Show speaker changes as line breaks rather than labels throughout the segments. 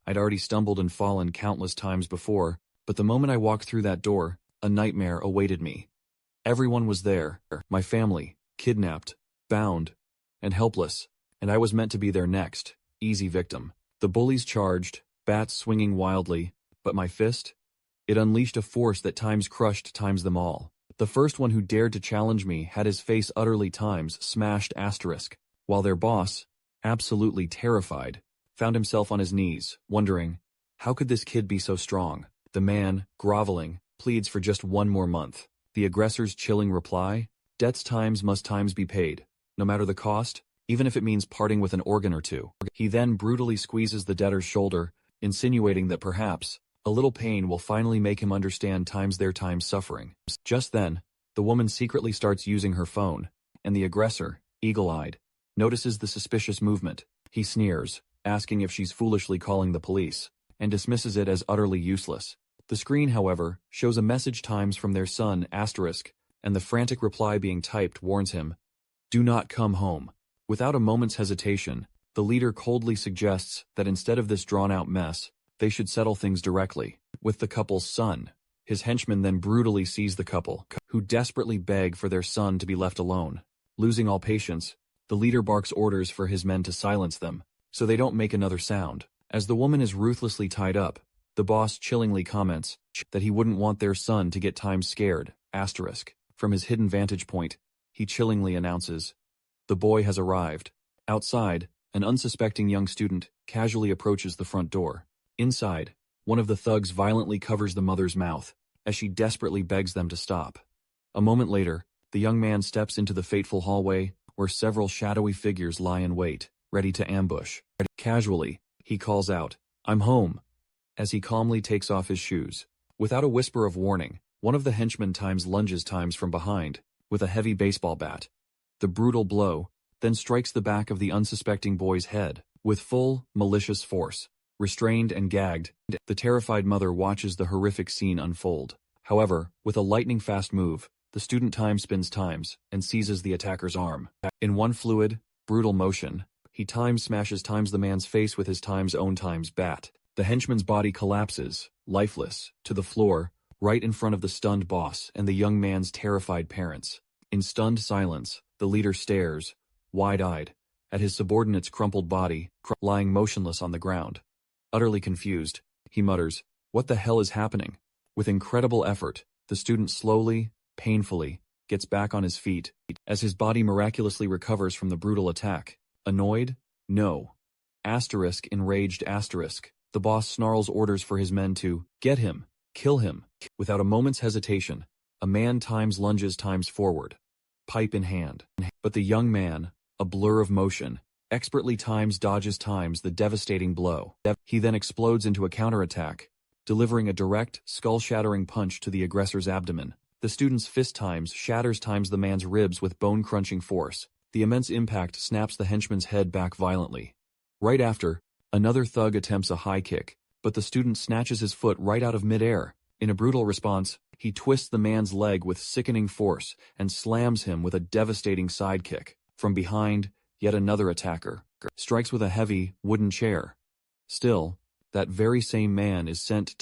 I'd already stumbled and fallen countless times before, but the moment I walked through that door, a nightmare awaited me. Everyone was there, my family, kidnapped, bound, and helpless, and I was meant to be their next, easy victim. The bullies charged, bats swinging wildly, but my fist? It unleashed a force that times crushed times them all. The first one who dared to challenge me had his face utterly times smashed asterisk, while their boss, absolutely terrified, found himself on his knees, wondering, how could this kid be so strong? The man, groveling, pleads for just one more month. The aggressor's chilling reply, debts times must times be paid, no matter the cost, even if it means parting with an organ or two. He then brutally squeezes the debtor's shoulder, insinuating that perhaps a little pain will finally make him understand times their time suffering. Just then, the woman secretly starts using her phone, and the aggressor, eagle-eyed, notices the suspicious movement. He sneers, asking if she's foolishly calling the police, and dismisses it as utterly useless. The screen, however, shows a message times from their son, asterisk, and the frantic reply being typed warns him, "Do not come home." Without a moment's hesitation, the leader coldly suggests that instead of this drawn-out mess, they should settle things directly with the couple's son. His henchmen then brutally seize the couple, who desperately beg for their son to be left alone. Losing all patience, the leader barks orders for his men to silence them, so they don't make another sound. As the woman is ruthlessly tied up, the boss chillingly comments that he wouldn't want their son to get time scared, asterisk. From his hidden vantage point, he chillingly announces, "The boy has arrived." Outside, an unsuspecting young student casually approaches the front door. Inside, one of the thugs violently covers the mother's mouth, as she desperately begs them to stop. A moment later, the young man steps into the fateful hallway, where several shadowy figures lie in wait, ready to ambush. Casually, he calls out, "I'm home," as he calmly takes off his shoes. Without a whisper of warning, one of the henchmen times lunges times from behind, with a heavy baseball bat. The brutal blow then strikes the back of the unsuspecting boy's head, with full, malicious force. Restrained and gagged, the terrified mother watches the horrific scene unfold. However, with a lightning-fast move, the student time spins times and seizes the attacker's arm. In one fluid, brutal motion, he smashes times the man's face with his own bat. The henchman's body collapses, lifeless, to the floor, right in front of the stunned boss and the young man's terrified parents. In stunned silence, the leader stares, wide-eyed, at his subordinate's crumpled body, lying motionless on the ground. Utterly confused, he mutters, "What the hell is happening?" With incredible effort, the student slowly, painfully, gets back on his feet, as his body miraculously recovers from the brutal attack. Annoyed? No. Asterisk enraged asterisk. The boss snarls orders for his men to get him, kill him. Without a moment's hesitation, a man lunges forward, pipe in hand. But the young man, a blur of motion, expertly dodges the devastating blow. He then explodes into a counterattack, delivering a direct, skull-shattering punch to the aggressor's abdomen. The student's fist shatters the man's ribs with bone-crunching force. The immense impact snaps the henchman's head back violently. Right after, another thug attempts a high kick, but the student snatches his foot right out of midair. In a brutal response, he twists the man's leg with sickening force and slams him with a devastating sidekick. From behind, yet another attacker strikes with a heavy, wooden chair. Still, that very same man is sent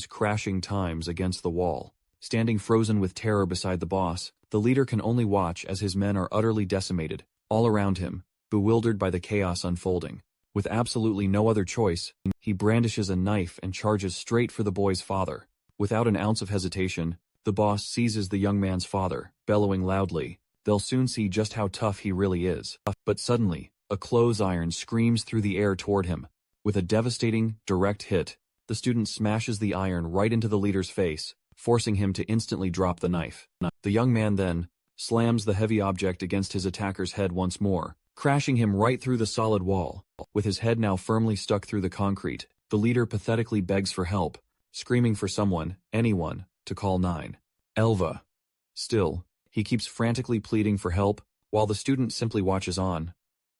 crashing against the wall. Standing frozen with terror beside the boss, the leader can only watch as his men are utterly decimated, all around him, bewildered by the chaos unfolding. With absolutely no other choice, he brandishes a knife and charges straight for the boy's father. Without an ounce of hesitation, the boss seizes the young man's father, bellowing loudly, "They'll soon see just how tough he really is." But suddenly, a clothes iron screams through the air toward him. With a devastating, direct hit, the student smashes the iron right into the leader's face, forcing him to instantly drop the knife. The young man then slams the heavy object against his attacker's head once more, crashing him right through the solid wall. With his head now firmly stuck through the concrete, the leader pathetically begs for help, screaming for someone, anyone, to call 911. Still, he keeps frantically pleading for help, while the student simply watches on,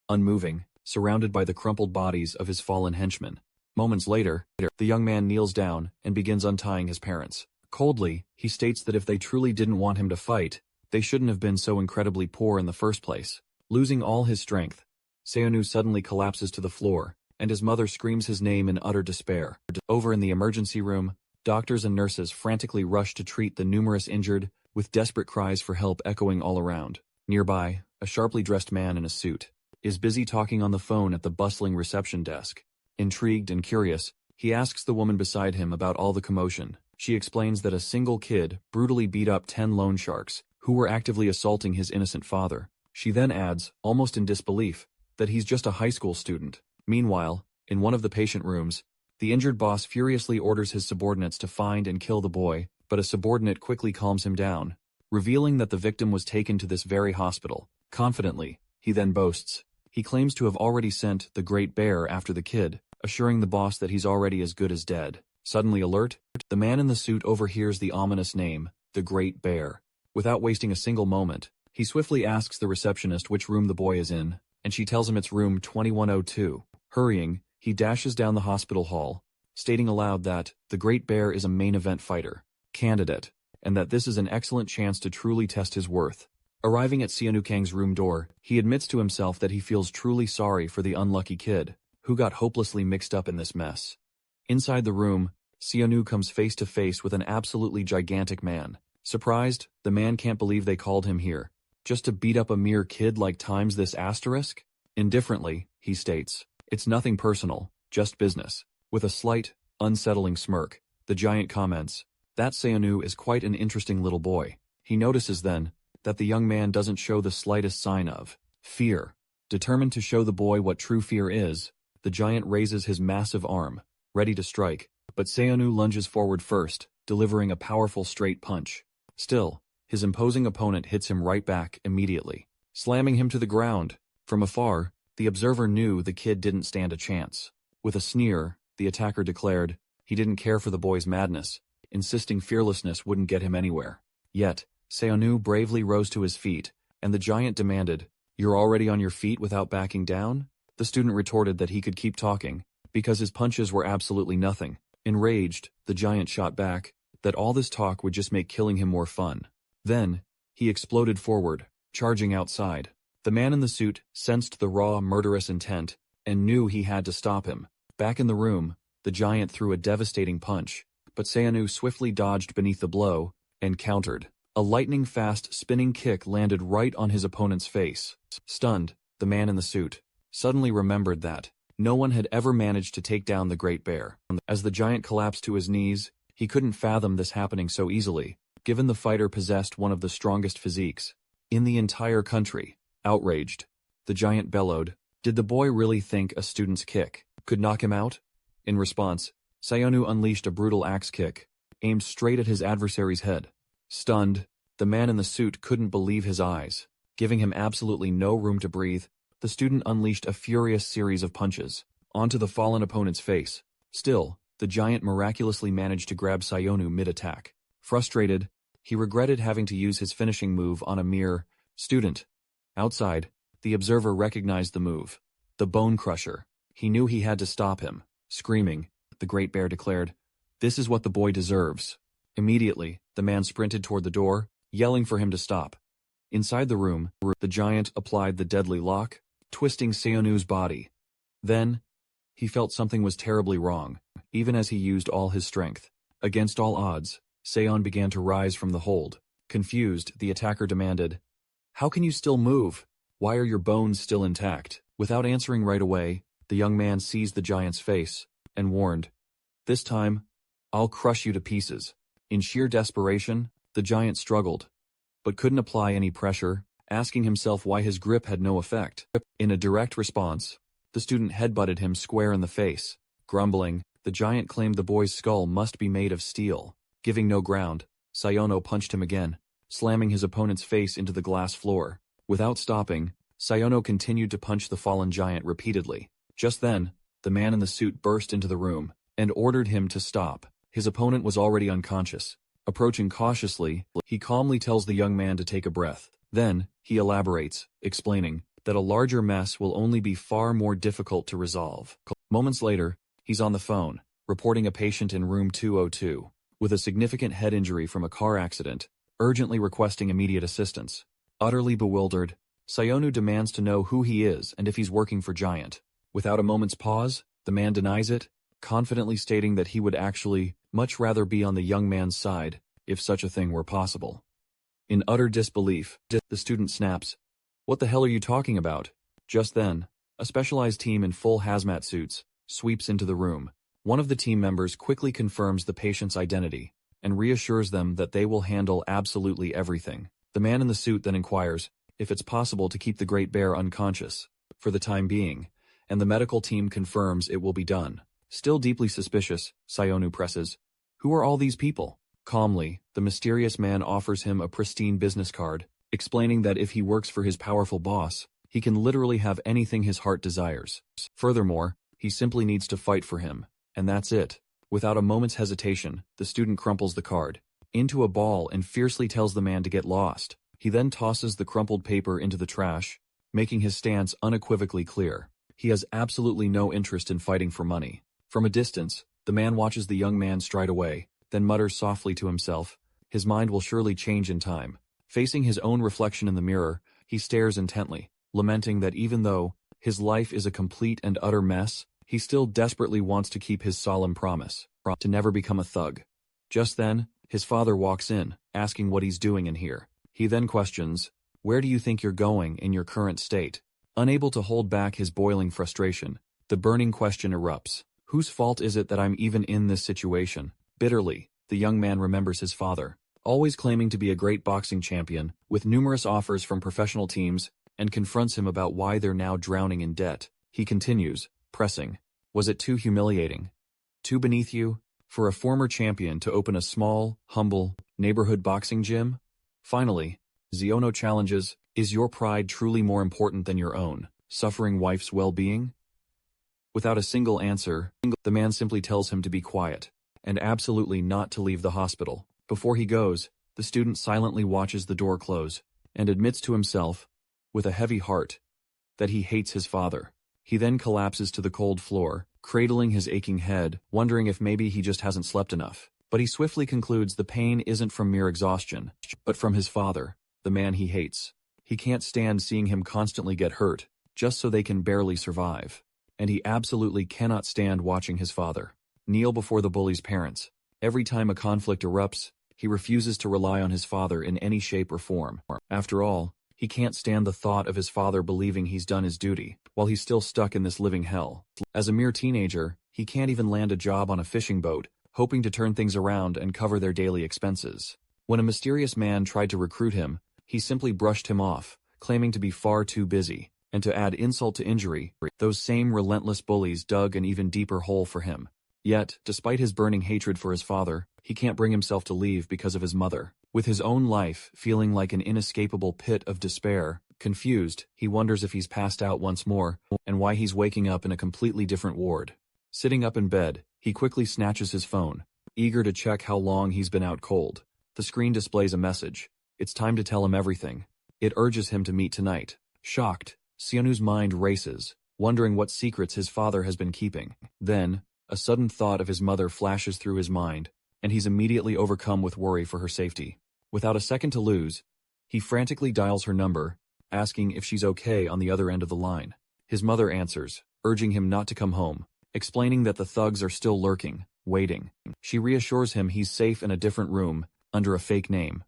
unmoving, surrounded by the crumpled bodies of his fallen henchmen. Moments later, the young man kneels down and begins untying his parents. Coldly, he states that if they truly didn't want him to fight, they shouldn't have been so incredibly poor in the first place. Losing all his strength, Syonu suddenly collapses to the floor, and his mother screams his name in utter despair. Over in the emergency room, doctors and nurses frantically rush to treat the numerous injured, with desperate cries for help echoing all around. Nearby, a sharply dressed man in a suit is busy talking on the phone at the bustling reception desk. Intrigued and curious, he asks the woman beside him about all the commotion. She explains that a single kid brutally beat up 10 loan sharks who were actively assaulting his innocent father. She then adds, almost in disbelief, that he's just a high school student. Meanwhile, in one of the patient rooms, the injured boss furiously orders his subordinates to find and kill the boy, but a subordinate quickly calms him down, revealing that the victim was taken to this very hospital. Confidently, he then boasts. He claims to have already sent the Great Bear after the kid, assuring the boss that he's already as good as dead. Suddenly alert, the man in the suit overhears the ominous name, the Great Bear. Without wasting a single moment, he swiftly asks the receptionist which room the boy is in, and she tells him it's room 2102. Hurrying, he dashes down the hospital hall, stating aloud that the Great Bear is a main event fighter candidate, and that this is an excellent chance to truly test his worth. Arriving at Syonu Kang's room door, he admits to himself that he feels truly sorry for the unlucky kid, who got hopelessly mixed up in this mess. Inside the room, Syonu comes face to face with an absolutely gigantic man. Surprised, the man can't believe they called him here, just to beat up a mere kid like times this asterisk? Indifferently, he states, it's nothing personal, just business. With a slight, unsettling smirk, the giant comments, that Syonu is quite an interesting little boy. He notices then, that the young man doesn't show the slightest sign of fear. Determined to show the boy what true fear is, the giant raises his massive arm, ready to strike, but Syonu lunges forward first, delivering a powerful straight punch. Still, his imposing opponent hits him right back immediately, slamming him to the ground. From afar, the observer knew the kid didn't stand a chance. With a sneer, the attacker declared he didn't care for the boy's madness, insisting fearlessness wouldn't get him anywhere. Yet, Syonu bravely rose to his feet, and the giant demanded, "You're already on your feet without backing down?" The student retorted that he could keep talking, because his punches were absolutely nothing. Enraged, the giant shot back, that all this talk would just make killing him more fun. Then, he exploded forward, charging outside. The man in the suit sensed the raw, murderous intent, and knew he had to stop him. Back in the room, the giant threw a devastating punch, but Syanu swiftly dodged beneath the blow, and countered. A lightning-fast spinning kick landed right on his opponent's face. Stunned, the man in the suit suddenly remembered that no one had ever managed to take down the Great Bear. As the giant collapsed to his knees, he couldn't fathom this happening so easily, given the fighter possessed one of the strongest physiques in the entire country. Outraged, the giant bellowed, "Did the boy really think a student's kick could knock him out?" In response, Syonu unleashed a brutal axe kick, aimed straight at his adversary's head. Stunned, the man in the suit couldn't believe his eyes. Giving him absolutely no room to breathe, the student unleashed a furious series of punches onto the fallen opponent's face. Still, the giant miraculously managed to grab Syonu mid-attack. Frustrated, he regretted having to use his finishing move on a mere student. Outside, the observer recognized the move. The Bone Crusher. He knew he had to stop him. Screaming, the Great Bear declared, "This is what the boy deserves." Immediately, the man sprinted toward the door, yelling for him to stop. Inside the room, the giant applied the deadly lock, twisting Seonu's body. Then, he felt something was terribly wrong, even as he used all his strength. Against all odds, Seon began to rise from the hold. Confused, the attacker demanded, "How can you still move? Why are your bones still intact?" Without answering right away, the young man seized the giant's face and warned, "This time, I'll crush you to pieces." In sheer desperation, the giant struggled, but couldn't apply any pressure, asking himself why his grip had no effect. In a direct response, the student headbutted him square in the face. Grumbling, the giant claimed the boy's skull must be made of steel. Giving no ground, Sayono punched him again, slamming his opponent's face into the glass floor. Without stopping, Sayono continued to punch the fallen giant repeatedly. Just then, the man in the suit burst into the room and ordered him to stop. His opponent was already unconscious. Approaching cautiously, he calmly tells the young man to take a breath. Then, he elaborates, explaining that a larger mess will only be far more difficult to resolve. Moments later, he's on the phone, reporting a patient in room 202, with a significant head injury from a car accident, urgently requesting immediate assistance. Utterly bewildered, Syonu demands to know who he is and if he's working for Giant. Without a moment's pause, The man denies it, confidently stating that he would actually much rather be on the young man's side, if such a thing were possible. In utter disbelief, the student snaps, "What the hell are you talking about?" Just then, a specialized team in full hazmat suits sweeps into the room. One of the team members quickly confirms the patient's identity and reassures them that they will handle absolutely everything. The man in the suit then inquires if it's possible to keep the Great Bear unconscious for the time being, and the medical team confirms it will be done. Still deeply suspicious, Syonu presses, "Who are all these people?" Calmly, the mysterious man offers him a pristine business card, explaining that if he works for his powerful boss, he can literally have anything his heart desires. Furthermore, he simply needs to fight for him, and that's it. Without a moment's hesitation, the student crumples the card into a ball and fiercely tells the man to get lost. He then tosses the crumpled paper into the trash, making his stance unequivocally clear. He has absolutely no interest in fighting for money. From a distance, the man watches the young man stride away, then mutters softly to himself, his mind will surely change in time. Facing his own reflection in the mirror, he stares intently, lamenting that even though his life is a complete and utter mess, he still desperately wants to keep his solemn promise to never become a thug. Just then, his father walks in, asking what he's doing in here. He then questions, "Where do you think you're going in your current state?" Unable to hold back his boiling frustration, the burning question erupts. Whose fault is it that I'm even in this situation? Bitterly, the young man remembers his father, always claiming to be a great boxing champion, with numerous offers from professional teams, and confronts him about why they're now drowning in debt. He continues, pressing, "Was it too humiliating? Too beneath you? For a former champion to open a small, humble, neighborhood boxing gym?" Finally, Syonu challenges, "Is your pride truly more important than your own, suffering wife's well-being?" Without a single answer, the man simply tells him to be quiet, and absolutely not to leave the hospital. Before he goes, the student silently watches the door close, and admits to himself, with a heavy heart, that he hates his father. He then collapses to the cold floor, cradling his aching head, wondering if maybe he just hasn't slept enough. But he swiftly concludes the pain isn't from mere exhaustion, but from his father, the man he hates. He can't stand seeing him constantly get hurt, just so they can barely survive. And he absolutely cannot stand watching his father kneel before the bully's parents. Every time a conflict erupts, he refuses to rely on his father in any shape or form. After all, he can't stand the thought of his father believing he's done his duty, while he's still stuck in this living hell. As a mere teenager, he can't even land a job on a fishing boat, hoping to turn things around and cover their daily expenses. When a mysterious man tried to recruit him, he simply brushed him off, claiming to be far too busy. And to add insult to injury, those same relentless bullies dug an even deeper hole for him. Yet, despite his burning hatred for his father, he can't bring himself to leave because of his mother. With his own life feeling like an inescapable pit of despair, confused, he wonders if he's passed out once more, and why he's waking up in a completely different ward. Sitting up in bed, he quickly snatches his phone, eager to check how long he's been out cold. The screen displays a message. It's time to tell him everything. It urges him to meet tonight. Shocked, Syunu's mind races, wondering what secrets his father has been keeping. Then, a sudden thought of his mother flashes through his mind, and he's immediately overcome with worry for her safety. Without a second to lose, he frantically dials her number, asking if she's okay on the other end of the line. His mother answers, urging him not to come home, explaining that the thugs are still lurking, waiting. She reassures him he's safe in a different room, under a fake name.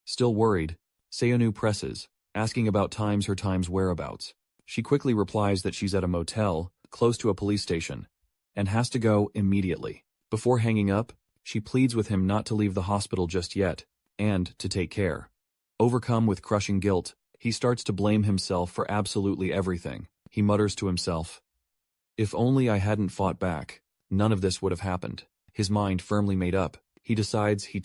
Still worried, Syonu presses, asking about her time's whereabouts. She quickly replies that she's at a motel, close to a police station, and has to go immediately. Before hanging up, she pleads with him not to leave the hospital just yet, and to take care. Overcome with crushing guilt, he starts to blame himself for absolutely everything. He mutters to himself, "If only I hadn't fought back, none of this would have happened." His mind firmly made up, he decides he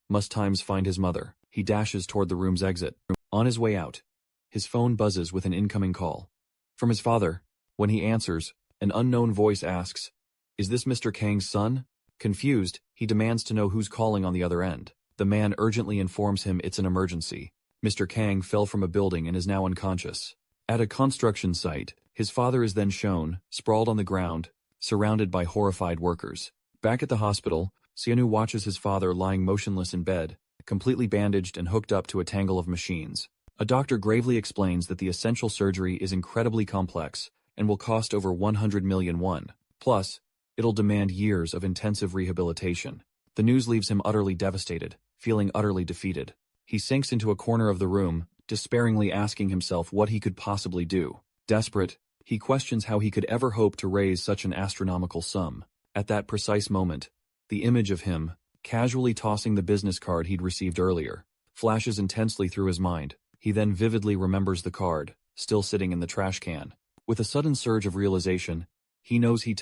must find his mother. He dashes toward the room's exit. On his way out, his phone buzzes with an incoming call. From his father. When he answers, an unknown voice asks, "Is this Mr. Kang's son?" Confused, he demands to know who's calling on the other end. The man urgently informs him it's an emergency. Mr. Kang fell from a building and is now unconscious. At a construction site, his father is then shown, sprawled on the ground, surrounded by horrified workers. Back at the hospital, Syanu watches his father lying motionless in bed, completely bandaged and hooked up to a tangle of machines. A doctor gravely explains that the essential surgery is incredibly complex and will cost over 100 million won. Plus, it'll demand years of intensive rehabilitation. The news leaves him utterly devastated, feeling utterly defeated. He sinks into a corner of the room, despairingly asking himself what he could possibly do. Desperate, he questions how he could ever hope to raise such an astronomical sum. At that precise moment, the image of him, casually tossing the business card he'd received earlier, flashes intensely through his mind. He then vividly remembers the card, still sitting in the trash can. With a sudden surge of realization, he knows he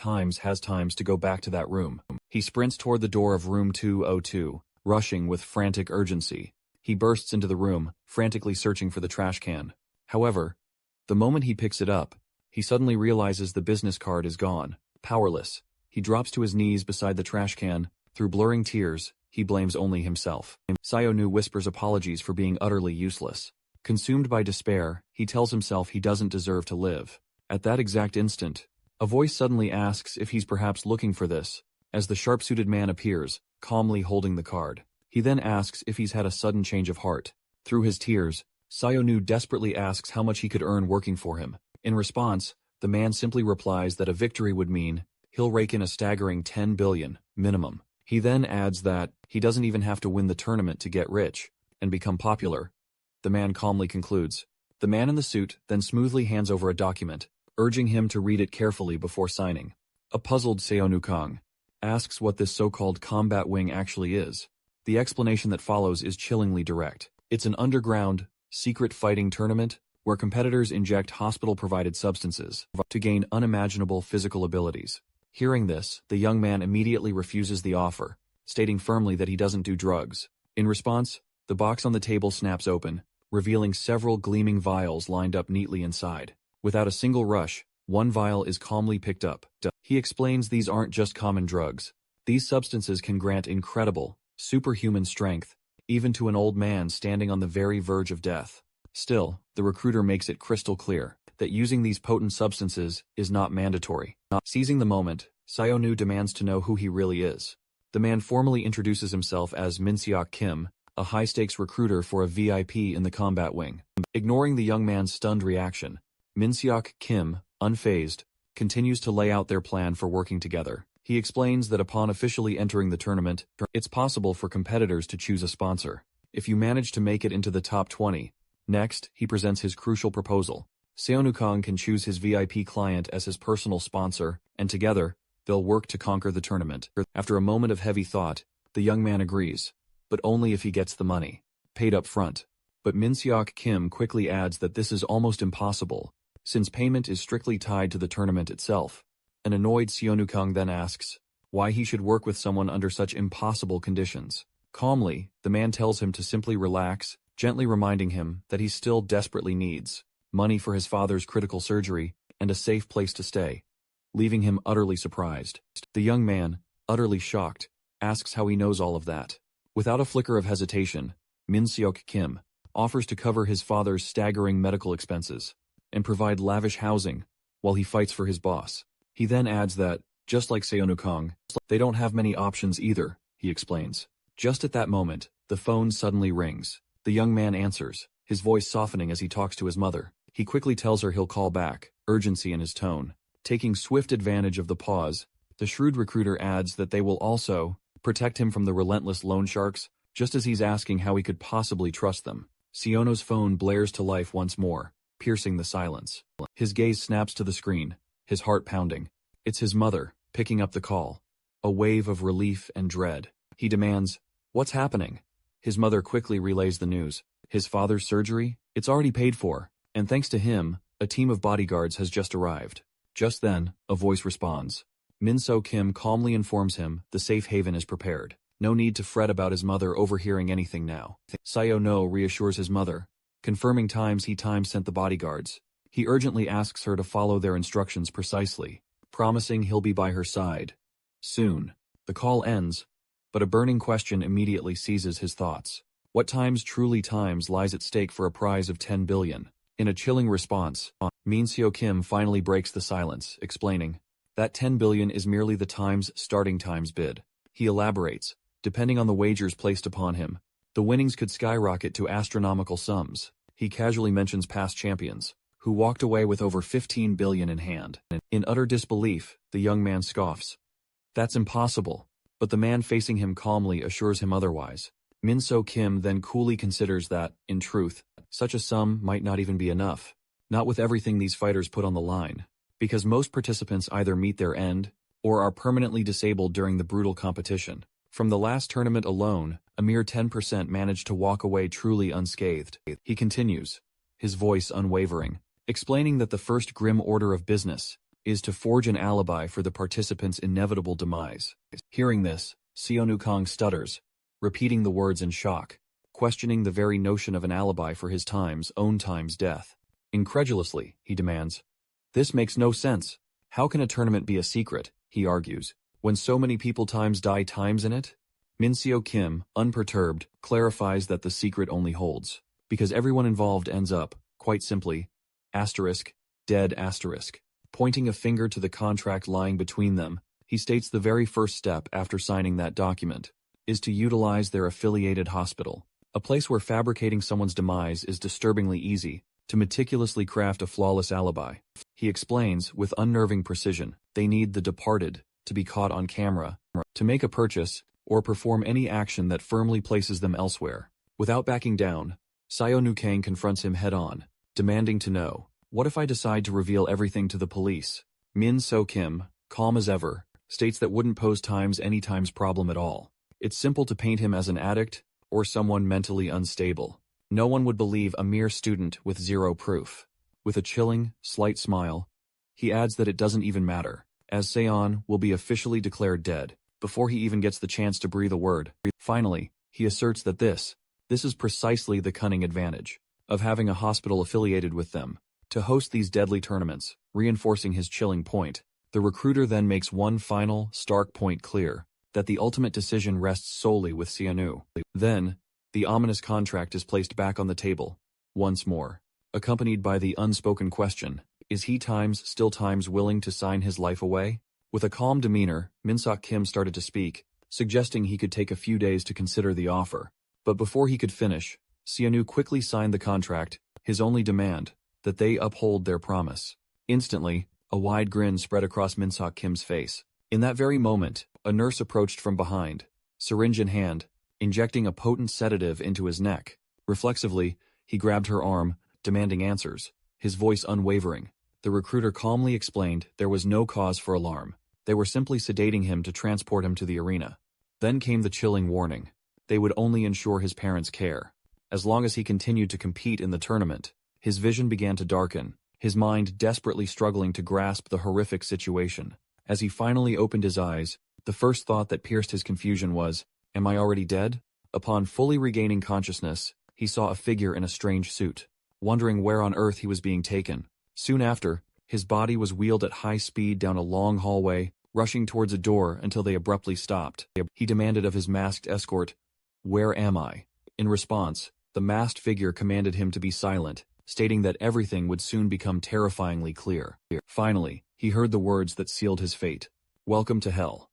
has times to go back to that room. He sprints toward the door of room 202, rushing with frantic urgency. He bursts into the room, frantically searching for the trash can. However, the moment he picks it up, he suddenly realizes the business card is gone. Powerless, he drops to his knees beside the trash can. Through blurring tears, he blames only himself. Syonu whispers apologies for being utterly useless. Consumed by despair, he tells himself he doesn't deserve to live. At that exact instant, a voice suddenly asks if he's perhaps looking for this, as the sharp-suited man appears, calmly holding the card. He then asks if he's had a sudden change of heart. Through his tears, Syonu desperately asks how much he could earn working for him. In response, the man simply replies that a victory would mean he'll rake in a staggering 10 billion, minimum. He then adds that he doesn't even have to win the tournament to get rich and become popular. The man calmly concludes. The man in the suit then smoothly hands over a document, urging him to read it carefully before signing. A puzzled Syonu asks what this so-called combat wing actually is. The explanation that follows is chillingly direct. It's an underground, secret fighting tournament where competitors inject hospital-provided substances to gain unimaginable physical abilities. Hearing this, the young man immediately refuses the offer, stating firmly that he doesn't do drugs. In response, the box on the table snaps open, revealing several gleaming vials lined up neatly inside. Without a single rush, one vial is calmly picked up. He explains these aren't just common drugs. These substances can grant incredible, superhuman strength, even to an old man standing on the very verge of death. Still, the recruiter makes it crystal clear that using these potent substances is not mandatory. Seizing the moment, Syonu demands to know who he really is. The man formally introduces himself as Minsu Kim, a high-stakes recruiter for a VIP in the combat wing. Ignoring the young man's stunned reaction, Minsu Kim, unfazed, continues to lay out their plan for working together. He explains that upon officially entering the tournament, it's possible for competitors to choose a sponsor. If you manage to make it into the top 20, next, he presents his crucial proposal. Syonu can choose his VIP client as his personal sponsor, and together, they'll work to conquer the tournament. After a moment of heavy thought, the young man agrees, but only if he gets the money paid up front. But Minsu Kim quickly adds that this is almost impossible, since payment is strictly tied to the tournament itself. An annoyed Syonu then asks why he should work with someone under such impossible conditions. Calmly, the man tells him to simply relax, gently reminding him that he still desperately needs money for his father's critical surgery and a safe place to stay, leaving him utterly surprised. The young man, utterly shocked, asks how he knows all of that. Without a flicker of hesitation, Minsu Kim offers to cover his father's staggering medical expenses and provide lavish housing while he fights for his boss. He then adds that, just like Syonu, they don't have many options either, he explains. Just at that moment, the phone suddenly rings. The young man answers, his voice softening as he talks to his mother. He quickly tells her he'll call back, urgency in his tone. Taking swift advantage of the pause, the shrewd recruiter adds that they will also protect him from the relentless loan sharks, just as he's asking how he could possibly trust them. Siono's phone blares to life once more, piercing the silence. His gaze snaps to the screen, his heart pounding. It's his mother, picking up the call. A wave of relief and dread. He demands, "What's happening?" His mother quickly relays the news. His father's surgery? It's already paid for, and thanks to him, a team of bodyguards has just arrived. Just then, a voice responds. Minsu Kim calmly informs him the safe haven is prepared. No need to fret about his mother overhearing anything now. Syonu reassures his mother, confirming he sent the bodyguards. He urgently asks her to follow their instructions precisely, promising he'll be by her side soon. The call ends, but a burning question immediately seizes his thoughts. What truly lies at stake for a prize of 10 billion? In a chilling response, Minsu Kim finally breaks the silence, explaining that 10 billion is merely the starting times bid. He elaborates, depending on the wagers placed upon him, the winnings could skyrocket to astronomical sums. He casually mentions past champions, who walked away with over 15 billion in hand. In utter disbelief, the young man scoffs. That's impossible. But the man facing him calmly assures him otherwise. Minso Kim then coolly considers that, in truth, such a sum might not even be enough. Not with everything these fighters put on the line. Because most participants either meet their end, or are permanently disabled during the brutal competition. From the last tournament alone, a mere 10% managed to walk away truly unscathed. He continues, his voice unwavering, explaining that the first grim order of business is to forge an alibi for the participant's inevitable demise. Hearing this, Syonu Kong stutters, repeating the words in shock, questioning the very notion of an alibi for his own time's death. Incredulously, he demands, "This makes no sense. How can a tournament be a secret," he argues, "when so many people die in it?" Minseo Kim, unperturbed, clarifies that the secret only holds because everyone involved ends up, quite simply, dead. Pointing a finger to the contract lying between them, he states the very first step after signing that document is to utilize their affiliated hospital, a place where fabricating someone's demise is disturbingly easy, to meticulously craft a flawless alibi. He explains, with unnerving precision, they need the departed to be caught on camera, to make a purchase, or perform any action that firmly places them elsewhere. Without backing down, Syonu Kang confronts him head-on, demanding to know, "What if I decide to reveal everything to the police?" Min So Kim, calm as ever, states that wouldn't pose any problem at all. It's simple to paint him as an addict, or someone mentally unstable. No one would believe a mere student with zero proof. With a chilling, slight smile, he adds that it doesn't even matter, as Seon will be officially declared dead, before he even gets the chance to breathe a word. Finally, he asserts that this is precisely the cunning advantage of having a hospital affiliated with them, to host these deadly tournaments, reinforcing his chilling point. The recruiter then makes one final, stark point clear, that the ultimate decision rests solely with Syanu. Then, the ominous contract is placed back on the table, once more, accompanied by the unspoken question, is he still willing to sign his life away? With a calm demeanor, Minsok Kim started to speak, suggesting he could take a few days to consider the offer. But before he could finish, Syanu quickly signed the contract, his only demand, that they uphold their promise. Instantly, a wide grin spread across Minsok Kim's face. In that very moment, a nurse approached from behind, syringe in hand, injecting a potent sedative into his neck. Reflexively, he grabbed her arm, demanding answers, his voice unwavering. The recruiter calmly explained there was no cause for alarm. They were simply sedating him to transport him to the arena. Then came the chilling warning. They would only ensure his parents' care. As long as he continued to compete in the tournament, his vision began to darken, his mind desperately struggling to grasp the horrific situation. As he finally opened his eyes, the first thought that pierced his confusion was, "Am I already dead?" Upon fully regaining consciousness, he saw a figure in a strange suit, wondering where on earth he was being taken. Soon after, his body was wheeled at high speed down a long hallway, rushing towards a door until they abruptly stopped. He demanded of his masked escort, "Where am I?" In response, the masked figure commanded him to be silent, stating that everything would soon become terrifyingly clear. Finally, he heard the words that sealed his fate. "Welcome to hell."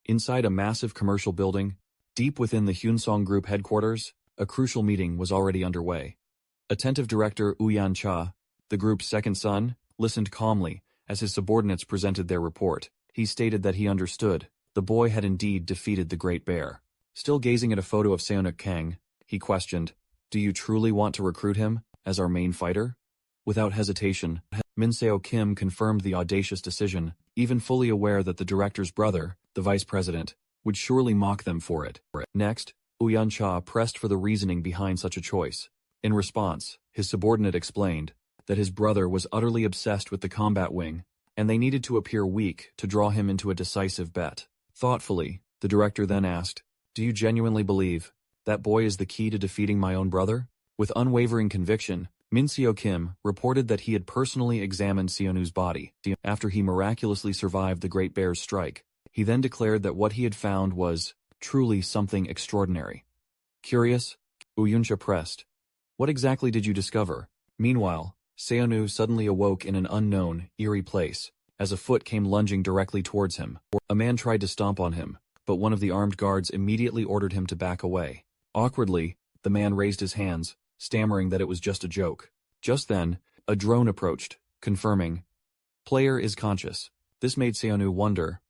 Inside a massive commercial building, deep within the Hyunsong Group headquarters, a crucial meeting was already underway. Attentive director Uyan Cha, the group's second son, listened calmly as his subordinates presented their report. He stated that he understood. The boy had indeed defeated the Great Bear. Still gazing at a photo of Seonuk Kang, he questioned, "Do you truly want to recruit him as our main fighter?" Without hesitation, Minseo Kim confirmed the audacious decision, even fully aware that the director's brother, the vice president, would surely mock them for it. Next, Uyan Cha pressed for the reasoning behind such a choice. In response, his subordinate explained that his brother was utterly obsessed with the combat wing, and they needed to appear weak to draw him into a decisive bet. Thoughtfully, the director then asked, "Do you genuinely believe that boy is the key to defeating my own brother?" With unwavering conviction, Minseo Kim reported that he had personally examined Sionu's body after he miraculously survived the Great Bear's strike. He then declared that what he had found was truly something extraordinary. Curious, Uyuncha pressed, "What exactly did you discover?" Meanwhile, Syanu suddenly awoke in an unknown, eerie place, as a foot came lunging directly towards him. A man tried to stomp on him, but one of the armed guards immediately ordered him to back away. Awkwardly, the man raised his hands, stammering that it was just a joke. Just then, A drone approached, confirming, "Player is conscious." This made Syanu wonder,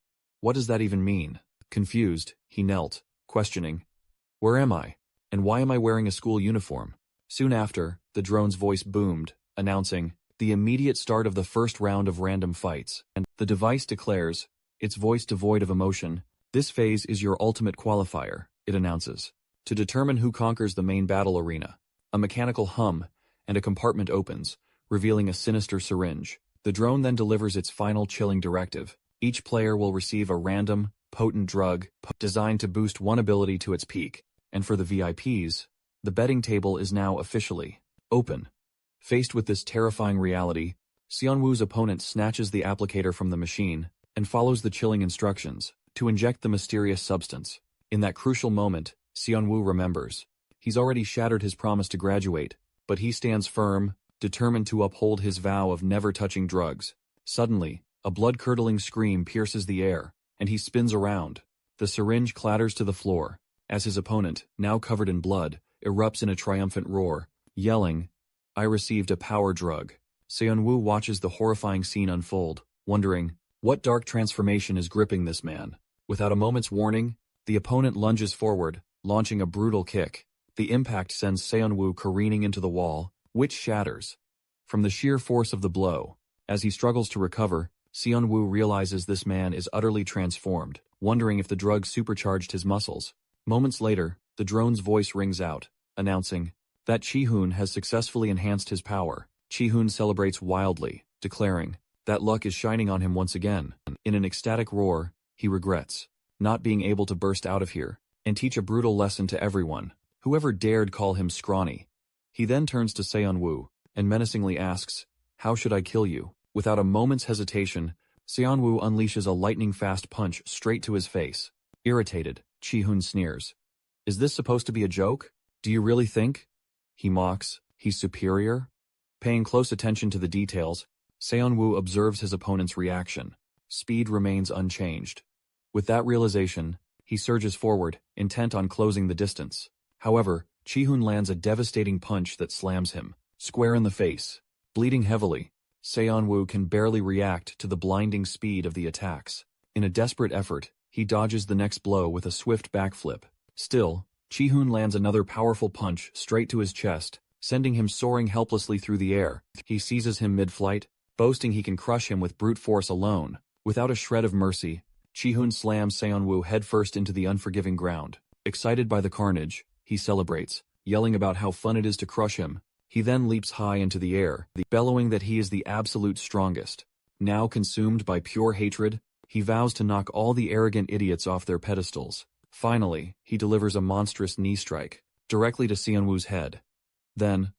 what does that even mean? Confused, he knelt, questioning, "Where am I? And why am I wearing a school uniform?" Soon after, the drone's voice boomed, announcing, the immediate start of the first round of random fights, and the device declares, its voice devoid of emotion, "This phase is your ultimate qualifier," it announces. To determine who conquers the main battle arena, a mechanical hum, and a compartment opens, revealing a sinister syringe. The drone then delivers its final chilling directive. Each player will receive a random, potent drug designed to boost one ability to its peak, and for the VIPs, the betting table is now officially open. Faced with this terrifying reality, Seonwoo's opponent snatches the applicator from the machine and follows the chilling instructions to inject the mysterious substance. In that crucial moment, Seonwoo remembers. He's already shattered his promise to graduate, but he stands firm, determined to uphold his vow of never touching drugs. Suddenly, a blood-curdling scream pierces the air, and he spins around. The syringe clatters to the floor, as his opponent, now covered in blood, erupts in a triumphant roar, yelling, "I received a power drug." Seonwoo watches the horrifying scene unfold, wondering, what dark transformation is gripping this man? Without a moment's warning, the opponent lunges forward, launching a brutal kick. The impact sends Seonwoo careening into the wall, which shatters. From the sheer force of the blow, as he struggles to recover, Seonwoo realizes this man is utterly transformed, wondering if the drug supercharged his muscles. Moments later, the drone's voice rings out, announcing that Chi-hoon has successfully enhanced his power. Chi-hoon celebrates wildly, declaring that luck is shining on him once again. In an ecstatic roar, he regrets not being able to burst out of here and teach a brutal lesson to everyone, whoever dared call him scrawny. He then turns to Seonwoo and menacingly asks, "How should I kill you?" Without a moment's hesitation, Seonwoo unleashes a lightning-fast punch straight to his face. Irritated, Chi-hoon sneers. "Is this supposed to be a joke? Do you really think," he mocks, "he's superior?" Paying close attention to the details, Seonwoo observes his opponent's reaction. Speed remains unchanged. With that realization, he surges forward, intent on closing the distance. However, Chi-hoon lands a devastating punch that slams him square in the face. Bleeding heavily, Seonwoo can barely react to the blinding speed of the attacks. In a desperate effort, he dodges the next blow with a swift backflip. Still, Chi-hoon lands another powerful punch straight to his chest, sending him soaring helplessly through the air. He seizes him mid-flight, boasting he can crush him with brute force alone. Without a shred of mercy, Chi-hoon slams Seonwoo headfirst into the unforgiving ground. Excited by the carnage, he celebrates, yelling about how fun it is to crush him. He then leaps high into the air, bellowing that he is the absolute strongest. Now consumed by pure hatred, he vows to knock all the arrogant idiots off their pedestals. Finally, he delivers a monstrous knee strike, directly to Seonwoo's head. Then,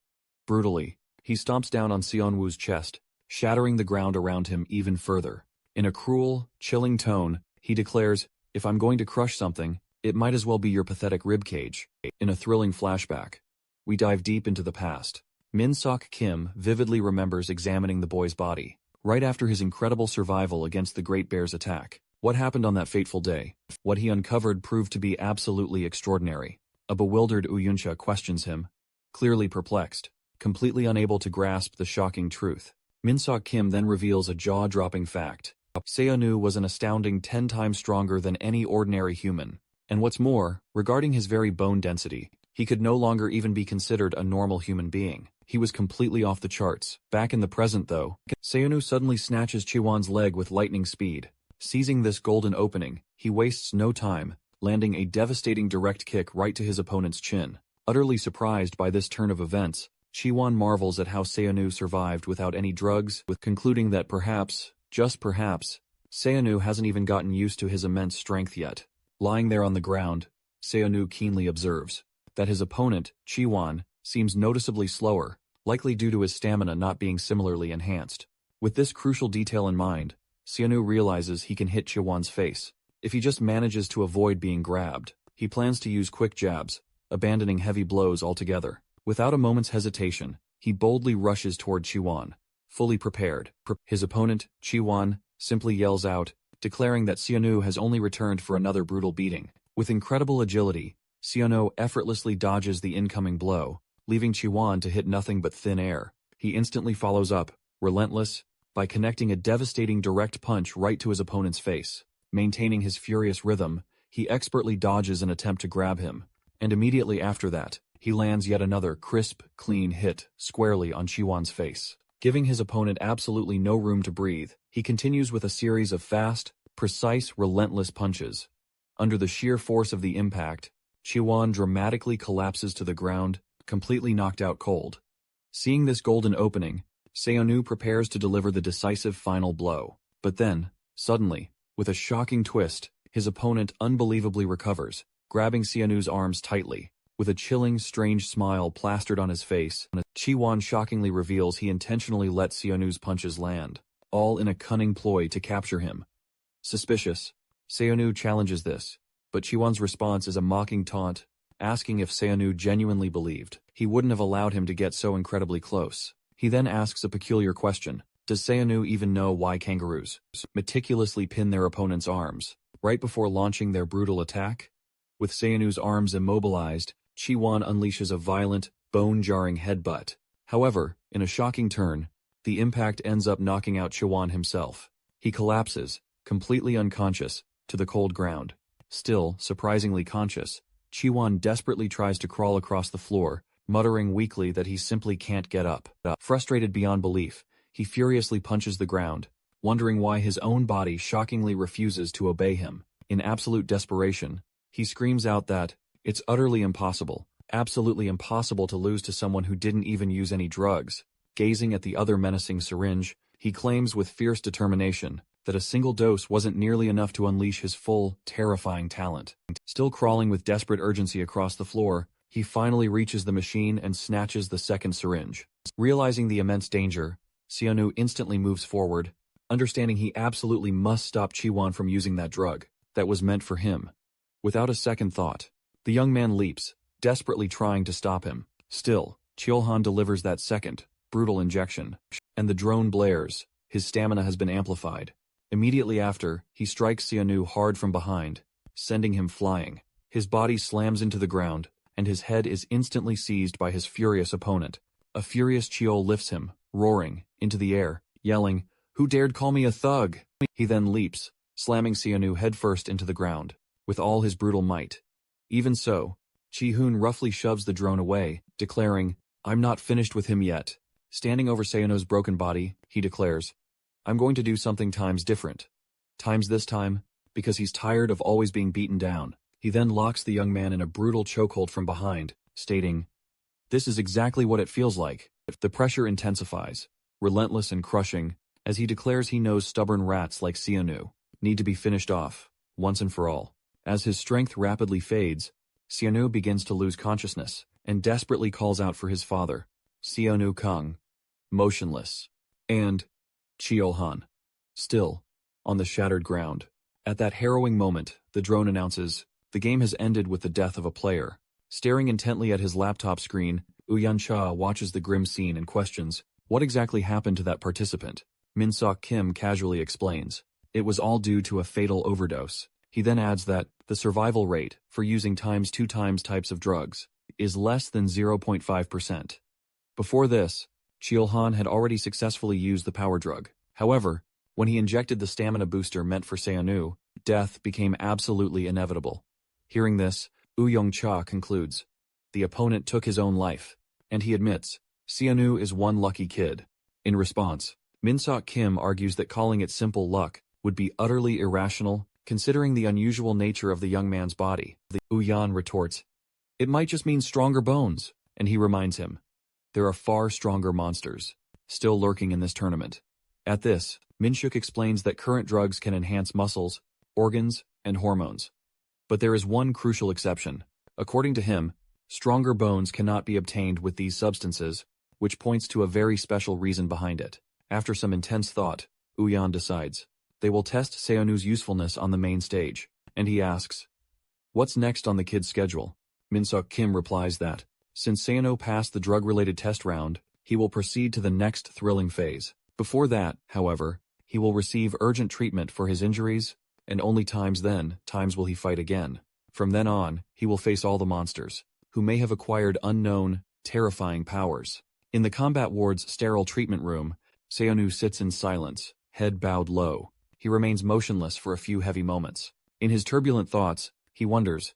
brutally, he stomps down on Seonwoo's chest, shattering the ground around him even further. In a cruel, chilling tone, he declares, "If I'm going to crush something, it might as well be your pathetic ribcage." In a thrilling flashback, we dive deep into the past. Min-seok Kim vividly remembers examining the boy's body, right after his incredible survival against the Great Bear's attack. What happened on that fateful day? What he uncovered proved to be absolutely extraordinary. A bewildered Uyuncha questions him, clearly perplexed, completely unable to grasp the shocking truth. Min-seok Kim then reveals a jaw-dropping fact. Syanu was an astounding 10 times stronger than any ordinary human. And what's more, regarding his very bone density, he could no longer even be considered a normal human being. He was completely off the charts. Back in the present though, Syanu suddenly snatches Chiwon's leg with lightning speed. Seizing this golden opening, he wastes no time, landing a devastating direct kick right to his opponent's chin. Utterly surprised by this turn of events, Chiwon marvels at how Syanu survived without any drugs, concluding that perhaps, just perhaps, Syanu hasn't even gotten used to his immense strength yet. Lying there on the ground, Syanu keenly observes that his opponent, Chiwon, seems noticeably slower, likely due to his stamina not being similarly enhanced. With this crucial detail in mind, Syanu realizes he can hit Chiwon's face. If he just manages to avoid being grabbed, he plans to use quick jabs, abandoning heavy blows altogether. Without a moment's hesitation, he boldly rushes toward Chiwon, fully prepared. His opponent, Chiwon, simply yells out, declaring that Syanu has only returned for another brutal beating. With incredible agility, Syanu effortlessly dodges the incoming blow, leaving Chiwon to hit nothing but thin air. He instantly follows up, relentless, by connecting a devastating direct punch right to his opponent's face. Maintaining his furious rhythm, he expertly dodges an attempt to grab him, and immediately after that, he lands yet another crisp, clean hit squarely on Chiwon's face. Giving his opponent absolutely no room to breathe, he continues with a series of fast, precise, relentless punches. Under the sheer force of the impact, Chiwon dramatically collapses to the ground, completely knocked out cold. Seeing this golden opening, Syonu prepares to deliver the decisive final blow. But then, suddenly, with a shocking twist, his opponent unbelievably recovers, grabbing Syunu's arms tightly. With a chilling, strange smile plastered on his face, Chiwon shockingly reveals he intentionally let Syunu's punches land, all in a cunning ploy to capture him. Suspicious, Syonu challenges this, but Chiwon's response is a mocking taunt, asking if Syonu genuinely believed he wouldn't have allowed him to get so incredibly close. He then asks a peculiar question. Does Syonu even know why kangaroos meticulously pin their opponent's arms right before launching their brutal attack? With Syunu's arms immobilized, Chiwon unleashes a violent, bone-jarring headbutt. However, in a shocking turn, the impact ends up knocking out Chiwon himself. He collapses, completely unconscious, to the cold ground. Still, surprisingly conscious, Chiwon desperately tries to crawl across the floor, muttering weakly that he simply can't get up. Frustrated beyond belief, he furiously punches the ground, wondering why his own body shockingly refuses to obey him. In absolute desperation, he screams out that it's utterly impossible, absolutely impossible to lose to someone who didn't even use any drugs. Gazing at the other menacing syringe, he claims with fierce determination that a single dose wasn't nearly enough to unleash his full, terrifying talent. Still crawling with desperate urgency across the floor, he finally reaches the machine and snatches the second syringe. Realizing the immense danger, Syonu instantly moves forward, understanding he absolutely must stop Chiwon from using that drug that was meant for him. Without a second thought, the young man leaps, desperately trying to stop him. Still, Chiolhan delivers that second, brutal injection, and the drone blares. His stamina has been amplified. Immediately after, he strikes Syonu hard from behind, sending him flying. His body slams into the ground, and his head is instantly seized by his furious opponent. A furious Chiol lifts him, roaring, into the air, yelling, "Who dared call me a thug?" He then leaps, slamming Syonu headfirst into the ground, with all his brutal might. Even so, Chi-hoon roughly shoves the drone away, declaring, "I'm not finished with him yet." Standing over Seyuno's broken body, he declares, "I'm going to do something times different. Times this time, because he's tired of always being beaten down." He then locks the young man in a brutal chokehold from behind, stating, "This is exactly what it feels like." The pressure intensifies, relentless and crushing, as he declares he knows stubborn rats like Syonu need to be finished off, once and for all. As his strength rapidly fades, Syonu begins to lose consciousness, and desperately calls out for his father, Syonu Kung, motionless, and Chiolhan, still, on the shattered ground. At that harrowing moment, the drone announces, the game has ended with the death of a player. Staring intently at his laptop screen, Uyan-cha watches the grim scene and questions, what exactly happened to that participant? Min-seok Kim casually explains, it was all due to a fatal overdose. He then adds that the survival rate for using times 2 times types of drugs is less than 0.5%. Before this, Chiolhan had already successfully used the power drug. However, when he injected the stamina booster meant for Syonu, death became absolutely inevitable. Hearing this, Uyong-cha concludes, the opponent took his own life, and he admits, Syonu is one lucky kid. In response, Min-seok Kim argues that calling it simple luck would be utterly irrational, considering the unusual nature of the young man's body. The Uyan retorts, it might just mean stronger bones, and he reminds him, there are far stronger monsters still lurking in this tournament. At this, Min-seok explains that current drugs can enhance muscles, organs, and hormones. But there is one crucial exception. According to him, stronger bones cannot be obtained with these substances, which points to a very special reason behind it. After some intense thought, Uyan decides, they will test Seonu's usefulness on the main stage, and he asks, what's next on the kid's schedule? Min-seok Kim replies that, since Syonu passed the drug-related test round, he will proceed to the next thrilling phase. Before that, however, he will receive urgent treatment for his injuries, and only times will he fight again. From then on, he will face all the monsters, who may have acquired unknown, terrifying powers. In the combat ward's sterile treatment room, Syonu sits in silence, head bowed low. He remains motionless for a few heavy moments. In his turbulent thoughts, he wonders,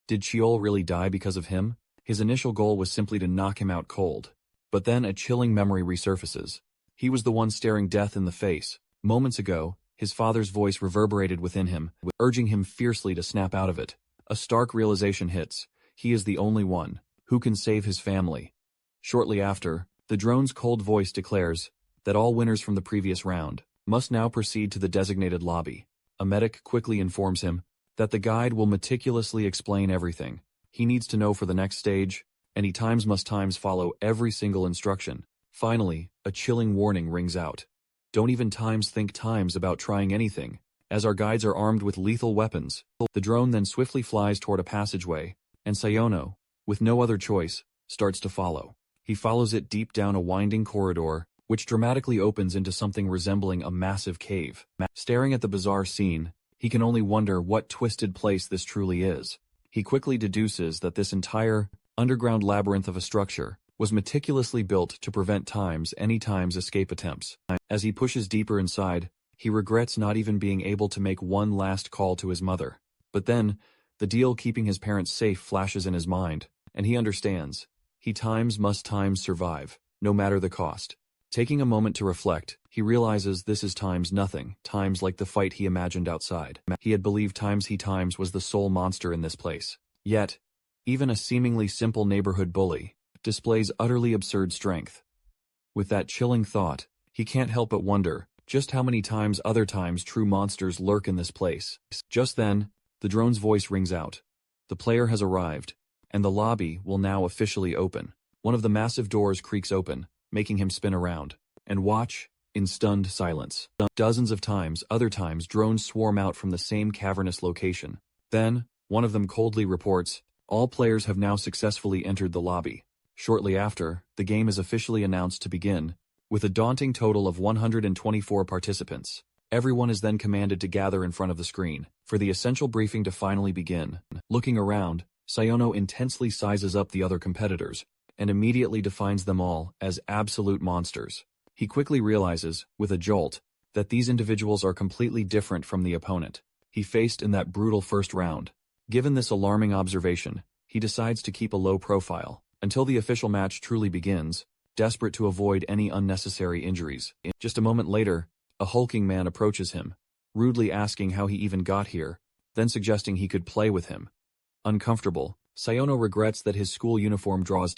did Sheol really die because of him? His initial goal was simply to knock him out cold. But then a chilling memory resurfaces. He was the one staring death in the face. Moments ago, his father's voice reverberated within him, urging him fiercely to snap out of it. A stark realization hits. He is the only one who can save his family. Shortly after, the drone's cold voice declares that all winners from the previous round must now proceed to the designated lobby. A medic quickly informs him that the guide will meticulously explain everything he needs to know for the next stage, and he must follow every single instruction. Finally, a chilling warning rings out. Don't even think about trying anything, as our guides are armed with lethal weapons. The drone then swiftly flies toward a passageway, and Syonu, with no other choice, starts to follow. He follows it deep down a winding corridor, which dramatically opens into something resembling a massive cave. Staring at the bizarre scene, he can only wonder what twisted place this truly is. He quickly deduces that this entire underground labyrinth of a structure was meticulously built to prevent any escape attempts. As he pushes deeper inside, he regrets not even being able to make one last call to his mother. But then, the deal keeping his parents safe flashes in his mind, and he understands. He must survive, no matter the cost. Taking a moment to reflect, he realizes this is nothing, like the fight he imagined outside. He had believed he was the sole monster in this place. Yet, even a seemingly simple neighborhood bully displays utterly absurd strength. With that chilling thought, he can't help but wonder just how many other times true monsters lurk in this place. Just then, the drone's voice rings out. The player has arrived, and the lobby will now officially open. One of the massive doors creaks open, making him spin around, and watch, in stunned silence. Dozens of other times drones swarm out from the same cavernous location. Then, one of them coldly reports, all players have now successfully entered the lobby. Shortly after, the game is officially announced to begin, with a daunting total of 124 participants. Everyone is then commanded to gather in front of the screen, for the essential briefing to finally begin. Looking around, Syonu intensely sizes up the other competitors, and immediately defines them all as absolute monsters. He quickly realizes, with a jolt, that these individuals are completely different from the opponent he faced in that brutal first round. Given this alarming observation, he decides to keep a low profile until the official match truly begins, desperate to avoid any unnecessary injuries. Just a moment later, a hulking man approaches him, rudely asking how he even got here, then suggesting he could play with him. Uncomfortable, Syonu regrets that his school uniform draws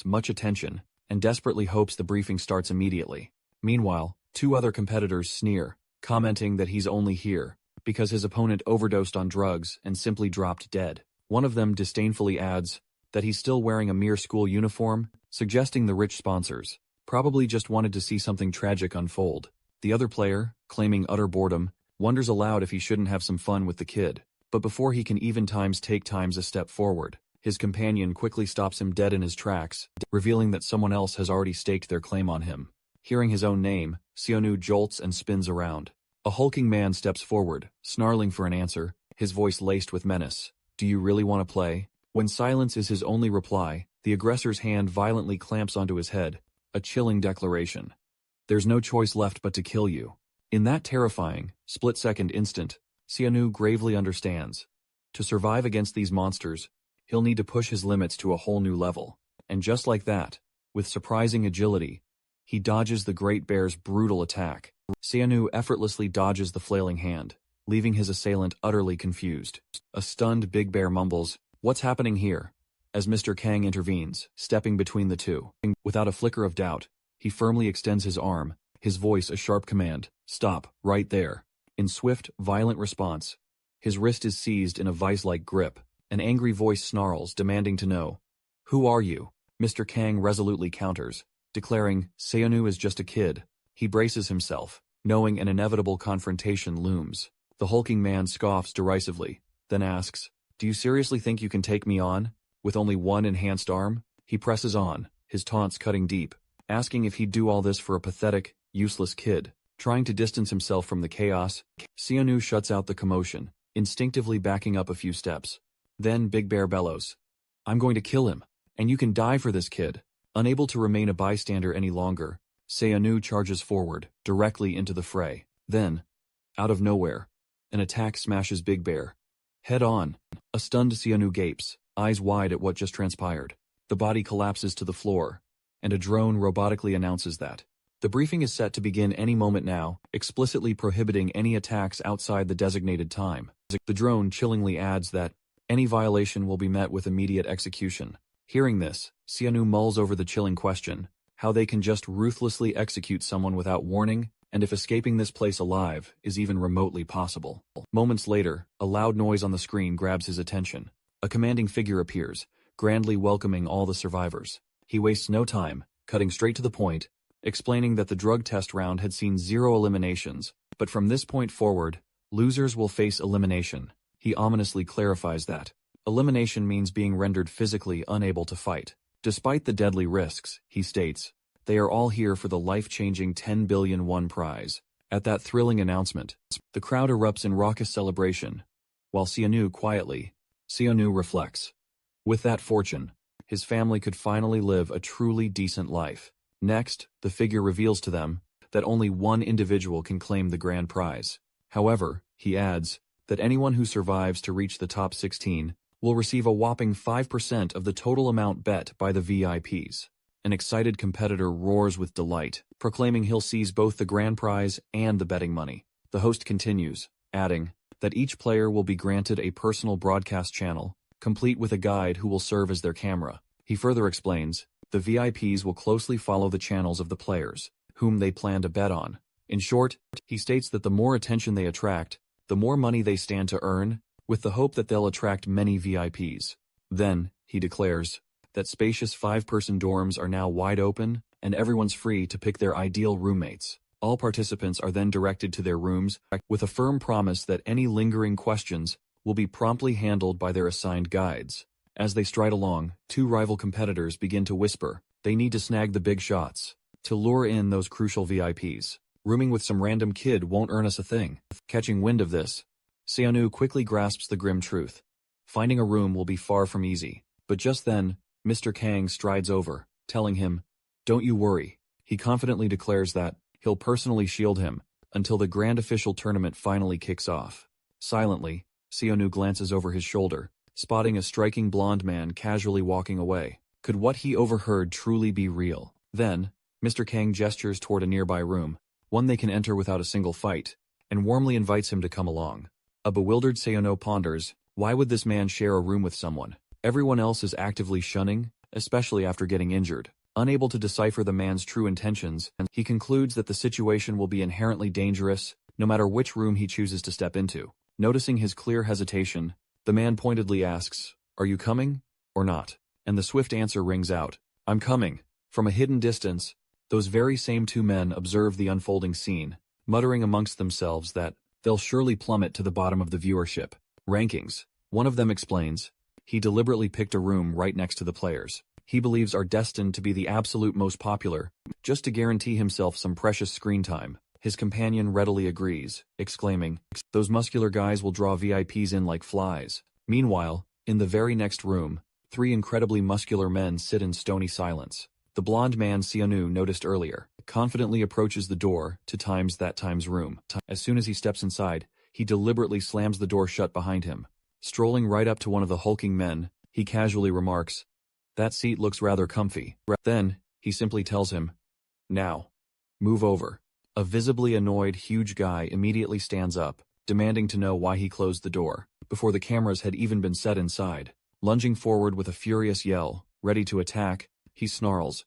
much attention, and desperately hopes the briefing starts immediately. Meanwhile, two other competitors sneer, commenting that he's only here because his opponent overdosed on drugs and simply dropped dead. One of them disdainfully adds that he's still wearing a mere school uniform, suggesting the rich sponsors probably just wanted to see something tragic unfold. The other player, claiming utter boredom, wonders aloud if he shouldn't have some fun with the kid. But before he can even take a step forward, his companion quickly stops him dead in his tracks, revealing that someone else has already staked their claim on him. Hearing his own name, Syonu jolts and spins around. A hulking man steps forward, snarling for an answer, his voice laced with menace. Do you really want to play? When silence is his only reply, the aggressor's hand violently clamps onto his head, a chilling declaration. There's no choice left but to kill you. In that terrifying, split-second instant, Syanu gravely understands. To survive against these monsters, he'll need to push his limits to a whole new level. And just like that, with surprising agility, he dodges the great bear's brutal attack. Syanu effortlessly dodges the flailing hand, leaving his assailant utterly confused. A stunned big bear mumbles, "What's happening here?" as Mr. Kang intervenes, stepping between the two. Without a flicker of doubt, he firmly extends his arm, his voice a sharp command, "Stop, right there." In swift, violent response, his wrist is seized in a vice-like grip. An angry voice snarls, demanding to know, "Who are you?" Mr. Kang resolutely counters, declaring, Syanu is just a kid. He braces himself, knowing an inevitable confrontation looms. The hulking man scoffs derisively, then asks, "Do you seriously think you can take me on, with only one enhanced arm?" He presses on, his taunts cutting deep, asking if he'd do all this for a pathetic, useless kid. Trying to distance himself from the chaos, Syanu shuts out the commotion, instinctively backing up a few steps. Then Big Bear bellows, "I'm going to kill him, and you can die for this kid." Unable to remain a bystander any longer, Syanu charges forward, directly into the fray. Then, out of nowhere, an attack smashes Big Bear. Head on. A stunned Syanu gapes, eyes wide at what just transpired. The body collapses to the floor, and a drone robotically announces that the briefing is set to begin any moment now, explicitly prohibiting any attacks outside the designated time. The drone chillingly adds that any violation will be met with immediate execution. Hearing this, Syanu mulls over the chilling question, how they can just ruthlessly execute someone without warning, and if escaping this place alive is even remotely possible. Moments later, a loud noise on the screen grabs his attention. A commanding figure appears, grandly welcoming all the survivors. He wastes no time, cutting straight to the point, explaining that the drug test round had seen 0 eliminations, but from this point forward, losers will face elimination. He ominously clarifies that elimination means being rendered physically unable to fight. Despite the deadly risks, he states, they are all here for the life-changing 10 billion won prize. At that thrilling announcement, the crowd erupts in raucous celebration, while Syanu reflects. With that fortune, his family could finally live a truly decent life. Next, the figure reveals to them that only one individual can claim the grand prize. However, he adds that anyone who survives to reach the top 16 will receive a whopping 5% of the total amount bet by the VIPs. An excited competitor roars with delight, proclaiming he'll seize both the grand prize and the betting money. The host continues, adding that each player will be granted a personal broadcast channel, complete with a guide who will serve as their camera. He further explains, the VIPs will closely follow the channels of the players, whom they plan to bet on. In short, he states that the more attention they attract, the more money they stand to earn, with the hope that they'll attract many VIPs. Then, he declares, that spacious 5-person dorms are now wide open, and everyone's free to pick their ideal roommates. All participants are then directed to their rooms, with a firm promise that any lingering questions will be promptly handled by their assigned guides. As they stride along, 2 rival competitors begin to whisper, they need to snag the big shots, to lure in those crucial VIPs. Rooming with some random kid won't earn us a thing. Catching wind of this, Syanu quickly grasps the grim truth. Finding a room will be far from easy. But just then, Mr. Kang strides over, telling him, don't you worry. He confidently declares that he'll personally shield him until the grand official tournament finally kicks off. Silently, Syanu glances over his shoulder, spotting a striking blonde man casually walking away. Could what he overheard truly be real? Then, Mr. Kang gestures toward a nearby room, one they can enter without a single fight, and warmly invites him to come along. A bewildered Syanu ponders, why would this man share a room with someone everyone else is actively shunning, especially after getting injured? Unable to decipher the man's true intentions, he concludes that the situation will be inherently dangerous, no matter which room he chooses to step into. Noticing his clear hesitation, the man pointedly asks, are you coming, or not? And the swift answer rings out, I'm coming. From a hidden distance, those very same 2 men observe the unfolding scene, muttering amongst themselves that they'll surely plummet to the bottom of the viewership rankings. One of them explains, he deliberately picked a room right next to the players he believes are destined to be the absolute most popular, just to guarantee himself some precious screen time. His companion readily agrees, exclaiming, those muscular guys will draw VIPs in like flies. Meanwhile, in the very next room, 3 incredibly muscular men sit in stony silence. The blonde man Syanu noticed earlier confidently approaches the door to that time's room. As soon as he steps inside, he deliberately slams the door shut behind him. Strolling right up to one of the hulking men, he casually remarks, that seat looks rather comfy. Then, he simply tells him, now, move over. A visibly annoyed huge guy immediately stands up, demanding to know why he closed the door, before the cameras had even been set inside. Lunging forward with a furious yell, ready to attack, he snarls,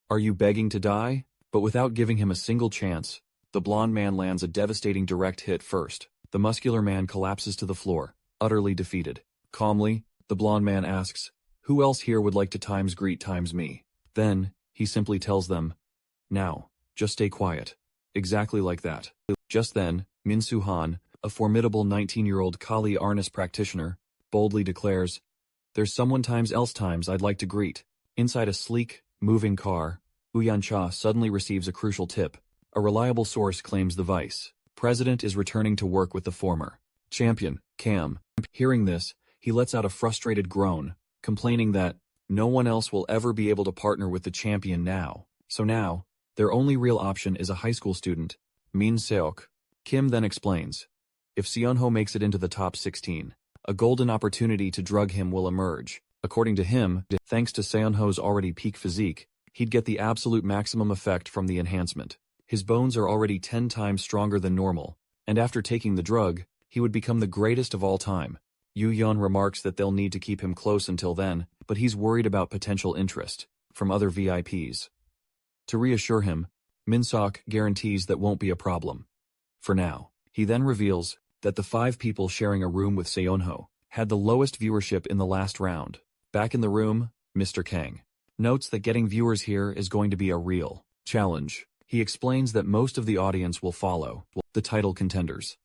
are you begging to die? But without giving him a single chance, the blonde man lands a devastating direct hit first. The muscular man collapses to the floor, utterly defeated. Calmly, the blonde man asks, who else here would like to greet me? Then, he simply tells them, now, just stay quiet. Exactly like that. Just then, Minsu Han, a formidable 19-year-old Kali Arnis practitioner, boldly declares, there's someone else I'd like to greet. Inside a sleek, moving car, Uyan Cha suddenly receives a crucial tip. A reliable source claims the vice president is returning to work with the former champion, Cam. Hearing this, he lets out a frustrated groan, complaining that No one else will ever be able to partner with the champion now. So now, their only real option is a high school student, Min Seok. Kim then explains, if Syonho makes it into the top 16, a golden opportunity to drug him will emerge. According to him, thanks to Seonho's already peak physique, he'd get the absolute maximum effect from the enhancement. His bones are already 10 times stronger than normal, and after taking the drug, he would become the greatest of all time. Yu Yeon remarks that they'll need to keep him close until then, but he's worried about potential interest from other VIPs. To reassure him, Minseok guarantees that won't be a problem. For now, he then reveals that the 5 people sharing a room with Seonho had the lowest viewership in the last round. Back in the room, Mr. Kang notes that getting viewers here is going to be a real challenge. He explains that most of the audience will follow the title contenders.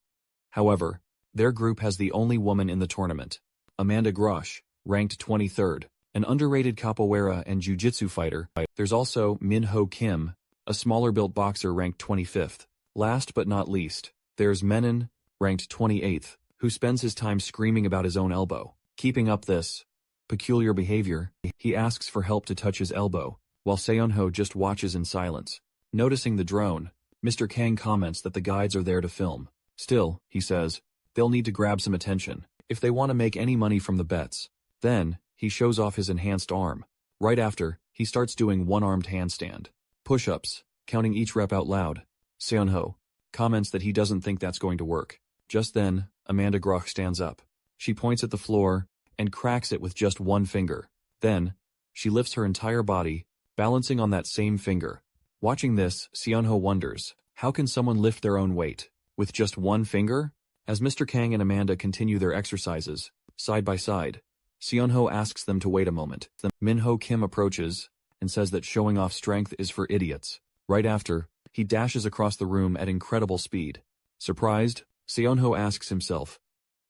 However, their group has the only woman in the tournament, Amanda Grosh, ranked 23rd, an underrated capoeira and jiu-jitsu fighter. There's also Minho Kim, a smaller-built boxer ranked 25th. Last but not least, there's Menon, ranked 28th, who spends his time screaming about his own elbow. Keeping up this peculiar behavior, he asks for help to touch his elbow, while Seonho just watches in silence. Noticing the drone, Mr. Kang comments that the guides are there to film. Still, he says, they'll need to grab some attention if they want to make any money from the bets. Then, he shows off his enhanced arm. Right after, he starts doing one-armed handstand push-ups, counting each rep out loud. Syonu comments that he doesn't think that's going to work. Just then, Amanda Groch stands up. She points at the floor and cracks it with just one finger. Then, she lifts her entire body, balancing on that same finger. Watching this, Syonho wonders, how can someone lift their own weight with just one finger? As Mr. Kang and Amanda continue their exercises, side by side, Syonho asks them to wait a moment. Then Minho Kim approaches and says that showing off strength is for idiots. Right after, he dashes across the room at incredible speed. Surprised, Syonho asks himself,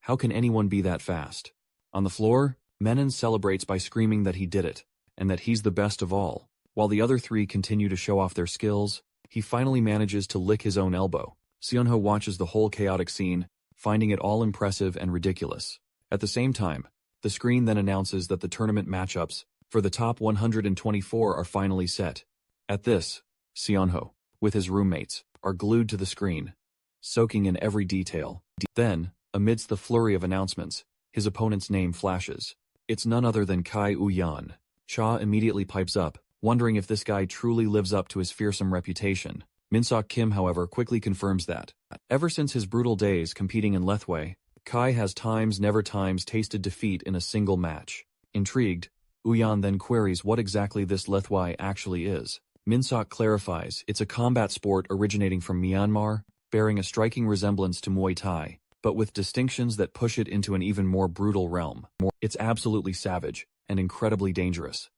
how can anyone be that fast? On the floor, Menon celebrates by screaming that he did it, and that he's the best of all. While the other 3 continue to show off their skills, he finally manages to lick his own elbow. Syonho watches the whole chaotic scene, finding it all impressive and ridiculous. At the same time, the screen then announces that the tournament matchups for the top 124 are finally set. At this, Syonho, with his roommates, are glued to the screen, soaking in every detail. Then, amidst the flurry of announcements, his opponent's name flashes. It's none other than Kai Uyan. Cha immediately pipes up, wondering if this guy truly lives up to his fearsome reputation. Minseok Kim, however, quickly confirms that. Ever since his brutal days competing in Lethwei, Kai has never tasted defeat in a single match. Intrigued, Uyan then queries what exactly this Lethwei actually is. Minseok clarifies it's a combat sport originating from Myanmar, bearing a striking resemblance to Muay Thai, but with distinctions that push it into an even more brutal realm. It's absolutely savage and incredibly dangerous.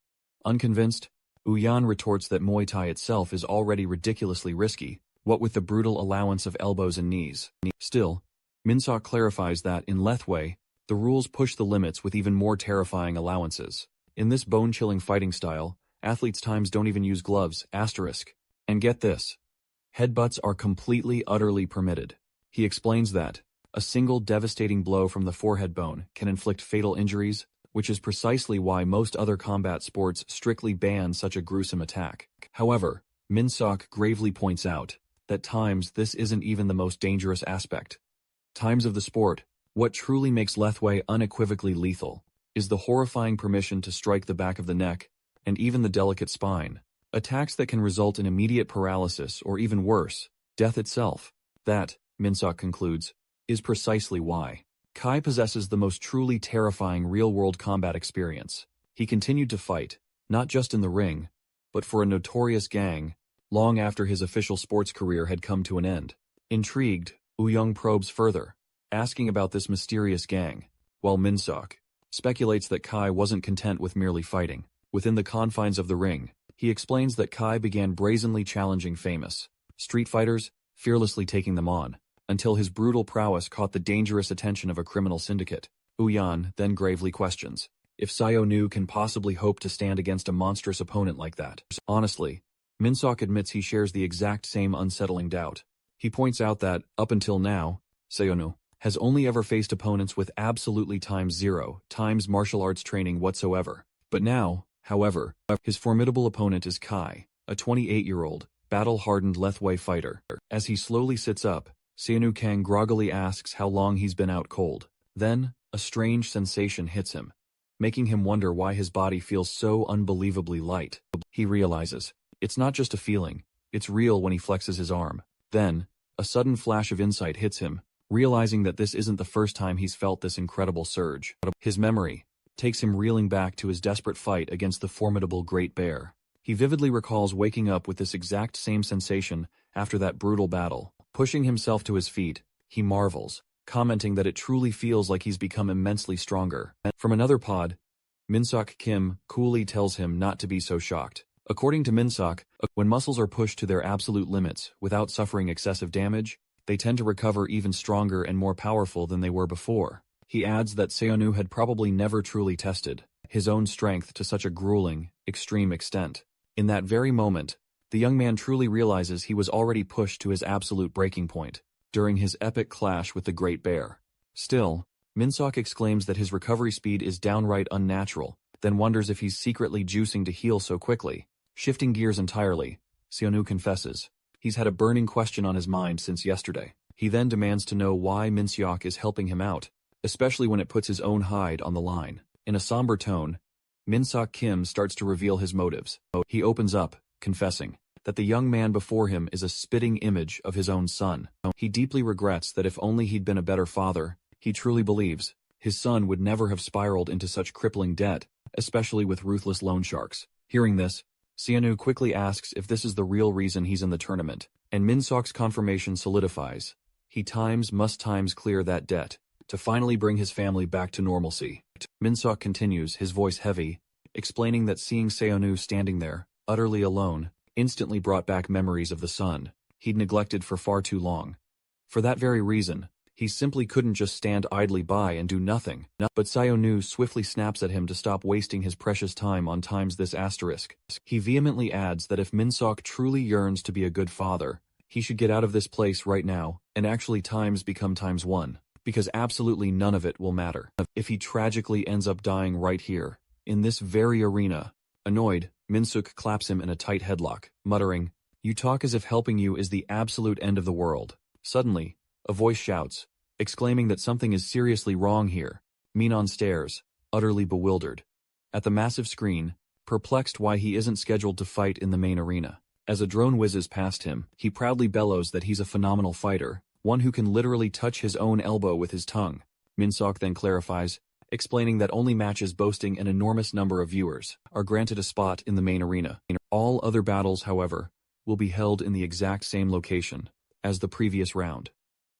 Unconvinced, Uyan retorts that Muay Thai itself is already ridiculously risky, what with the brutal allowance of elbows and knees. Still, Minseok clarifies that, in Lethwei, the rules push the limits with even more terrifying allowances. In this bone-chilling fighting style, athletes times don't even use gloves, asterisk. And get this, headbutts are completely, utterly permitted. He explains that a single devastating blow from the forehead bone can inflict fatal injuries, which is precisely why most other combat sports strictly ban such a gruesome attack. However, Minseok gravely points out that times this isn't even the most dangerous aspect. Times of the sport, what truly makes Lethwei unequivocally lethal, is the horrifying permission to strike the back of the neck, and even the delicate spine. Attacks that can result in immediate paralysis or even worse, death itself. That, Minseok concludes, is precisely why Kai possesses the most truly terrifying real-world combat experience. He continued to fight, not just in the ring, but for a notorious gang, long after his official sports career had come to an end. Intrigued, Uyung probes further, asking about this mysterious gang, while Minseok speculates that Kai wasn't content with merely fighting. Within the confines of the ring, he explains that Kai began brazenly challenging famous street fighters, fearlessly taking them on, until his brutal prowess caught the dangerous attention of a criminal syndicate. Uyan then gravely questions if Syonu can possibly hope to stand against a monstrous opponent like that. Honestly, Minseok admits he shares the exact same unsettling doubt. He points out that, up until now, Syonu has only ever faced opponents with absolutely ×0 martial arts training whatsoever. But now, However, his formidable opponent is Kai, a 28-year-old, battle-hardened Lethwei fighter. As he slowly sits up, Syanu Kang groggily asks how long he's been out cold. Then, a strange sensation hits him, making him wonder why his body feels so unbelievably light. He realizes, it's not just a feeling, it's real when he flexes his arm. Then, a sudden flash of insight hits him, realizing that this isn't the first time he's felt this incredible surge. His memory takes him reeling back to his desperate fight against the formidable Great Bear. He vividly recalls waking up with this exact same sensation after that brutal battle. Pushing himself to his feet, he marvels, commenting that it truly feels like he's become immensely stronger. From another pod, Minsok Kim coolly tells him not to be so shocked. According to Minsok, when muscles are pushed to their absolute limits without suffering excessive damage, they tend to recover even stronger and more powerful than they were before. He adds that Syonu had probably never truly tested his own strength to such a grueling, extreme extent. In that very moment, the young man truly realizes he was already pushed to his absolute breaking point during his epic clash with the Great Bear. Still, Minsok exclaims that his recovery speed is downright unnatural, then wonders if he's secretly juicing to heal so quickly. Shifting gears entirely, Syonu confesses he's had a burning question on his mind since yesterday. He then demands to know why Minsok is helping him out, especially when it puts his own hide on the line. In a somber tone, Minsok Kim starts to reveal his motives. He opens up, confessing that the young man before him is a spitting image of his own son. He deeply regrets that if only he'd been a better father, he truly believes his son would never have spiraled into such crippling debt, especially with ruthless loan sharks. Hearing this, Syanu quickly asks if this is the real reason he's in the tournament, and Minsok's confirmation solidifies. He must clear that debt to finally bring his family back to normalcy. Minsok continues, his voice heavy, explaining that seeing Syanu standing there, utterly alone, instantly brought back memories of the son he'd neglected for far too long. For that very reason, he simply couldn't just stand idly by and do nothing. But Syonu swiftly snaps at him to stop wasting his precious time on this asterisk. He vehemently adds that if Minsok truly yearns to be a good father, he should get out of this place right now, and actually become ×1. Because absolutely none of it will matter if he tragically ends up dying right here, in this very arena. Annoyed, Minsuk claps him in a tight headlock, muttering, "You talk as if helping you is the absolute end of the world." Suddenly, a voice shouts, exclaiming that something is seriously wrong here. Minon stares, utterly bewildered at the massive screen, perplexed why he isn't scheduled to fight in the main arena. As a drone whizzes past him, he proudly bellows that he's a phenomenal fighter, one who can literally touch his own elbow with his tongue. Minsok then clarifies, explaining that only matches boasting an enormous number of viewers are granted a spot in the main arena. All other battles, however, will be held in the exact same location as the previous round.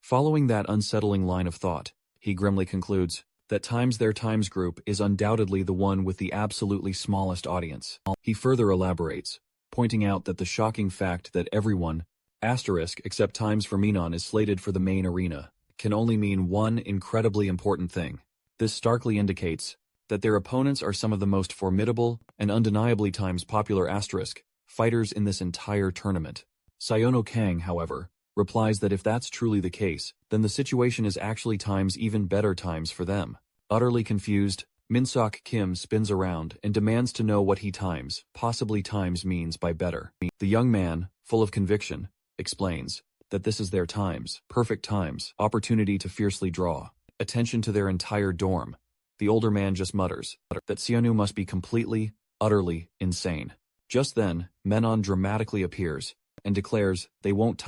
Following that unsettling line of thought, he grimly concludes that their group is undoubtedly the one with the absolutely smallest audience. He further elaborates, pointing out that the shocking fact that everyone, except times for Minon is slated for the main arena, can only mean one incredibly important thing. This starkly indicates that their opponents are some of the most formidable and undeniably popular fighters in this entire tournament. Syonu Kang, however, replies that if that's truly the case, then the situation is actually even better for them. Utterly confused, Minsok Kim spins around and demands to know what he possibly means by better. The young man, full of conviction, explains that this is their perfect opportunity to fiercely draw attention to their entire dorm. The older man just mutters that Syanu must be completely, utterly insane. Just then, Menon dramatically appears and declares they won't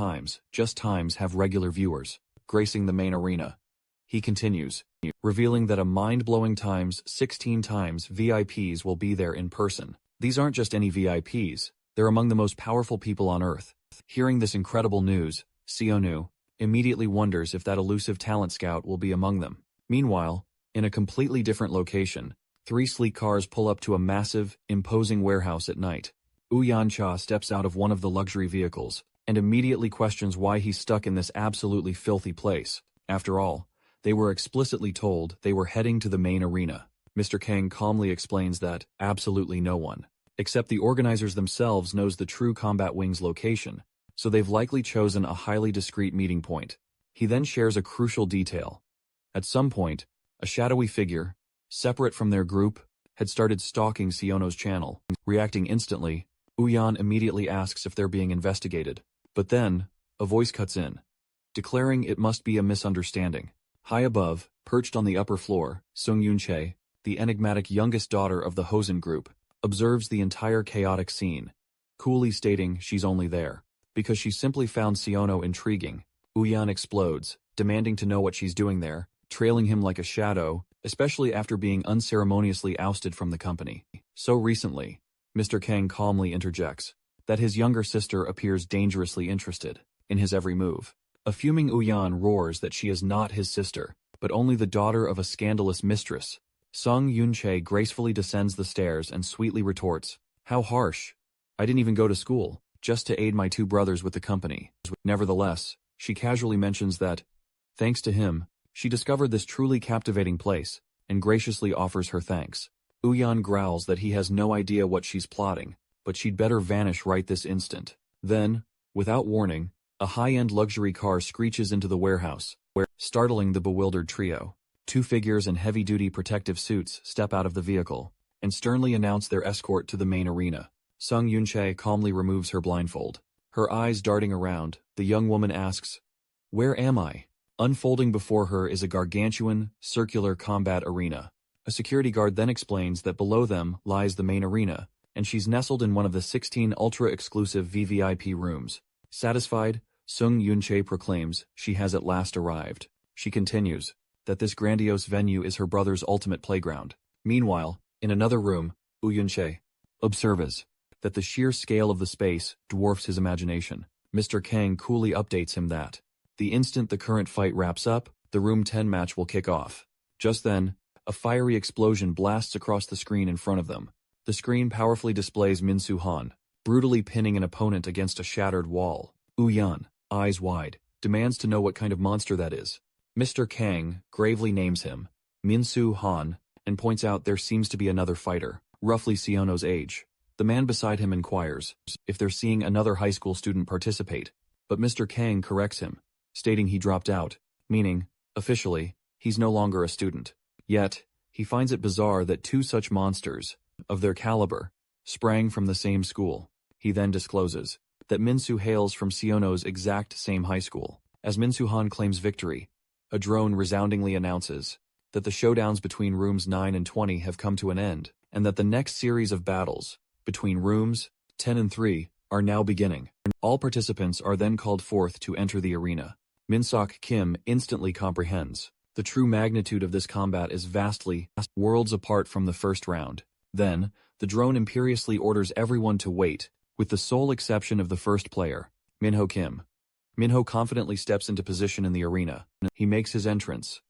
just have regular viewers gracing the main arena. He continues, revealing that a mind-blowing 16 VIPs will be there in person. These aren't just any VIPs, they're among the most powerful people on Earth. Hearing this incredible news, Syonu immediately wonders if that elusive talent scout will be among them. Meanwhile, in a completely different location, 3 sleek cars pull up to a massive, imposing warehouse at night. Uyancha steps out of one of the luxury vehicles and immediately questions why he's stuck in this absolutely filthy place. After all, they were explicitly told they were heading to the main arena. Mr. Kang calmly explains that absolutely no one, except the organizers themselves, knows the true Combat Wing's location, so they've likely chosen a highly discreet meeting point. He then shares a crucial detail. At some point, a shadowy figure, separate from their group, had started stalking Syonou's channel. Reacting instantly, Uyan immediately asks if they're being investigated. But then, a voice cuts in, declaring it must be a misunderstanding. High above, perched on the upper floor, Sung Yunche, the enigmatic youngest daughter of the Hosen group, observes the entire chaotic scene, coolly stating she's only there because she simply found Syonu intriguing. Uyan explodes, demanding to know what she's doing there, trailing him like a shadow, especially after being unceremoniously ousted from the company. So recently, Mr. Kang calmly interjects that his younger sister appears dangerously interested in his every move. A fuming Uyan roars that she is not his sister, but only the daughter of a scandalous mistress. Sung Yunche gracefully descends the stairs and sweetly retorts, "How harsh. I didn't even go to school, just to aid my two brothers with the company." Nevertheless, she casually mentions that, thanks to him, she discovered this truly captivating place, and graciously offers her thanks. Uyan growls that he has no idea what she's plotting, but she'd better vanish right this instant. Then, without warning, a high-end luxury car screeches into the warehouse, startling the bewildered trio. Two figures in heavy-duty protective suits step out of the vehicle, and sternly announce their escort to the main arena. Sung Yunche calmly removes her blindfold. Her eyes darting around, the young woman asks, "Where am I?" Unfolding before her is a gargantuan, circular combat arena. A security guard then explains that below them lies the main arena, and she's nestled in one of the 16 ultra-exclusive VVIP rooms. Satisfied, Sung Yunche proclaims she has at last arrived. She continues that this grandiose venue is her brother's ultimate playground. Meanwhile, in another room, Yunche observes that the sheer scale of the space dwarfs his imagination. Mr. Kang coolly updates him that, the instant the current fight wraps up, the Room 10 match will kick off. Just then, a fiery explosion blasts across the screen in front of them. The screen powerfully displays Minsu Han, brutally pinning an opponent against a shattered wall. Uyan, eyes wide, demands to know what kind of monster that is. Mr. Kang gravely names him Minsu Han and points out there seems to be another fighter, roughly Siono's age. The man beside him inquires if they're seeing another high school student participate, but Mr. Kang corrects him, stating he dropped out, meaning, officially, he's no longer a student. Yet, he finds it bizarre that two such monsters, of their caliber, sprang from the same school. He then discloses that Minsu hails from Siono's exact same high school. As Minsu Han claims victory, a drone resoundingly announces that the showdowns between rooms 9 and 20 have come to an end, and that the next series of battles between rooms 10 and 3 are now beginning. All participants are then called forth to enter the arena. Min-seok Kim instantly comprehends. The true magnitude of this combat is vastly, worlds apart from the first round. Then, the drone imperiously orders everyone to wait, with the sole exception of the first player, Minho Kim. Minho confidently steps into position in the arena. He makes his entrance,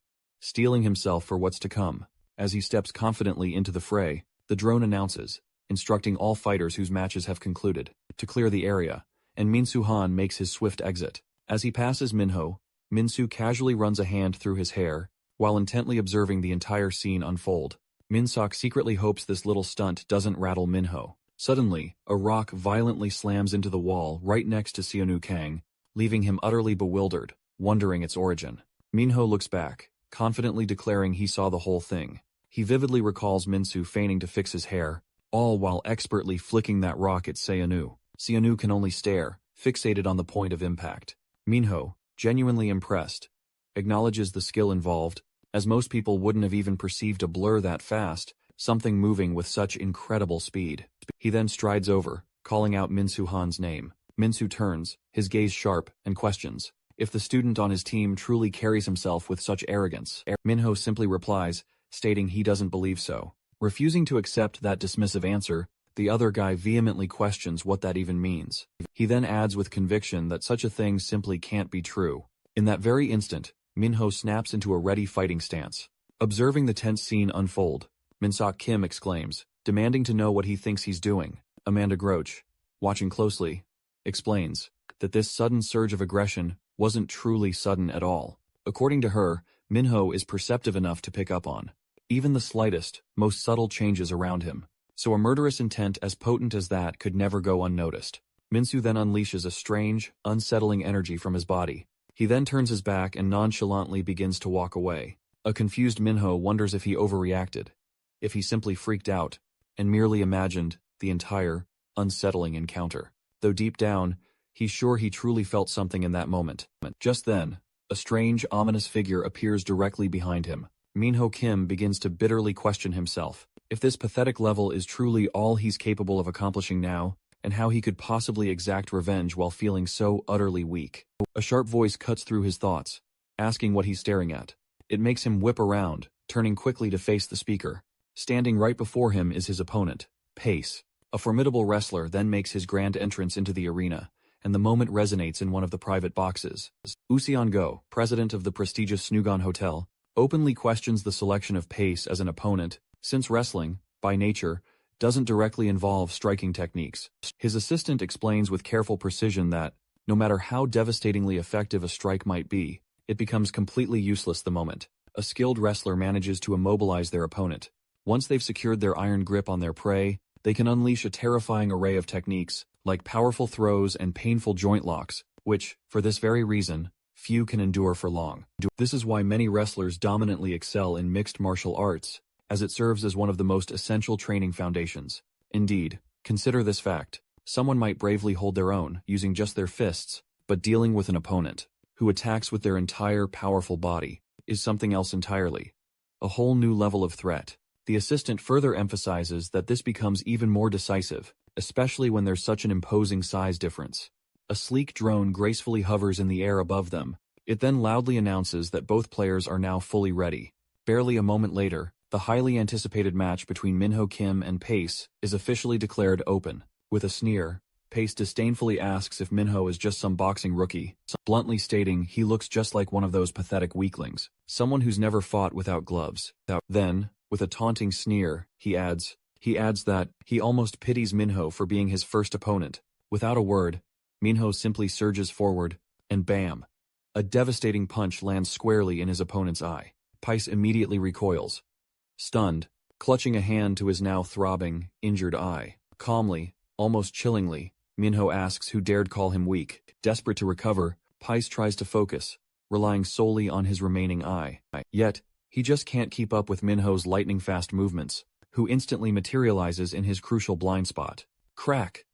steeling himself for what's to come. As he steps confidently into the fray, the drone announces, instructing all fighters whose matches have concluded, to clear the area, and Minsu Han makes his swift exit. As he passes Minho, Minsu casually runs a hand through his hair, while intently observing the entire scene unfold. Min-seok secretly hopes this little stunt doesn't rattle Minho. Suddenly, a rock violently slams into the wall right next to Syonu Kang, leaving him utterly bewildered, wondering its origin. Minho looks back, confidently declaring he saw the whole thing. He vividly recalls Minsu feigning to fix his hair, all while expertly flicking that rock at Syanu. Syanu can only stare, fixated on the point of impact. Minho, genuinely impressed, acknowledges the skill involved, as most people wouldn't have even perceived a blur that fast, something moving with such incredible speed. He then strides over, calling out Minsu Han's name. Minsu turns, his gaze sharp, and questions if the student on his team truly carries himself with such arrogance. Minho simply replies, stating he doesn't believe so. Refusing to accept that dismissive answer, the other guy vehemently questions what that even means. He then adds with conviction that such a thing simply can't be true. In that very instant, Minho snaps into a ready fighting stance. Observing the tense scene unfold, Min-seok Kim exclaims, demanding to know what he thinks he's doing. Amanda Groach, watching closely, explains that this sudden surge of aggression wasn't truly sudden at all. According to her, Minho is perceptive enough to pick up on even the slightest, most subtle changes around him. So a murderous intent as potent as that could never go unnoticed. Minsu then unleashes a strange, unsettling energy from his body. He then turns his back and nonchalantly begins to walk away. A confused Minho wonders if he overreacted, if he simply freaked out and merely imagined the entire, unsettling encounter. Though deep down, he's sure he truly felt something in that moment. Just then, a strange, ominous figure appears directly behind him. Minho Kim begins to bitterly question himself, if this pathetic level is truly all he's capable of accomplishing now, and how he could possibly exact revenge while feeling so utterly weak. A sharp voice cuts through his thoughts, asking what he's staring at. It makes him whip around, turning quickly to face the speaker. Standing right before him is his opponent, Pace. A formidable wrestler then makes his grand entrance into the arena, and the moment resonates in one of the private boxes. Useon Go, president of the prestigious Snugon Hotel, openly questions the selection of Pace as an opponent, since wrestling, by nature, doesn't directly involve striking techniques. His assistant explains with careful precision that, no matter how devastatingly effective a strike might be, it becomes completely useless the moment a skilled wrestler manages to immobilize their opponent. Once they've secured their iron grip on their prey, they can unleash a terrifying array of techniques, like powerful throws and painful joint locks, which, for this very reason, few can endure for long. This is why many wrestlers dominantly excel in mixed martial arts, as it serves as one of the most essential training foundations. Indeed, consider this fact. Someone might bravely hold their own, using just their fists, but dealing with an opponent, who attacks with their entire powerful body, is something else entirely. A whole new level of threat. The assistant further emphasizes that this becomes even more decisive, especially when there's such an imposing size difference. A sleek drone gracefully hovers in the air above them. It then loudly announces that both players are now fully ready. Barely a moment later, the highly anticipated match between Minho Kim and Pace is officially declared open. With a sneer, Pace disdainfully asks if Minho is just some boxing rookie, bluntly stating he looks just like one of those pathetic weaklings, someone who's never fought without gloves. Then, with a taunting sneer, he adds that he almost pities Minho for being his first opponent. Without a word, Minho simply surges forward, and bam! A devastating punch lands squarely in his opponent's eye. Pace immediately recoils, stunned, clutching a hand to his now throbbing, injured eye. Calmly, almost chillingly, Minho asks who dared call him weak. Desperate to recover, Pace tries to focus, relying solely on his remaining eye. Yet, he just can't keep up with Minho's lightning-fast movements, who instantly materializes in his crucial blind spot. Crack!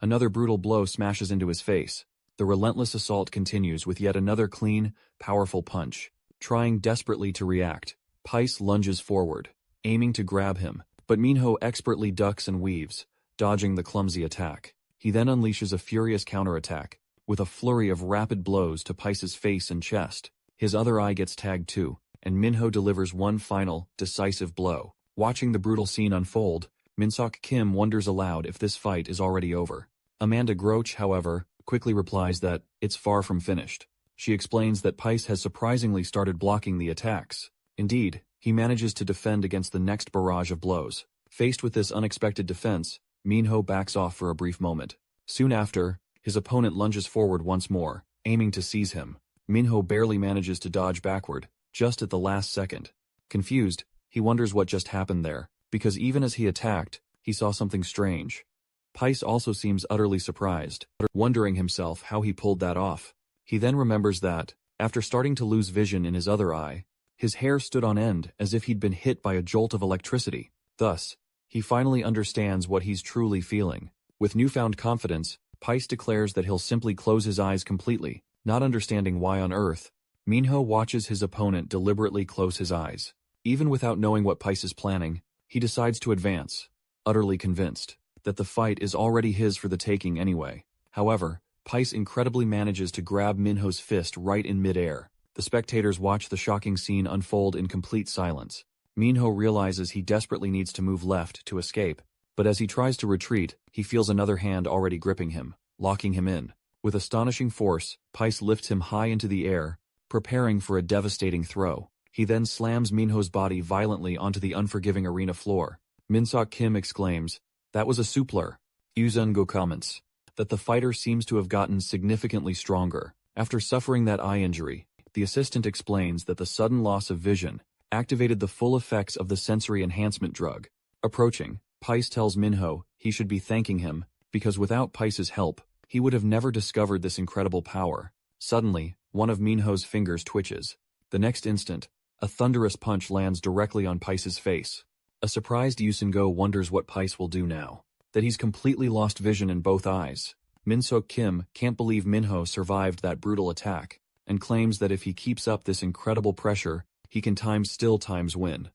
Another brutal blow smashes into his face. The relentless assault continues with yet another clean, powerful punch. Trying desperately to react, Pace lunges forward, aiming to grab him, but Minho expertly ducks and weaves, dodging the clumsy attack. He then unleashes a furious counterattack, with a flurry of rapid blows to Pace's face and chest. His other eye gets tagged too, and Minho delivers one final, decisive blow. Watching the brutal scene unfold, Minseok Kim wonders aloud if this fight is already over. Amanda Groach, however, quickly replies that it's far from finished. She explains that Pace has surprisingly started blocking the attacks. Indeed, he manages to defend against the next barrage of blows. Faced with this unexpected defense, Minho backs off for a brief moment. Soon after, his opponent lunges forward once more, aiming to seize him. Minho barely manages to dodge backward, just at the last second. Confused, he wonders what just happened there, because even as he attacked, he saw something strange. Pace also seems utterly surprised, wondering himself how he pulled that off. He then remembers that, after starting to lose vision in his other eye, his hair stood on end as if he'd been hit by a jolt of electricity. Thus, he finally understands what he's truly feeling. With newfound confidence, Pace declares that he'll simply close his eyes completely, not understanding why on earth. Minho watches his opponent deliberately close his eyes. Even without knowing what Pace is planning, he decides to advance, utterly convinced that the fight is already his for the taking anyway. However, Pace incredibly manages to grab Minho's fist right in midair. The spectators watch the shocking scene unfold in complete silence. Minho realizes he desperately needs to move left to escape, but as he tries to retreat, he feels another hand already gripping him, locking him in. With astonishing force, Pace lifts him high into the air, preparing for a devastating throw. He then slams Minho's body violently onto the unforgiving arena floor. Minseok Kim exclaims, "That was a supler." Uzun-go comments that the fighter seems to have gotten significantly stronger. After suffering that eye injury, the assistant explains that the sudden loss of vision activated the full effects of the sensory enhancement drug. Approaching, Pace tells Minho he should be thanking him, because without Pace's help, he would have never discovered this incredible power. Suddenly, one of Minho's fingers twitches. The next instant, a thunderous punch lands directly on Pace's face. A surprised Yusun-go wonders what Pace will do now, that he's completely lost vision in both eyes. Min-seok Kim can't believe Minho survived that brutal attack, and claims that if he keeps up this incredible pressure, he can times win.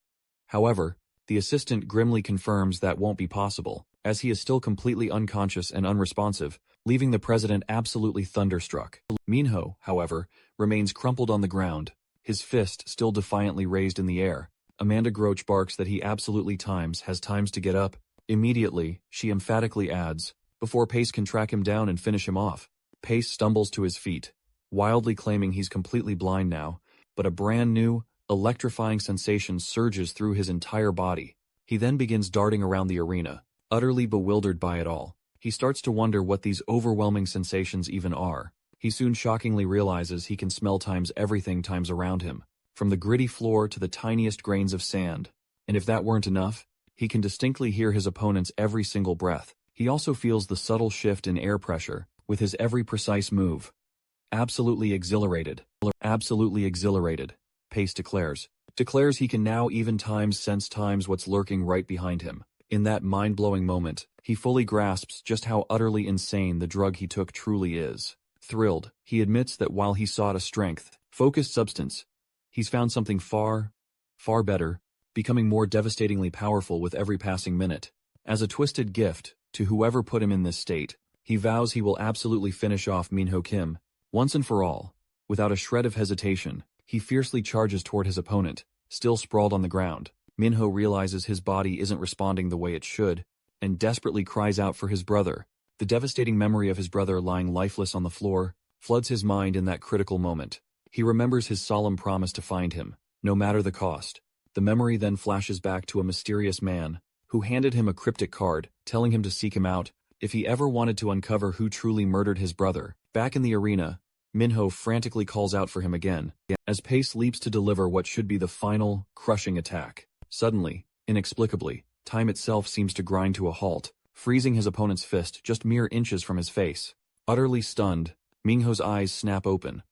However, the assistant grimly confirms that won't be possible, as he is still completely unconscious and unresponsive, leaving the president absolutely thunderstruck. Minho, however, remains crumpled on the ground, his fist still defiantly raised in the air. Amanda Groach barks that he absolutely has times to get up. Immediately, she emphatically adds, before Pace can track him down and finish him off. Pace stumbles to his feet, wildly claiming he's completely blind now, but a brand new, electrifying sensation surges through his entire body. He then begins darting around the arena, utterly bewildered by it all. He starts to wonder what these overwhelming sensations even are. He soon shockingly realizes he can smell everything around him, from the gritty floor to the tiniest grains of sand. And if that weren't enough, he can distinctly hear his opponent's every single breath. He also feels the subtle shift in air pressure, with his every precise move. Absolutely exhilarated, Pace declares. Declares he can now even sense what's lurking right behind him. In that mind-blowing moment, he fully grasps just how utterly insane the drug he took truly is. Thrilled, he admits that while he sought a focused substance, he's found something far better, becoming more devastatingly powerful with every passing minute. As a twisted gift to whoever put him in this state, he vows he will absolutely finish off Minho Kim, once and for all. Without a shred of hesitation, he fiercely charges toward his opponent, still sprawled on the ground. Minho realizes his body isn't responding the way it should, and desperately cries out for his brother. The devastating memory of his brother lying lifeless on the floor floods his mind in that critical moment. He remembers his solemn promise to find him, no matter the cost. The memory then flashes back to a mysterious man, who handed him a cryptic card, telling him to seek him out, if he ever wanted to uncover who truly murdered his brother. Back in the arena, Minho frantically calls out for him again, as Pace leaps to deliver what should be the final, crushing attack. Suddenly, inexplicably, time itself seems to grind to a halt, freezing his opponent's fist just mere inches from his face. Utterly stunned, Minho's eyes snap open,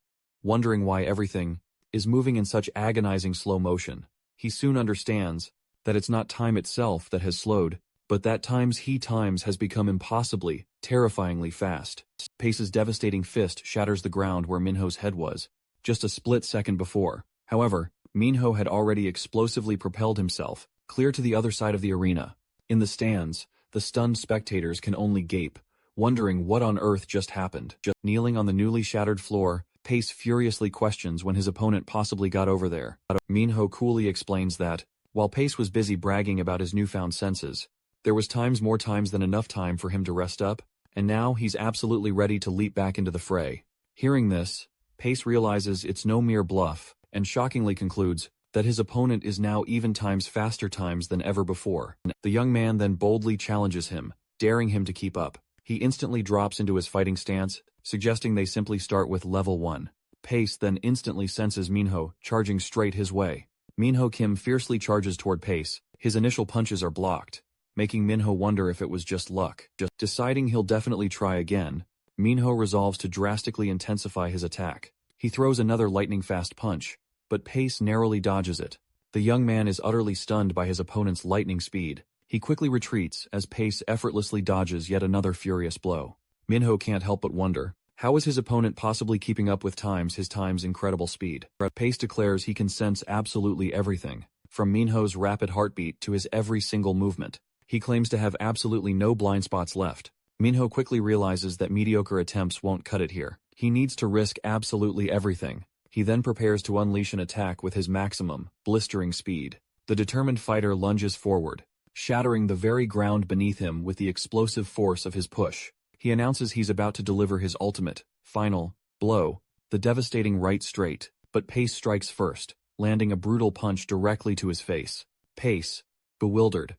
wondering why everything is moving in such agonizing slow motion. He soon understands that it's not time itself that has slowed, but that he has become impossibly, terrifyingly fast. Pace's devastating fist shatters the ground where Minho's head was, just a split second before. However, Minho had already explosively propelled himself clear to the other side of the arena. In the stands, the stunned spectators can only gape, wondering what on earth just happened. Kneeling on the newly shattered floor, Pace furiously questions when his opponent possibly got over there. Minho coolly explains that, while Pace was busy bragging about his newfound senses, there was more times than enough time for him to rest up, and now he's absolutely ready to leap back into the fray. Hearing this, Pace realizes it's no mere bluff, and shockingly concludes that his opponent is now even faster than ever before. The young man then boldly challenges him, daring him to keep up. He instantly drops into his fighting stance, suggesting they simply start with level 1. Pace then instantly senses Minho charging straight his way. Minho Kim fiercely charges toward Pace. His initial punches are blocked, making Minho wonder if it was just luck. Deciding he'll definitely try again, Minho resolves to drastically intensify his attack. He throws another lightning-fast punch, but Pace narrowly dodges it. The young man is utterly stunned by his opponent's lightning speed. He quickly retreats as Pace effortlessly dodges yet another furious blow. Minho can't help but wonder, how is his opponent possibly keeping up with his incredible speed? Pace declares he can sense absolutely everything, from Minho's rapid heartbeat to his every single movement. He claims to have absolutely no blind spots left. Minho quickly realizes that mediocre attempts won't cut it here. He needs to risk absolutely everything. He then prepares to unleash an attack with his maximum, blistering speed. The determined fighter lunges forward, shattering the very ground beneath him with the explosive force of his push. He announces he's about to deliver his ultimate, final, blow, the devastating right straight, but Pace strikes first, landing a brutal punch directly to his face. Pace, bewildered,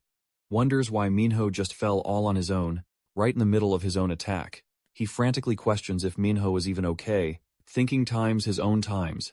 wonders why Minho just fell all on his own, right in the middle of his own attack. He frantically questions if Minho was even okay, thinking his own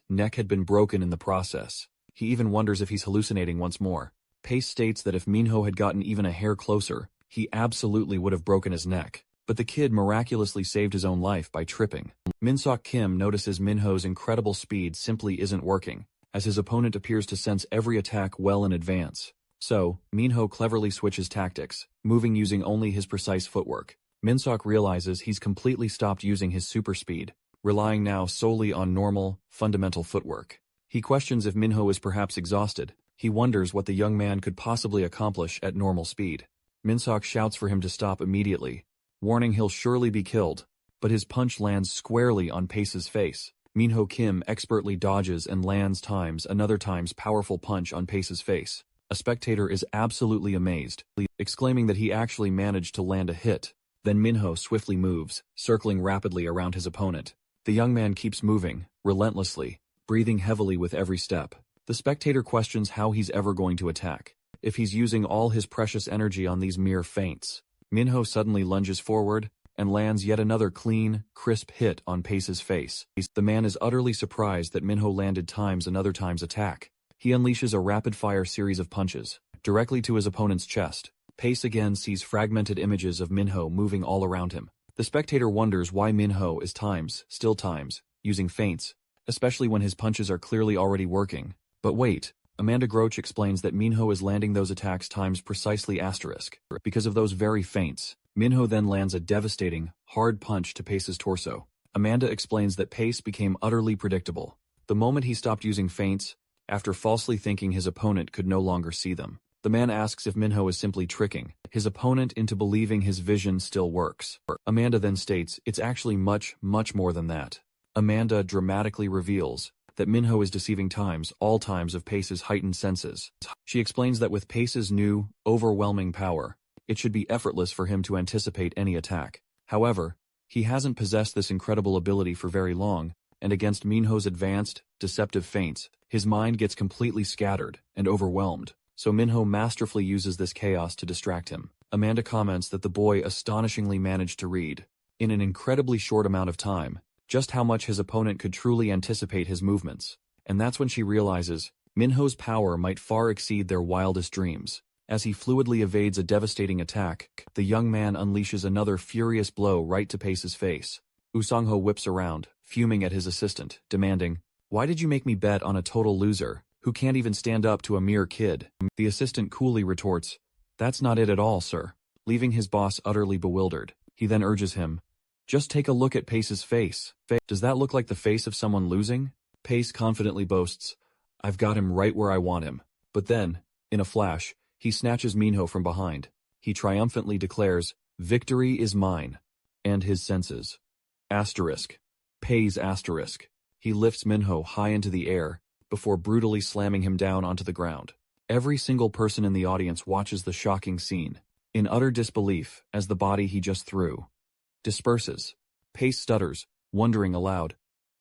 neck had been broken in the process. He even wonders if he's hallucinating once more. Pace states that if Minho had gotten even a hair closer, he absolutely would have broken his neck. But the kid miraculously saved his own life by tripping. Min-seok Kim notices Minho's incredible speed simply isn't working, as his opponent appears to sense every attack well in advance. So, Minho cleverly switches tactics, moving using only his precise footwork. Minseok realizes he's completely stopped using his super speed, relying now solely on normal, fundamental footwork. He questions if Minho is perhaps exhausted. He wonders what the young man could possibly accomplish at normal speed. Minseok shouts for him to stop immediately, warning he'll surely be killed, but his punch lands squarely on Pace's face. Minho Kim expertly dodges and lands another time's powerful punch on Pace's face. A spectator is absolutely amazed, exclaiming that he actually managed to land a hit. Then Minho swiftly moves, circling rapidly around his opponent. The young man keeps moving, relentlessly, breathing heavily with every step. The spectator questions how he's ever going to attack, if he's using all his precious energy on these mere feints. Minho suddenly lunges forward, and lands yet another clean, crisp hit on Pace's face. The man is utterly surprised that Minho landed another time's attack. He unleashes a rapid-fire series of punches, directly to his opponent's chest. Pace again sees fragmented images of Minho moving all around him. The spectator wonders why Minho is still using feints, especially when his punches are clearly already working. But wait, Amanda Groach explains that Minho is landing those attacks precisely asterisk. Because of those very feints, Minho then lands a devastating, hard punch to Pace's torso. Amanda explains that Pace became utterly predictable. The moment he stopped using feints, after falsely thinking his opponent could no longer see them. The man asks if Minho is simply tricking his opponent into believing his vision still works. Amanda then states it's actually much, much more than that. Amanda dramatically reveals that Minho is deceiving all times of Pace's heightened senses. She explains that with Pace's new, overwhelming power, it should be effortless for him to anticipate any attack. However, he hasn't possessed this incredible ability for very long, and against Minho's advanced, deceptive feints, his mind gets completely scattered and overwhelmed. So Minho masterfully uses this chaos to distract him. Amanda comments that the boy astonishingly managed to read, in an incredibly short amount of time, just how much his opponent could truly anticipate his movements. And that's when she realizes Minho's power might far exceed their wildest dreams. As he fluidly evades a devastating attack, the young man unleashes another furious blow right to Pace's face. Usangho whips around, fuming at his assistant, demanding, "Why did you make me bet on a total loser, who can't even stand up to a mere kid?" The assistant coolly retorts, "That's not it at all, sir," leaving his boss utterly bewildered. He then urges him, "Just take a look at Pace's face. Does that look like the face of someone losing?" Pace confidently boasts, "I've got him right where I want him." But then, in a flash, he snatches Minho from behind. He triumphantly declares, "Victory is mine." And his senses. Asterisk. Pays asterisk. He lifts Minho high into the air, before brutally slamming him down onto the ground. Every single person in the audience watches the shocking scene, in utter disbelief, as the body he just threw disperses. Pace stutters, wondering aloud,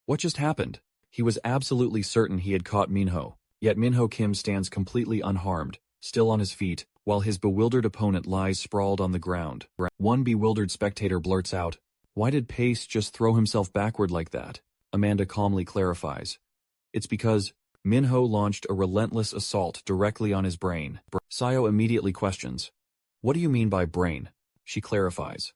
what just happened? He was absolutely certain he had caught Minho, yet Minho Kim stands completely unharmed, still on his feet, while his bewildered opponent lies sprawled on the ground. One bewildered spectator blurts out, "Why did Pace just throw himself backward like that?" Amanda calmly clarifies, "It's because Minho launched a relentless assault directly on his brain." Sayo immediately questions, "What do you mean by brain?" She clarifies,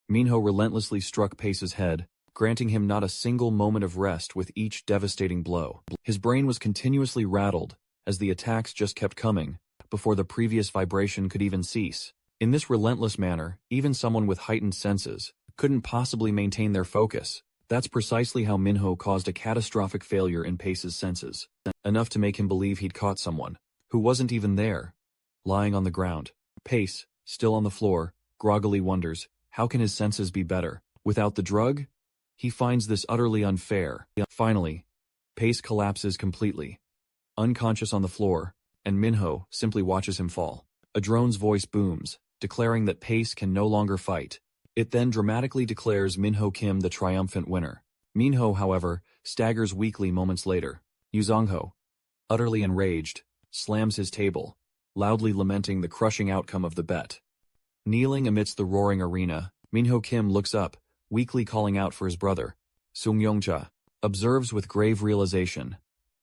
Minho relentlessly struck Pace's head, granting him not a single moment of rest with each devastating blow. His brain was continuously rattled, as the attacks just kept coming, before the previous vibration could even cease. In this relentless manner, even someone with heightened senses couldn't possibly maintain their focus. That's precisely how Minho caused a catastrophic failure in Pace's senses, enough to make him believe he'd caught someone, who wasn't even there. Lying on the ground, Pace, still on the floor, groggily wonders, how can his senses be better? Without the drug? He finds this utterly unfair. Finally, Pace collapses completely, unconscious on the floor, and Minho simply watches him fall. A drone's voice booms, declaring that Pace can no longer fight. It then dramatically declares Minho Kim the triumphant winner. Minho, however, staggers weakly moments later. Yuzongho, utterly enraged, slams his table, loudly lamenting the crushing outcome of the bet. Kneeling amidst the roaring arena, Minho Kim looks up, weakly calling out for his brother. Sungyongja observes with grave realization,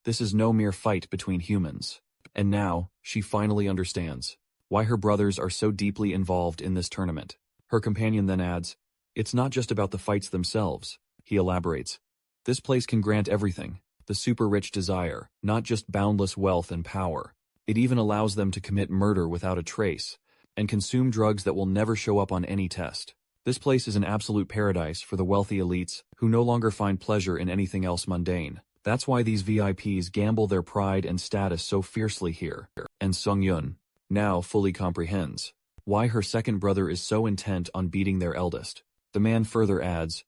this is no mere fight between humans. And now, she finally understands why her brothers are so deeply involved in this tournament. Her companion then adds, it's not just about the fights themselves. He elaborates, this place can grant everything, the super rich desire, not just boundless wealth and power. It even allows them to commit murder without a trace, and consume drugs that will never show up on any test. This place is an absolute paradise for the wealthy elites who no longer find pleasure in anything else mundane. That's why these VIPs gamble their pride and status so fiercely here. And Sung-yun now fully comprehends why her second brother is so intent on beating their eldest. The man further adds,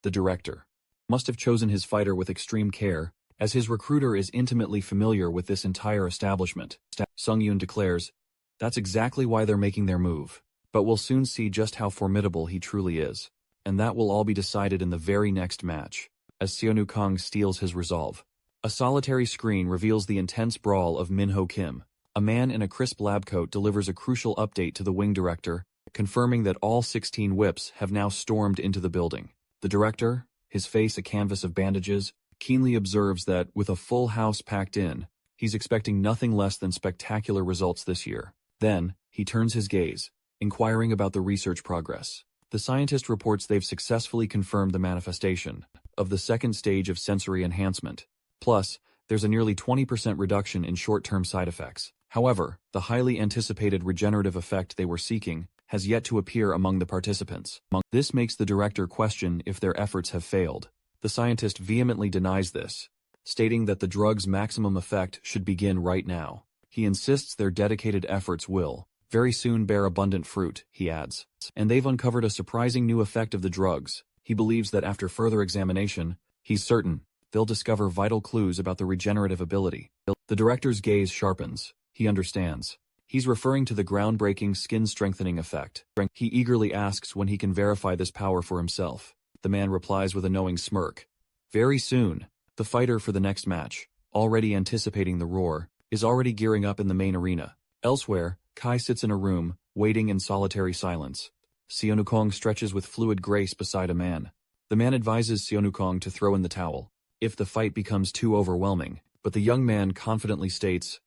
the director must have chosen his fighter with extreme care, as his recruiter is intimately familiar with this entire establishment. Sung-yun declares, that's exactly why they're making their move. But we'll soon see just how formidable he truly is. And that will all be decided in the very next match, as Syonu Kang steals his resolve. A solitary screen reveals the intense brawl of Minho Kim. A man in a crisp lab coat delivers a crucial update to the wing director, confirming that all 16 whips have now stormed into the building. The director, his face a canvas of bandages, keenly observes that, with a full house packed in, he's expecting nothing less than spectacular results this year. Then, he turns his gaze, inquiring about the research progress. The scientist reports they've successfully confirmed the manifestation of the second stage of sensory enhancement. Plus, there's a nearly 20% reduction in short-term side effects. However, the highly anticipated regenerative effect they were seeking has yet to appear among the participants. This makes the director question if their efforts have failed. The scientist vehemently denies this, stating that the drug's maximum effect should begin right now. He insists their dedicated efforts will very soon bear abundant fruit, he adds. And they've uncovered a surprising new effect of the drugs. He believes that after further examination, he's certain they'll discover vital clues about the regenerative ability. The director's gaze sharpens. He understands. He's referring to the groundbreaking skin-strengthening effect. He eagerly asks when he can verify this power for himself. The man replies with a knowing smirk. Very soon. The fighter for the next match, already anticipating the roar, is already gearing up in the main arena. Elsewhere, Kai sits in a room, waiting in solitary silence. Syonu Kong stretches with fluid grace beside a man. The man advises Syonu Kong to throw in the towel if the fight becomes too overwhelming, but the young man confidently states,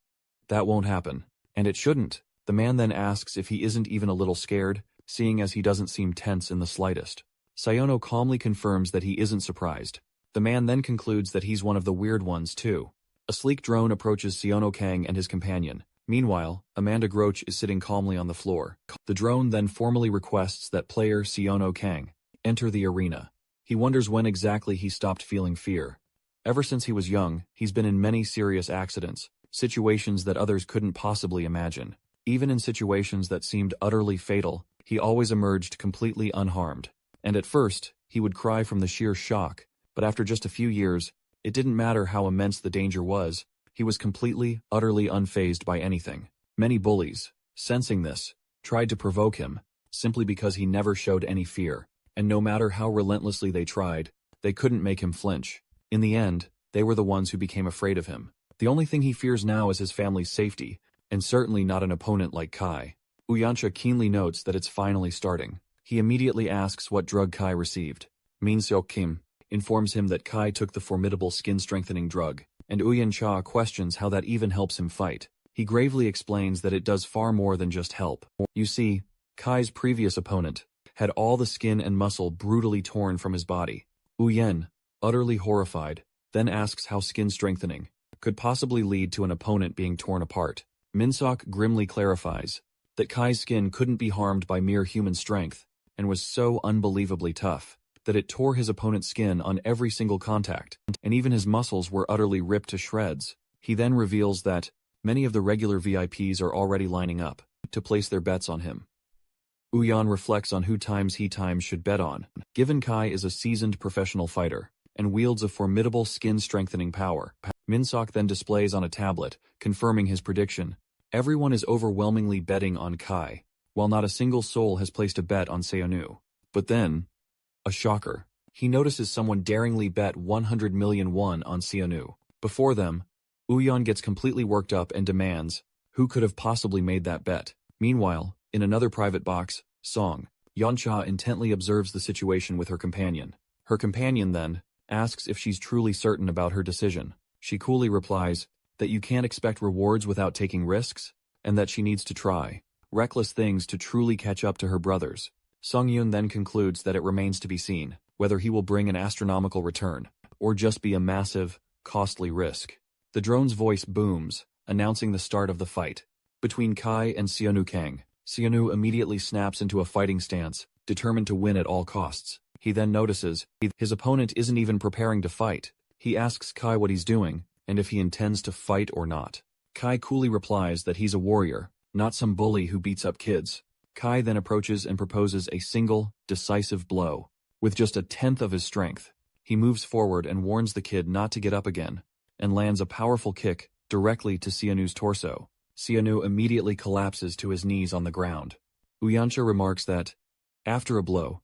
that won't happen. And it shouldn't. The man then asks if he isn't even a little scared, seeing as he doesn't seem tense in the slightest. Syonu calmly confirms that he isn't surprised. The man then concludes that he's one of the weird ones too. A sleek drone approaches Syonu Kang and his companion. Meanwhile, Amanda Groach is sitting calmly on the floor. The drone then formally requests that player Syonu Kang enter the arena. He wonders when exactly he stopped feeling fear. Ever since he was young, he's been in many serious accidents, situations that others couldn't possibly imagine. Even in situations that seemed utterly fatal, he always emerged completely unharmed. And at first, he would cry from the sheer shock, but after just a few years, it didn't matter how immense the danger was, he was completely, utterly unfazed by anything. Many bullies, sensing this, tried to provoke him, simply because he never showed any fear, and no matter how relentlessly they tried, they couldn't make him flinch. In the end, they were the ones who became afraid of him. The only thing he fears now is his family's safety, and certainly not an opponent like Kai. Uyancha keenly notes that it's finally starting. He immediately asks what drug Kai received. Minsu Kim informs him that Kai took the formidable skin-strengthening drug, and Uyancha questions how that even helps him fight. He gravely explains that it does far more than just help. You see, Kai's previous opponent had all the skin and muscle brutally torn from his body. Uyen, utterly horrified, then asks how skin-strengthening could possibly lead to an opponent being torn apart. Minsok grimly clarifies that Kai's skin couldn't be harmed by mere human strength, and was so unbelievably tough that it tore his opponent's skin on every single contact, and even his muscles were utterly ripped to shreds. He then reveals that many of the regular VIPs are already lining up to place their bets on him. Uyan reflects on who he should bet on, given Kai is a seasoned professional fighter and wields a formidable skin-strengthening power. Minsok then displays on a tablet, confirming his prediction. Everyone is overwhelmingly betting on Kai, while not a single soul has placed a bet on Syonu. But then, a shocker. He notices someone daringly bet 100 million won on Syonu. Before them, Uyan gets completely worked up and demands, who could have possibly made that bet? Meanwhile, in another private box, Song Yancha intently observes the situation with her companion. Her companion then asks if she's truly certain about her decision. She coolly replies that you can't expect rewards without taking risks, and that she needs to try reckless things to truly catch up to her brothers. Sung Yun then concludes that it remains to be seen whether he will bring an astronomical return, or just be a massive, costly risk. The drone's voice booms, announcing the start of the fight. Between Kai and Syonu Kang, Syanu immediately snaps into a fighting stance, determined to win at all costs. He then notices his opponent isn't even preparing to fight. He asks Kai what he's doing, and if he intends to fight or not. Kai coolly replies that he's a warrior, not some bully who beats up kids. Kai then approaches and proposes a single, decisive blow. With just 1/10 of his strength, he moves forward and warns the kid not to get up again, and lands a powerful kick directly to Syanu's torso. Syanu immediately collapses to his knees on the ground. Uyancha remarks that, after a blow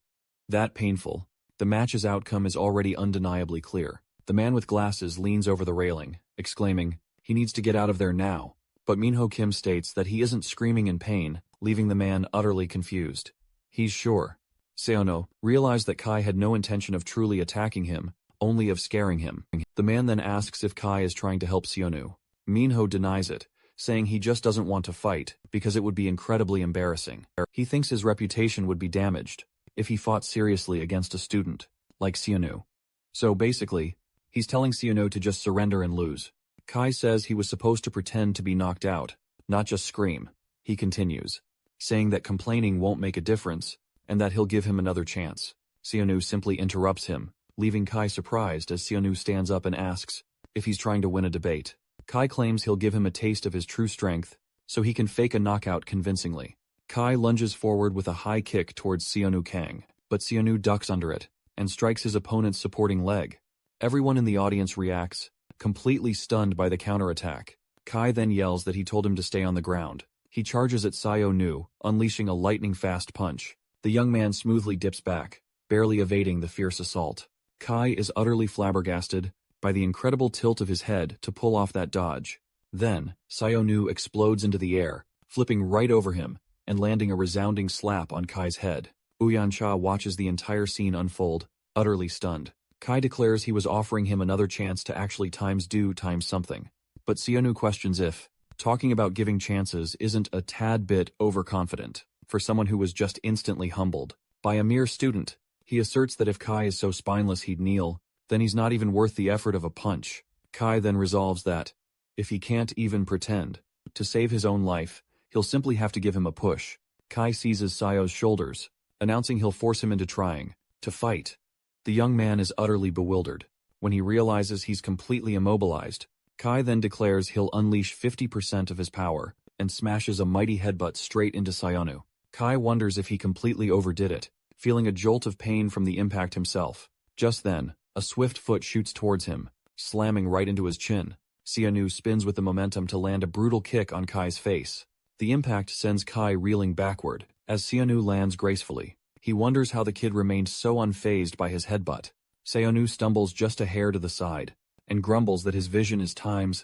that painful, the match's outcome is already undeniably clear. The man with glasses leans over the railing, exclaiming, he needs to get out of there now. But Minho Kim states that he isn't screaming in pain, leaving the man utterly confused. He's sure. Syonu realized that Kai had no intention of truly attacking him, only of scaring him. The man then asks if Kai is trying to help Syonu. Minho denies it, saying he just doesn't want to fight because it would be incredibly embarrassing. He thinks his reputation would be damaged if he fought seriously against a student like Syanu. So basically, he's telling Syanu to just surrender and lose. Kai says he was supposed to pretend to be knocked out, not just scream. He continues, saying that complaining won't make a difference and that he'll give him another chance. Syanu simply interrupts him, leaving Kai surprised as Syanu stands up and asks if he's trying to win a debate. Kai claims he'll give him a taste of his true strength so he can fake a knockout convincingly. Kai lunges forward with a high kick towards Syonu Kang, but Syanu ducks under it and strikes his opponent's supporting leg. Everyone in the audience reacts, completely stunned by the counterattack. Kai then yells that he told him to stay on the ground. He charges at Syonu, unleashing a lightning-fast punch. The young man smoothly dips back, barely evading the fierce assault. Kai is utterly flabbergasted by the incredible tilt of his head to pull off that dodge. Then, Syonu explodes into the air, flipping right over him and landing a resounding slap on Kai's head. Uyancha watches the entire scene unfold, utterly stunned. Kai declares he was offering him another chance to actually do something. But Syonu questions if talking about giving chances isn't a tad bit overconfident for someone who was just instantly humbled by a mere student. He asserts that if Kai is so spineless he'd kneel, then he's not even worth the effort of a punch. Kai then resolves that, if he can't even pretend to save his own life, he'll simply have to give him a push. Kai seizes Sayo's shoulders, announcing he'll force him into trying to fight. The young man is utterly bewildered. When he realizes he's completely immobilized, Kai then declares he'll unleash 50% of his power and smashes a mighty headbutt straight into Syonu. Kai wonders if he completely overdid it, feeling a jolt of pain from the impact himself. Just then, a swift foot shoots towards him, slamming right into his chin. Syanu spins with the momentum to land a brutal kick on Kai's face. The impact sends Kai reeling backward, as Syanu lands gracefully. He wonders how the kid remained so unfazed by his headbutt. Syanu stumbles just a hair to the side, and grumbles that his vision is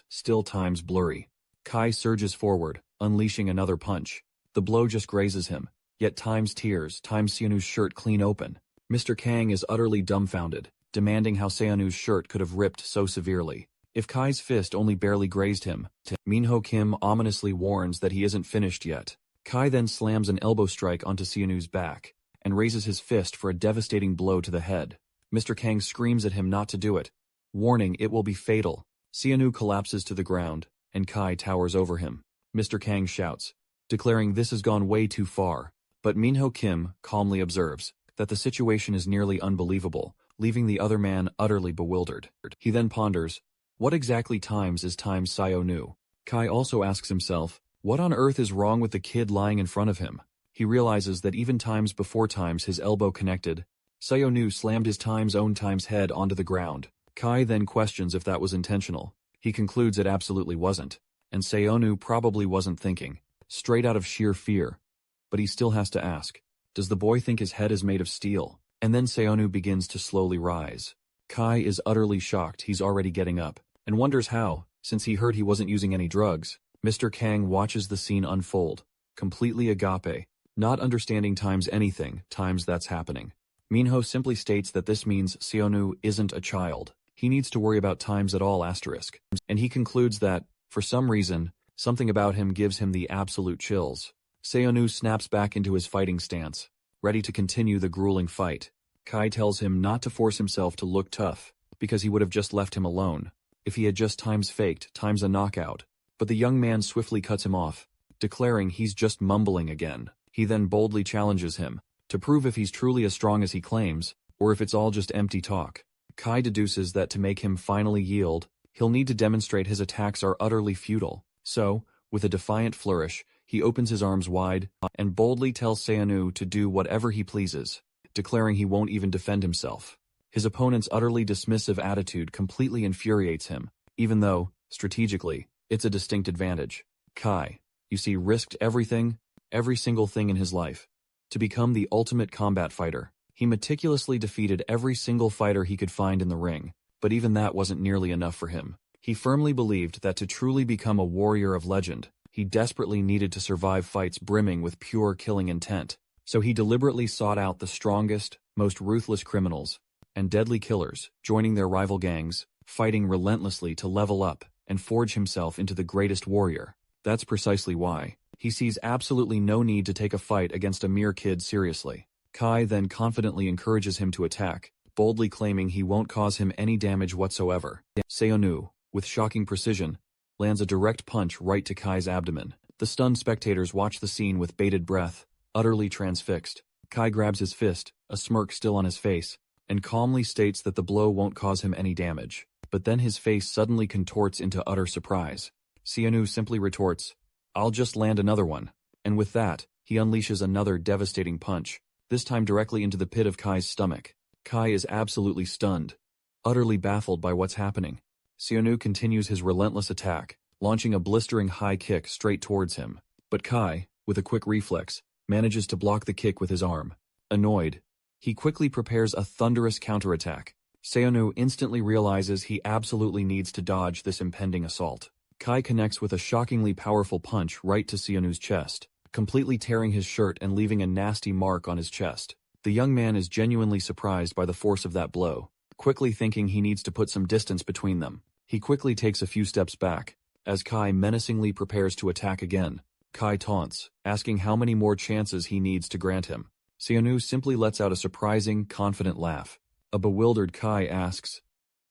still times blurry. Kai surges forward, unleashing another punch. The blow just grazes him, yet tears Syanu's shirt clean open. Mr. Kang is utterly dumbfounded, demanding how Syanu's shirt could have ripped so severely. If Kai's fist only barely grazed him, Minho Kim ominously warns that he isn't finished yet. Kai then slams an elbow strike onto Syanu's back, and raises his fist for a devastating blow to the head. Mr. Kang screams at him not to do it, warning it will be fatal. Syanu collapses to the ground, and Kai towers over him. Mr. Kang shouts, declaring this has gone way too far, but Minho Kim calmly observes that the situation is nearly unbelievable, leaving the other man utterly bewildered. He then ponders, what exactly is Syonu? Kai also asks himself, what on earth is wrong with the kid lying in front of him? He realizes that even before his elbow connected, Syonu slammed his own head onto the ground. Kai then questions if that was intentional. He concludes it absolutely wasn't, and Syonu probably wasn't thinking, straight out of sheer fear. But he still has to ask, does the boy think his head is made of steel? And then Syonu begins to slowly rise. Kai is utterly shocked he's already getting up, and wonders how, since he heard he wasn't using any drugs. Mr. Kang watches the scene unfold, completely agape, not understanding anything that's happening. Minho simply states that this means Syonu isn't a child. He needs to worry about at all asterisk. And he concludes that, for some reason, something about him gives him the absolute chills. Syonu snaps back into his fighting stance, ready to continue the grueling fight. Kai tells him not to force himself to look tough, because he would have just left him alone. If he had just faked a knockout, but the young man swiftly cuts him off, declaring he's just mumbling again. He then boldly challenges him to prove if he's truly as strong as he claims, or if it's all just empty talk. Kai deduces that to make him finally yield, he'll need to demonstrate his attacks are utterly futile. So, with a defiant flourish, he opens his arms wide and boldly tells Syanu to do whatever he pleases, declaring he won't even defend himself. His opponent's utterly dismissive attitude completely infuriates him, even though, strategically, it's a distinct advantage. Kai, you see, risked everything, every single thing in his life, to become the ultimate combat fighter. He meticulously defeated every single fighter he could find in the ring, but even that wasn't nearly enough for him. He firmly believed that to truly become a warrior of legend, he desperately needed to survive fights brimming with pure killing intent. So he deliberately sought out the strongest, most ruthless criminals and deadly killers, joining their rival gangs, fighting relentlessly to level up and forge himself into the greatest warrior. That's precisely why he sees absolutely no need to take a fight against a mere kid seriously. Kai then confidently encourages him to attack, boldly claiming he won't cause him any damage whatsoever. Syonu, with shocking precision, lands a direct punch right to Kai's abdomen. The stunned spectators watch the scene with bated breath, utterly transfixed. Kai grabs his fist, a smirk still on his face, and calmly states that the blow won't cause him any damage. But then his face suddenly contorts into utter surprise. Syanu simply retorts, "I'll just land another one." And with that, he unleashes another devastating punch, this time directly into the pit of Kai's stomach. Kai is absolutely stunned, utterly baffled by what's happening. Syanu continues his relentless attack, launching a blistering high kick straight towards him. But Kai, with a quick reflex, manages to block the kick with his arm. Annoyed, he quickly prepares a thunderous counterattack. Syanu instantly realizes he absolutely needs to dodge this impending assault. Kai connects with a shockingly powerful punch right to Syanu's chest, completely tearing his shirt and leaving a nasty mark on his chest. The young man is genuinely surprised by the force of that blow, quickly thinking he needs to put some distance between them. He quickly takes a few steps back, as Kai menacingly prepares to attack again. Kai taunts, asking how many more chances he needs to grant him. Syanu simply lets out a surprising, confident laugh. A bewildered Kai asks,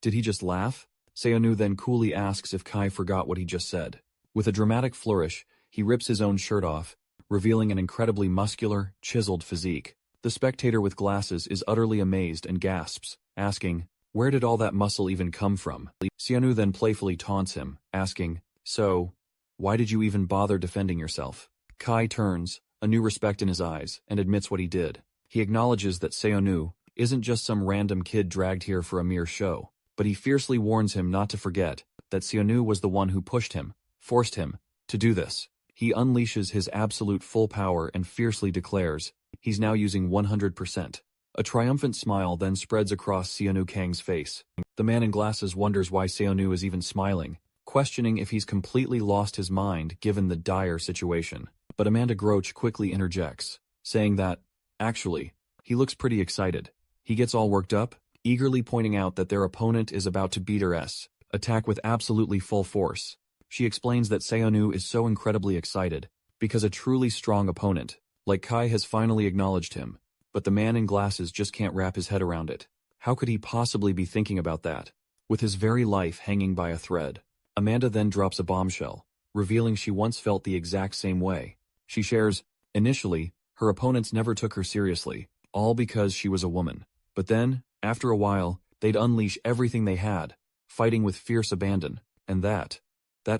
"Did he just laugh?" Syanu then coolly asks if Kai forgot what he just said. With a dramatic flourish, he rips his own shirt off, revealing an incredibly muscular, chiseled physique. The spectator with glasses is utterly amazed and gasps, asking, "Where did all that muscle even come from?" Syanu then playfully taunts him, asking, "So, why did you even bother defending yourself?" Kai turns, a new respect in his eyes, and admits what he did. He acknowledges that Syanu isn't just some random kid dragged here for a mere show, but he fiercely warns him not to forget that Syanu was the one who pushed him, forced him, to do this. He unleashes his absolute full power and fiercely declares he's now using 100%. A triumphant smile then spreads across Syanu Kang's face. The man in glasses wonders why Syanu is even smiling, questioning if he's completely lost his mind given the dire situation. But Amanda Groach quickly interjects, saying that, actually, he looks pretty excited. He gets all worked up, eagerly pointing out that their opponent is about to beat her attack with absolutely full force. She explains that Syanu is so incredibly excited because a truly strong opponent, like Kai, has finally acknowledged him, but the man in glasses just can't wrap his head around it. How could he possibly be thinking about that, with his very life hanging by a thread? Amanda then drops a bombshell, revealing she once felt the exact same way. She shares, initially, her opponents never took her seriously, all because she was a woman. But then, after a while, they'd unleash everything they had, fighting with fierce abandon, and that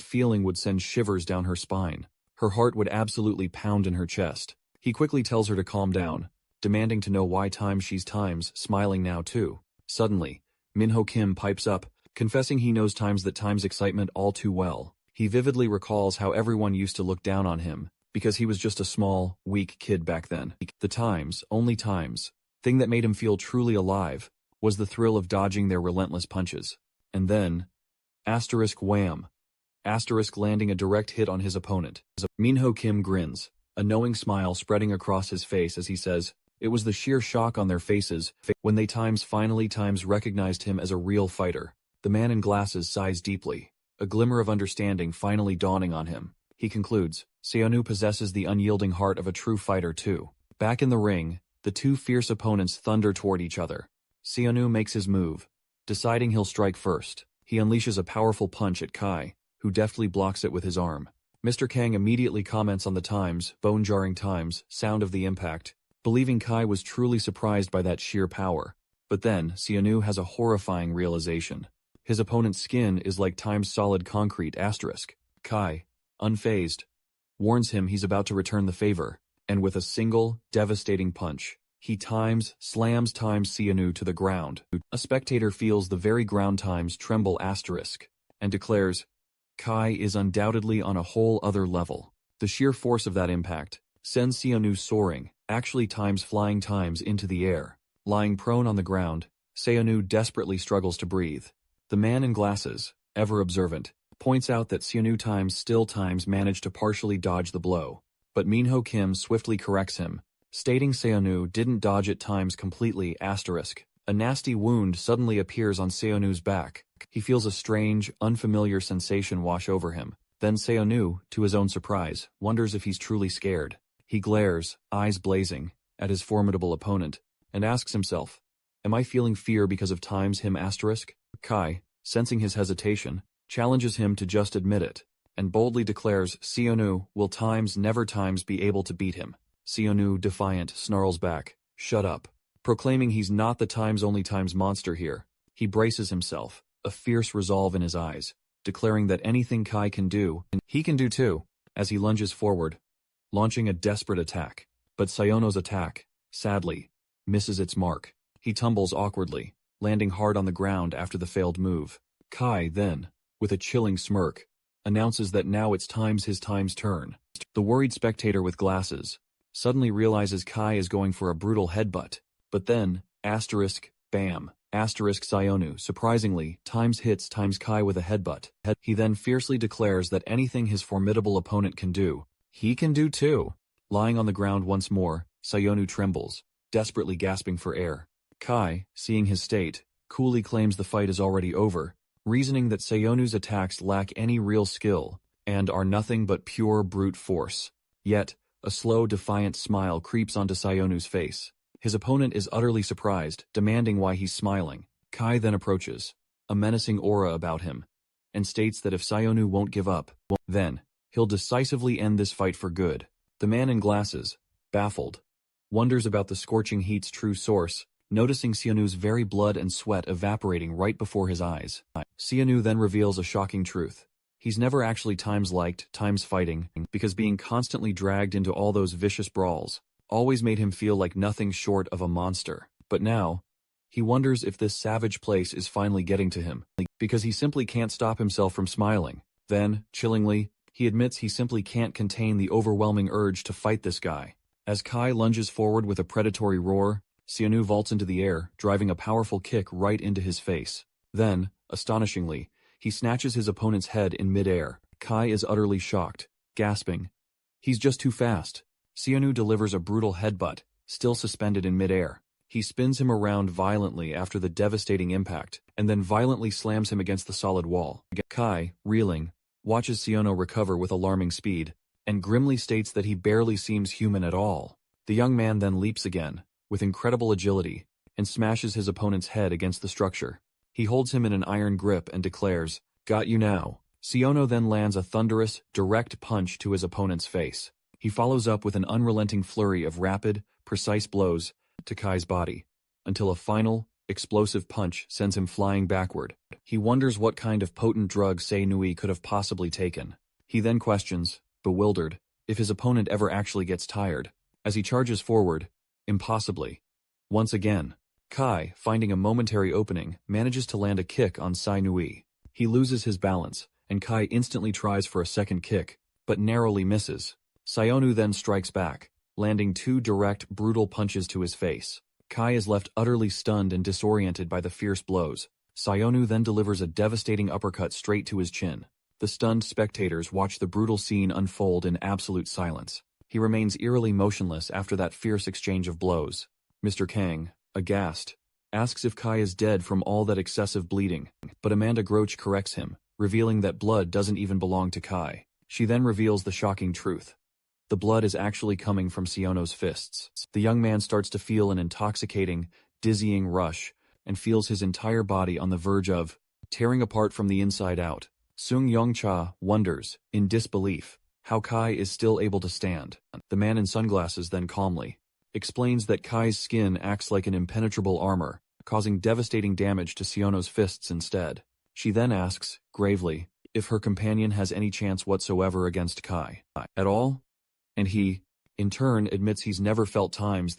feeling would send shivers down her spine. Her heart would absolutely pound in her chest. He quickly tells her to calm down, demanding to know why she's smiling now too. Suddenly, Minho Kim pipes up, confessing he knows time's excitement all too well. He vividly recalls how everyone used to look down on him, because he was just a small, weak kid back then. The only thing that made him feel truly alive was the thrill of dodging their relentless punches. And then, wham! Landing a direct hit on his opponent. Minho Kim grins, a knowing smile spreading across his face as he says, it was the sheer shock on their faces when they finally recognized him as a real fighter. The man in glasses sighs deeply, a glimmer of understanding finally dawning on him. He concludes, Syanu possesses the unyielding heart of a true fighter too. Back in the ring, the two fierce opponents thunder toward each other. Syanu makes his move, deciding he'll strike first. He unleashes a powerful punch at Kai, who deftly blocks it with his arm. Mr. Kang immediately comments on the times, bone-jarring times, sound of the impact, believing Kai was truly surprised by that sheer power. But then, Syanu has a horrifying realization. His opponent's skin is like time's solid concrete asterisk. Kai, unfazed, warns him he's about to return the favor, and with a single, devastating punch, he slams times Syanu to the ground. A spectator feels the very ground times tremble asterisk, and declares, Kai is undoubtedly on a whole other level. The sheer force of that impact sends Syanu soaring, actually times flying times into the air. Lying prone on the ground, Syanu desperately struggles to breathe. The man in glasses, ever observant, points out that Syanu times managed to partially dodge the blow, but Minho Kim swiftly corrects him, stating Syanu didn't dodge it times completely asterisk. A nasty wound suddenly appears on Syanu's back. He feels a strange, unfamiliar sensation wash over him. Then Syanu, to his own surprise, wonders if he's truly scared. He glares, eyes blazing, at his formidable opponent, and asks himself, am I feeling fear because of times him asterisk? Kai, sensing his hesitation, challenges him to just admit it, and boldly declares Syanu will never be able to beat him. Syanu, defiant, snarls back, shut up, proclaiming he's not the only times monster here. He braces himself, a fierce resolve in his eyes, declaring that anything Kai can do, he can do too, as he lunges forward, launching a desperate attack. But Syonu's attack, sadly, misses its mark. He tumbles awkwardly, landing hard on the ground after the failed move. Kai then, with a chilling smirk, announces that now it's his turn. The worried spectator with glasses suddenly realizes Kai is going for a brutal headbutt, but then, bam, Syonu surprisingly hits Kai with a headbutt. He then fiercely declares that anything his formidable opponent can do, he can do too. Lying on the ground once more, Syonu trembles, desperately gasping for air. Kai, seeing his state, coolly claims the fight is already over, reasoning that Syonu's attacks lack any real skill, and are nothing but pure brute force. Yet, a slow, defiant smile creeps onto Syonu's face. His opponent is utterly surprised, demanding why he's smiling. Kai then approaches, a menacing aura about him, and states that if Syonu won't give up, then he'll decisively end this fight for good. The man in glasses, baffled, wonders about the scorching heat's true source, noticing Syanu's very blood and sweat evaporating right before his eyes. Syanu then reveals a shocking truth. He's never actually liked fighting, because being constantly dragged into all those vicious brawls always made him feel like nothing short of a monster. But now, he wonders if this savage place is finally getting to him, because he simply can't stop himself from smiling. Then, chillingly, he admits he simply can't contain the overwhelming urge to fight this guy. As Kai lunges forward with a predatory roar, Syanu vaults into the air, driving a powerful kick right into his face. Then, astonishingly, he snatches his opponent's head in mid-air. Kai is utterly shocked, gasping. He's just too fast. Syanu delivers a brutal headbutt, still suspended in mid-air. He spins him around violently after the devastating impact, and then violently slams him against the solid wall. Kai, reeling, watches Syanu recover with alarming speed, and grimly states that he barely seems human at all. The young man then leaps again, with incredible agility, and smashes his opponent's head against the structure. He holds him in an iron grip and declares, "Got you now." Syonu then lands a thunderous, direct punch to his opponent's face. He follows up with an unrelenting flurry of rapid, precise blows to Kai's body, until a final, explosive punch sends him flying backward. He wonders what kind of potent drug Syanu could have possibly taken. He then questions, bewildered, if his opponent ever actually gets tired. As he charges forward, impossibly, once again, Kai, finding a momentary opening, manages to land a kick on Syanu. He loses his balance, and Kai instantly tries for a second kick, but narrowly misses. Syanu then strikes back, landing two direct, brutal punches to his face. Kai is left utterly stunned and disoriented by the fierce blows. Syanu then delivers a devastating uppercut straight to his chin. The stunned spectators watch the brutal scene unfold in absolute silence. He remains eerily motionless after that fierce exchange of blows. Mr. Kang, aghast, asks if Kai is dead from all that excessive bleeding, but Amanda Groach corrects him, revealing that blood doesn't even belong to Kai. She then reveals the shocking truth. The blood is actually coming from Syonu's fists. The young man starts to feel an intoxicating, dizzying rush, and feels his entire body on the verge of tearing apart from the inside out. Sung Yongcha wonders, in disbelief, how Kai is still able to stand. The man in sunglasses then calmly explains that Kai's skin acts like an impenetrable armor, causing devastating damage to Siono's fists instead. She then asks, gravely, if her companion has any chance whatsoever against Kai. At all? And he, in turn, admits he's never felt times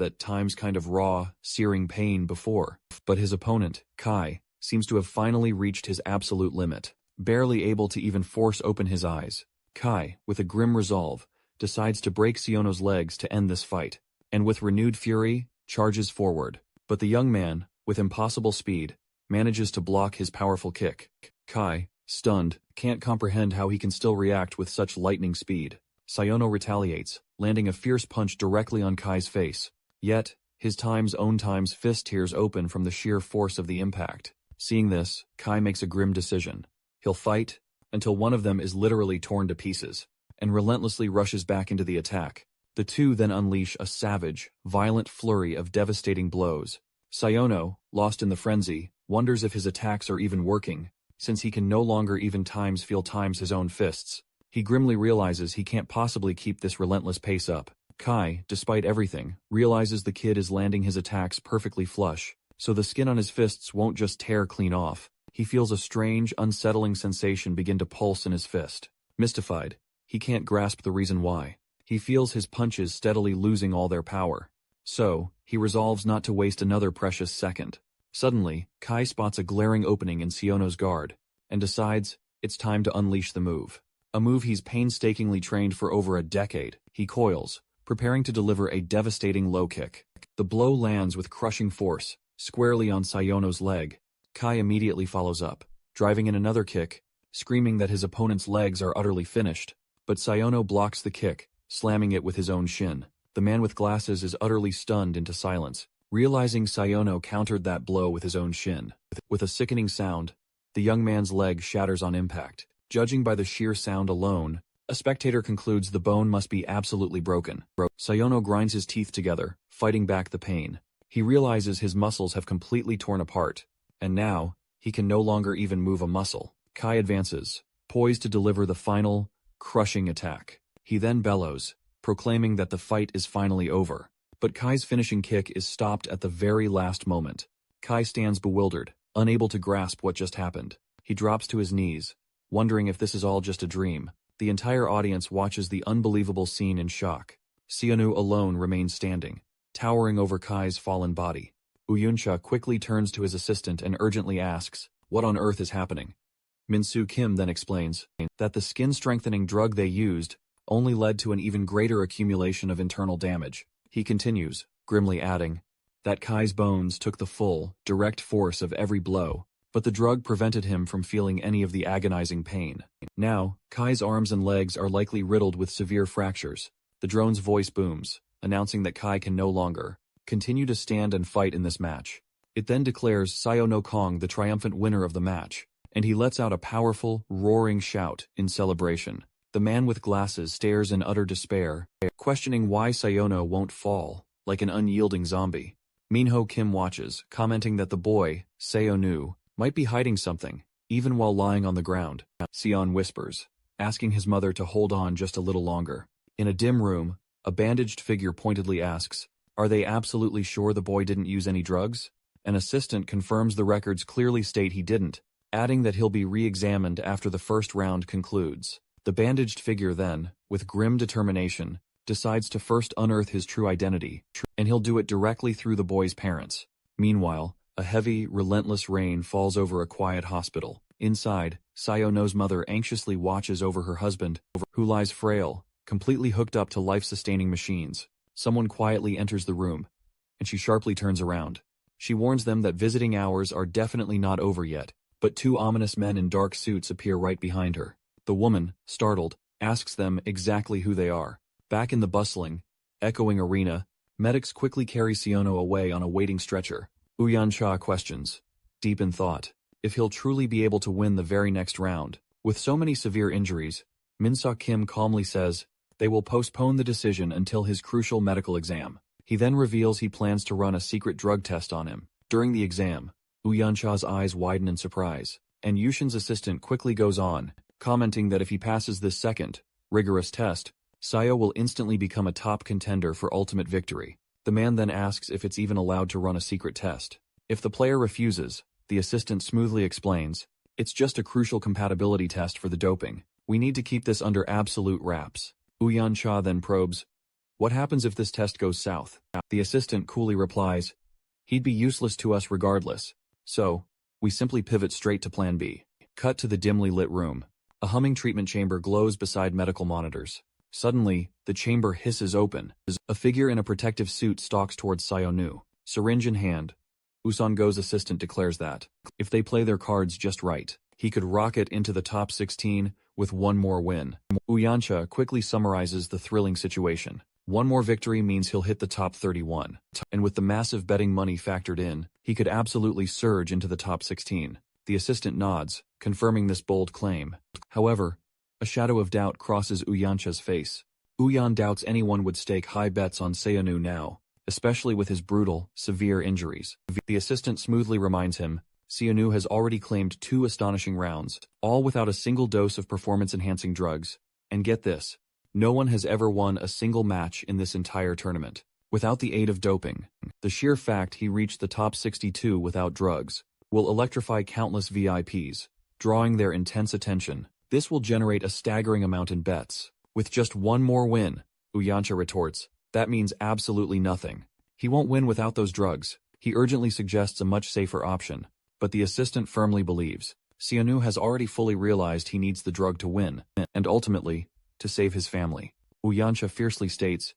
kind of raw, searing pain before. But his opponent, Kai, seems to have finally reached his absolute limit, barely able to even force open his eyes. Kai, with a grim resolve, decides to break Siono's legs to end this fight, and with renewed fury, charges forward. But the young man, with impossible speed, manages to block his powerful kick. Kai, stunned, can't comprehend how he can still react with such lightning speed. Syonu retaliates, landing a fierce punch directly on Kai's face. Yet, his own fist tears open from the sheer force of the impact. Seeing this, Kai makes a grim decision. He'll fight until one of them is literally torn to pieces, and relentlessly rushes back into the attack. The two then unleash a savage, violent flurry of devastating blows. Syonu, lost in the frenzy, wonders if his attacks are even working, since he can no longer even feel his own fists. He grimly realizes he can't possibly keep this relentless pace up. Kai, despite everything, realizes the kid is landing his attacks perfectly flush, so the skin on his fists won't just tear clean off. He feels a strange, unsettling sensation begin to pulse in his fist. Mystified, he can't grasp the reason why. He feels his punches steadily losing all their power. So, he resolves not to waste another precious second. Suddenly, Kai spots a glaring opening in Siono's guard, and decides it's time to unleash the move. A move he's painstakingly trained for over a decade. He coils, preparing to deliver a devastating low kick. The blow lands with crushing force, squarely on Siono's leg. Kai immediately follows up, driving in another kick, screaming that his opponent's legs are utterly finished. But Syonu blocks the kick, slamming it with his own shin. The man with glasses is utterly stunned into silence, realizing Syonu countered that blow with his own shin. With a sickening sound, the young man's leg shatters on impact. Judging by the sheer sound alone, a spectator concludes the bone must be absolutely broken. Syonu grinds his teeth together, fighting back the pain. He realizes his muscles have completely torn apart, and now, he can no longer even move a muscle. Kai advances, poised to deliver the final, crushing attack. He then bellows, proclaiming that the fight is finally over. But Kai's finishing kick is stopped at the very last moment. Kai stands bewildered, unable to grasp what just happened. He drops to his knees, wondering if this is all just a dream. The entire audience watches the unbelievable scene in shock. Syanu alone remains standing, towering over Kai's fallen body. Uyuncha quickly turns to his assistant and urgently asks, what on earth is happening? Minsu Kim then explains that the skin-strengthening drug they used only led to an even greater accumulation of internal damage. He continues, grimly adding, that Kai's bones took the full, direct force of every blow, but the drug prevented him from feeling any of the agonizing pain. Now, Kai's arms and legs are likely riddled with severe fractures. The drone's voice booms, announcing that Kai can no longer continue to stand and fight in this match. It then declares Syonu Kong the triumphant winner of the match, and he lets out a powerful, roaring shout in celebration. The man with glasses stares in utter despair, questioning why Syonu won't fall, like an unyielding zombie. Minho Kim watches, commenting that the boy, Syonu, might be hiding something, even while lying on the ground. Sion whispers, asking his mother to hold on just a little longer. In a dim room, a bandaged figure pointedly asks, are they absolutely sure the boy didn't use any drugs? An assistant confirms the records clearly state he didn't, adding that he'll be re-examined after the first round concludes. The bandaged figure then, with grim determination, decides to first unearth his true identity, and he'll do it directly through the boy's parents. Meanwhile, a heavy, relentless rain falls over a quiet hospital. Inside, Syonu's mother anxiously watches over her husband, who lies frail, completely hooked up to life-sustaining machines. Someone quietly enters the room, and she sharply turns around. She warns them that visiting hours are definitely not over yet, but two ominous men in dark suits appear right behind her. The woman, startled, asks them exactly who they are. Back in the bustling, echoing arena, medics quickly carry Syonu away on a waiting stretcher. Uyan-cha questions, deep in thought, if he'll truly be able to win the very next round. With so many severe injuries, Minsu Kim calmly says they will postpone the decision until his crucial medical exam. He then reveals he plans to run a secret drug test on him. During the exam, Uyan-cha's eyes widen in surprise, and Yushin's assistant quickly goes on, commenting that if he passes this second, rigorous test, Sayo will instantly become a top contender for ultimate victory. The man then asks if it's even allowed to run a secret test. If the player refuses, the assistant smoothly explains, "It's just a crucial compatibility test for the doping. We need to keep this under absolute wraps." Uyan-cha then probes, "What happens if this test goes south?" The assistant coolly replies, "He'd be useless to us regardless. So, we simply pivot straight to plan B." Cut to the dimly lit room. A humming treatment chamber glows beside medical monitors. Suddenly, the chamber hisses open. A figure in a protective suit stalks towards Syonu, syringe in hand. Usango's assistant declares that, if they play their cards just right, he could rocket into the top 16 with one more win. Uyancha quickly summarizes the thrilling situation. One more victory means he'll hit the top 31. And with the massive betting money factored in, he could absolutely surge into the top 16. The assistant nods, confirming this bold claim. However, a shadow of doubt crosses Uyancha's face. Uyan doubts anyone would stake high bets on Syanu now, especially with his brutal, severe injuries. The assistant smoothly reminds him, Syanu has already claimed 2 astonishing rounds, all without a single dose of performance-enhancing drugs. And get this, no one has ever won a single match in this entire tournament without the aid of doping. The sheer fact he reached the top 62 without drugs will electrify countless VIPs, drawing their intense attention. This will generate a staggering amount in bets. With just one more win, Uyancha retorts, that means absolutely nothing. He won't win without those drugs. He urgently suggests a much safer option, but the assistant firmly believes Syanu has already fully realized he needs the drug to win, and ultimately, to save his family. Uyancha fiercely states,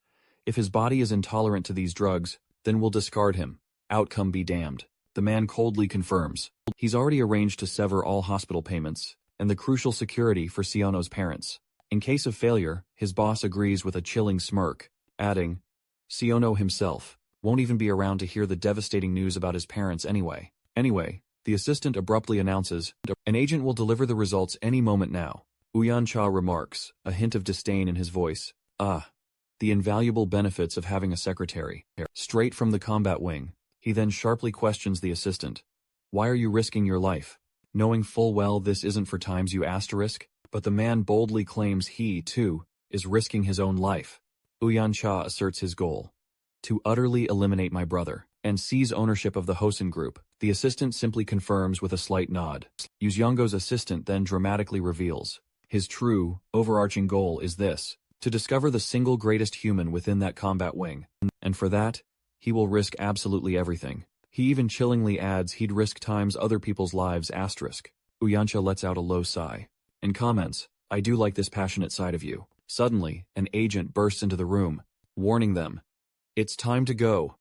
if his body is intolerant to these drugs, then we'll discard him. Outcome be damned. The man coldly confirms. He's already arranged to sever all hospital payments, and the crucial security for Siono's parents. In case of failure, his boss agrees with a chilling smirk, adding, Syonu himself won't even be around to hear the devastating news about his parents anyway. Anyway, the assistant abruptly announces, an agent will deliver the results any moment now. Uyan-cha remarks, a hint of disdain in his voice, the invaluable benefits of having a secretary. Straight from the combat wing, he then sharply questions the assistant. Why are you risking your life? Knowing full well this isn't for times you asterisk, but the man boldly claims he, too, is risking his own life. Uyan-cha asserts his goal. To utterly eliminate my brother, and seize ownership of the Hosen group. The assistant simply confirms with a slight nod. Yuzyongo's assistant then dramatically reveals. His true, overarching goal is this, to discover the single greatest human within that combat wing. And for that, he will risk absolutely everything. He even chillingly adds he'd risk times other people's lives asterisk. Uyancha lets out a low sigh, and comments, I do like this passionate side of you. Suddenly, an agent bursts into the room, warning them. It's time to go.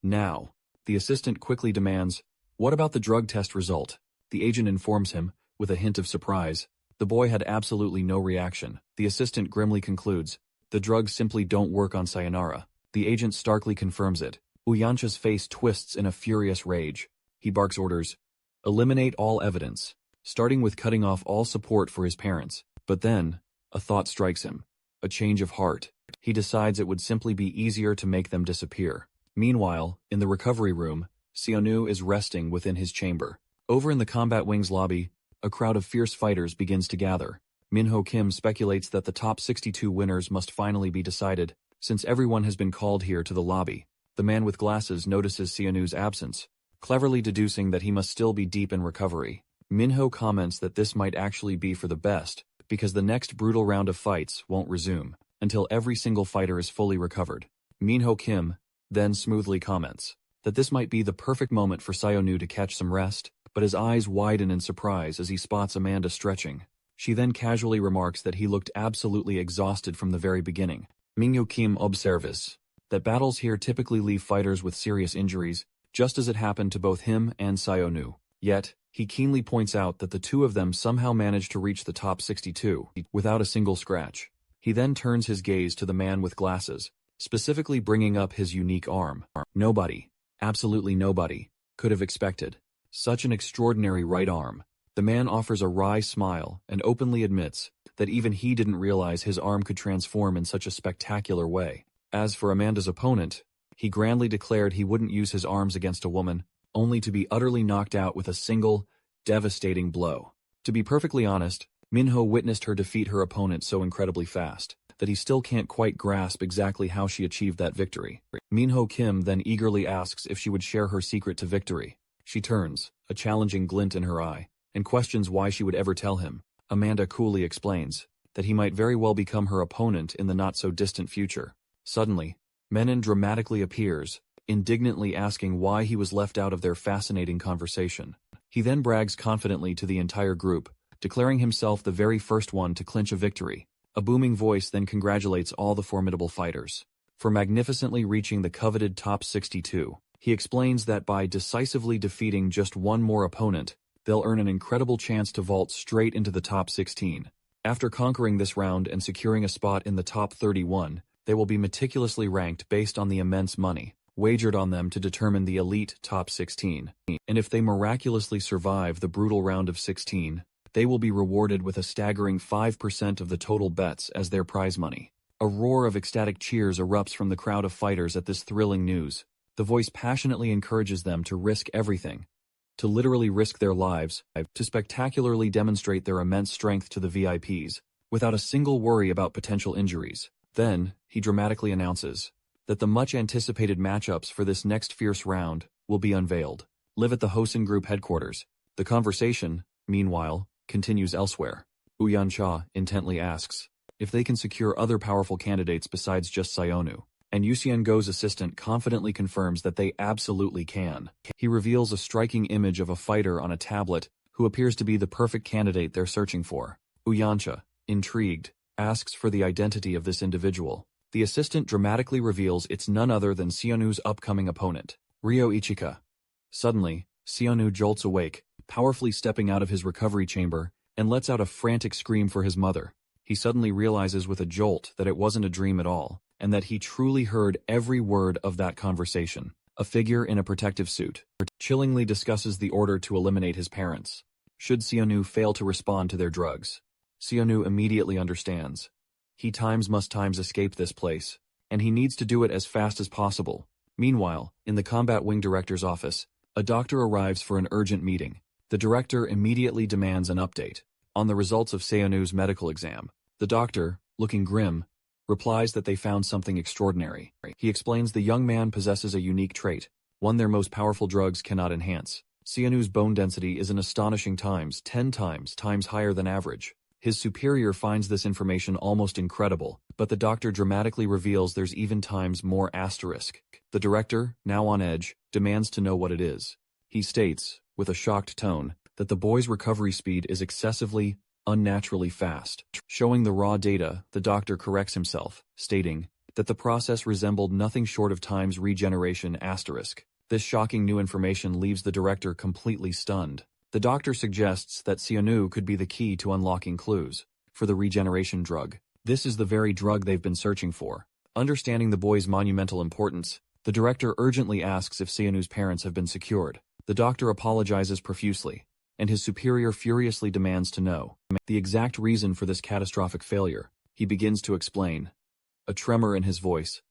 Now. The assistant quickly demands, what about the drug test result? The agent informs him, with a hint of surprise. The boy had absolutely no reaction. The assistant grimly concludes, the drugs simply don't work on Sayonara. The agent starkly confirms it. Uyancha's face twists in a furious rage. He barks orders, eliminate all evidence, starting with cutting off all support for his parents. But then, a thought strikes him. A change of heart. He decides it would simply be easier to make them disappear. Meanwhile, in the recovery room, Syonu is resting within his chamber. Over in the combat wing's lobby, a crowd of fierce fighters begins to gather. Minho Kim speculates that the top 62 winners must finally be decided, since everyone has been called here to the lobby. The man with glasses notices Syonu's absence, cleverly deducing that he must still be deep in recovery. Minho comments that this might actually be for the best, because the next brutal round of fights won't resume until every single fighter is fully recovered. Minho Kim then smoothly comments that this might be the perfect moment for Syonu to catch some rest, but his eyes widen in surprise as he spots Amanda stretching. She then casually remarks that he looked absolutely exhausted from the very beginning. Minho Kim observes that battles here typically leave fighters with serious injuries, just as it happened to both him and Syonu. Yet, he keenly points out that the two of them somehow managed to reach the top 62 without a single scratch. He then turns his gaze to the man with glasses, specifically bringing up his unique arm. Nobody, absolutely nobody, could have expected such an extraordinary right arm. The man offers a wry smile and openly admits that even he didn't realize his arm could transform in such a spectacular way. As for Amanda's opponent, he grandly declared he wouldn't use his arms against a woman, only to be utterly knocked out with a single, devastating blow. To be perfectly honest, Minho witnessed her defeat her opponent so incredibly fast that he still can't quite grasp exactly how she achieved that victory. Minho Kim then eagerly asks if she would share her secret to victory. She turns, a challenging glint in her eye, and questions why she would ever tell him. Amanda coolly explains that he might very well become her opponent in the not-so-distant future. Suddenly, Menon dramatically appears, indignantly asking why he was left out of their fascinating conversation. He then brags confidently to the entire group, declaring himself the very first one to clinch a victory. A booming voice then congratulates all the formidable fighters for magnificently reaching the coveted top 62. He explains that by decisively defeating just one more opponent, they'll earn an incredible chance to vault straight into the top 16. After conquering this round and securing a spot in the top 31, they will be meticulously ranked based on the immense money wagered on them to determine the elite top 16. And if they miraculously survive the brutal round of 16, they will be rewarded with a staggering 5% of the total bets as their prize money. A roar of ecstatic cheers erupts from the crowd of fighters at this thrilling news. The voice passionately encourages them to risk everything, to literally risk their lives, to spectacularly demonstrate their immense strength to the VIPs, without a single worry about potential injuries. Then, he dramatically announces that the much-anticipated matchups for this next fierce round will be unveiled. Live at the Hosen Group headquarters. The conversation, meanwhile, continues elsewhere. Uyan-cha intently asks if they can secure other powerful candidates besides just Syonu, and Yusian-go's assistant confidently confirms that they absolutely can. He reveals a striking image of a fighter on a tablet who appears to be the perfect candidate they're searching for. Uyan-cha, intrigued, asks for the identity of this individual. The assistant dramatically reveals it's none other than Syonu's upcoming opponent, Ryo Ichika. Suddenly, Syonu jolts awake, powerfully stepping out of his recovery chamber, and lets out a frantic scream for his mother. He suddenly realizes with a jolt that it wasn't a dream at all, and that he truly heard every word of that conversation. A figure in a protective suit chillingly discusses the order to eliminate his parents should Syonu fail to respond to their drugs. Syonu immediately understands. He must escape this place, and he needs to do it as fast as possible. Meanwhile, in the combat wing director's office, a doctor arrives for an urgent meeting. The director immediately demands an update on the results of Syonu's medical exam. The doctor, looking grim, replies that they found something extraordinary. He explains the young man possesses a unique trait, one their most powerful drugs cannot enhance. Syonu's bone density is an astonishing 10 times higher than average. His superior finds this information almost incredible, but the doctor dramatically reveals there's even times more asterisk. The director, now on edge, demands to know what it is. He states, with a shocked tone, that the boy's recovery speed is excessively, unnaturally fast. Showing the raw data, the doctor corrects himself, stating that the process resembled nothing short of time's regeneration asterisk. This shocking new information leaves the director completely stunned. The doctor suggests that Syonu could be the key to unlocking clues for the regeneration drug. This is the very drug they've been searching for. Understanding the boy's monumental importance, the director urgently asks if Syonu's parents have been secured. The doctor apologizes profusely, and his superior furiously demands to know the exact reason for this catastrophic failure. He begins to explain, a tremor in his voice,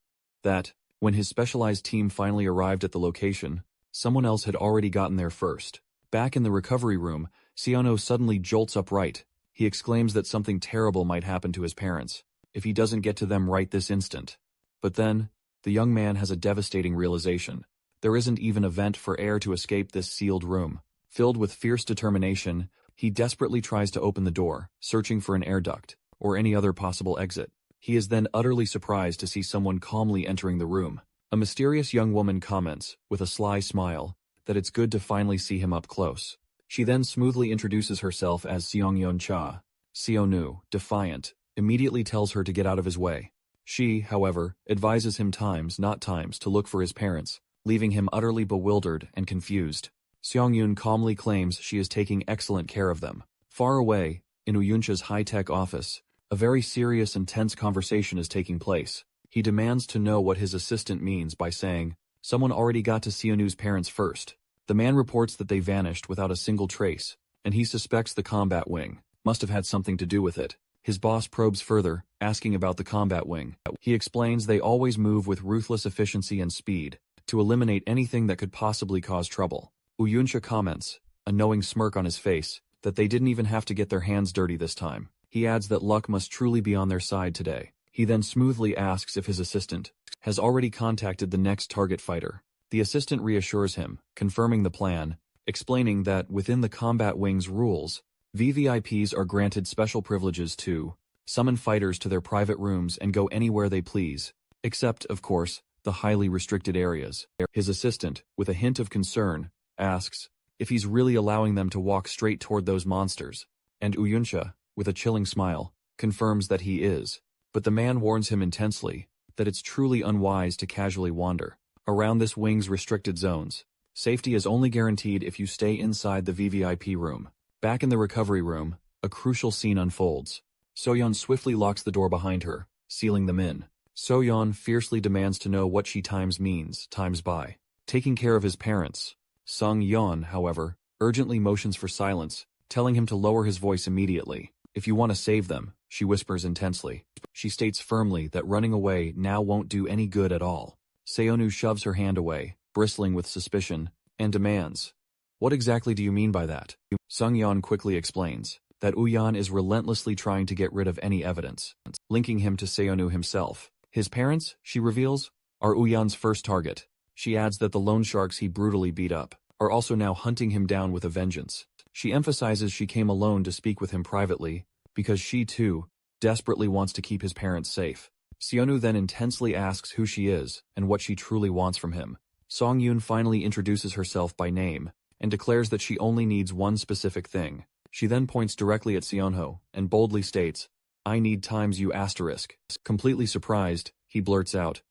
that, when his specialized team finally arrived at the location, someone else had already gotten there first. Back in the recovery room, Syonu suddenly jolts upright. He exclaims that something terrible might happen to his parents if he doesn't get to them right this instant. But then, the young man has a devastating realization. There isn't even a vent for air to escape this sealed room. Filled with fierce determination, he desperately tries to open the door, searching for an air duct or any other possible exit. He is then utterly surprised to see someone calmly entering the room. A mysterious young woman comments, with a sly smile, that it's good to finally see him up close. She then smoothly introduces herself as Seongyeon-cha. Syonu, defiant, immediately tells her to get out of his way. She, however, advises him not times to look for his parents, leaving him utterly bewildered and confused. Seongyun calmly claims she is taking excellent care of them. Far away, in Uyuncha's high-tech office, a very serious and tense conversation is taking place. He demands to know what his assistant means by saying, someone already got to Syunu's parents first. The man reports that they vanished without a single trace, and he suspects the combat wing must have had something to do with it. His boss probes further, asking about the combat wing. He explains they always move with ruthless efficiency and speed to eliminate anything that could possibly cause trouble. Uyuncha comments, a knowing smirk on his face, that they didn't even have to get their hands dirty this time. He adds that luck must truly be on their side today. He then smoothly asks if his assistant has already contacted the next target fighter. The assistant reassures him, confirming the plan, explaining that within the combat wing's rules, VVIPs are granted special privileges to summon fighters to their private rooms and go anywhere they please, except, of course, the highly restricted areas. His assistant, with a hint of concern, asks if he's really allowing them to walk straight toward those monsters, and Uyunsha, with a chilling smile, confirms that he is. But the man warns him intensely that it's truly unwise to casually wander around this wing's restricted zones. Safety is only guaranteed if you stay inside the VVIP room. Back in the recovery room, a crucial scene unfolds. Soyeon swiftly locks the door behind her, sealing them in. Soyeon fiercely demands to know what she means by taking care of his parents. Sung Yeon, however, urgently motions for silence, telling him to lower his voice immediately. If you want to save them, she whispers intensely. She states firmly that running away now won't do any good at all. Syonu shoves her hand away, bristling with suspicion, and demands, "What exactly do you mean by that?" Sung Yeon quickly explains that Uyan is relentlessly trying to get rid of any evidence, linking him to Syonu himself. His parents, she reveals, are Uyan's first target. She adds that the loan sharks he brutally beat up are also now hunting him down with a vengeance. She emphasizes she came alone to speak with him privately, because she, too, desperately wants to keep his parents safe. Syonu then intensely asks who she is and what she truly wants from him. Song-yoon finally introduces herself by name and declares that she only needs one specific thing. She then points directly at Seonho and boldly states, "I need times you asterisk." Completely surprised, he blurts out,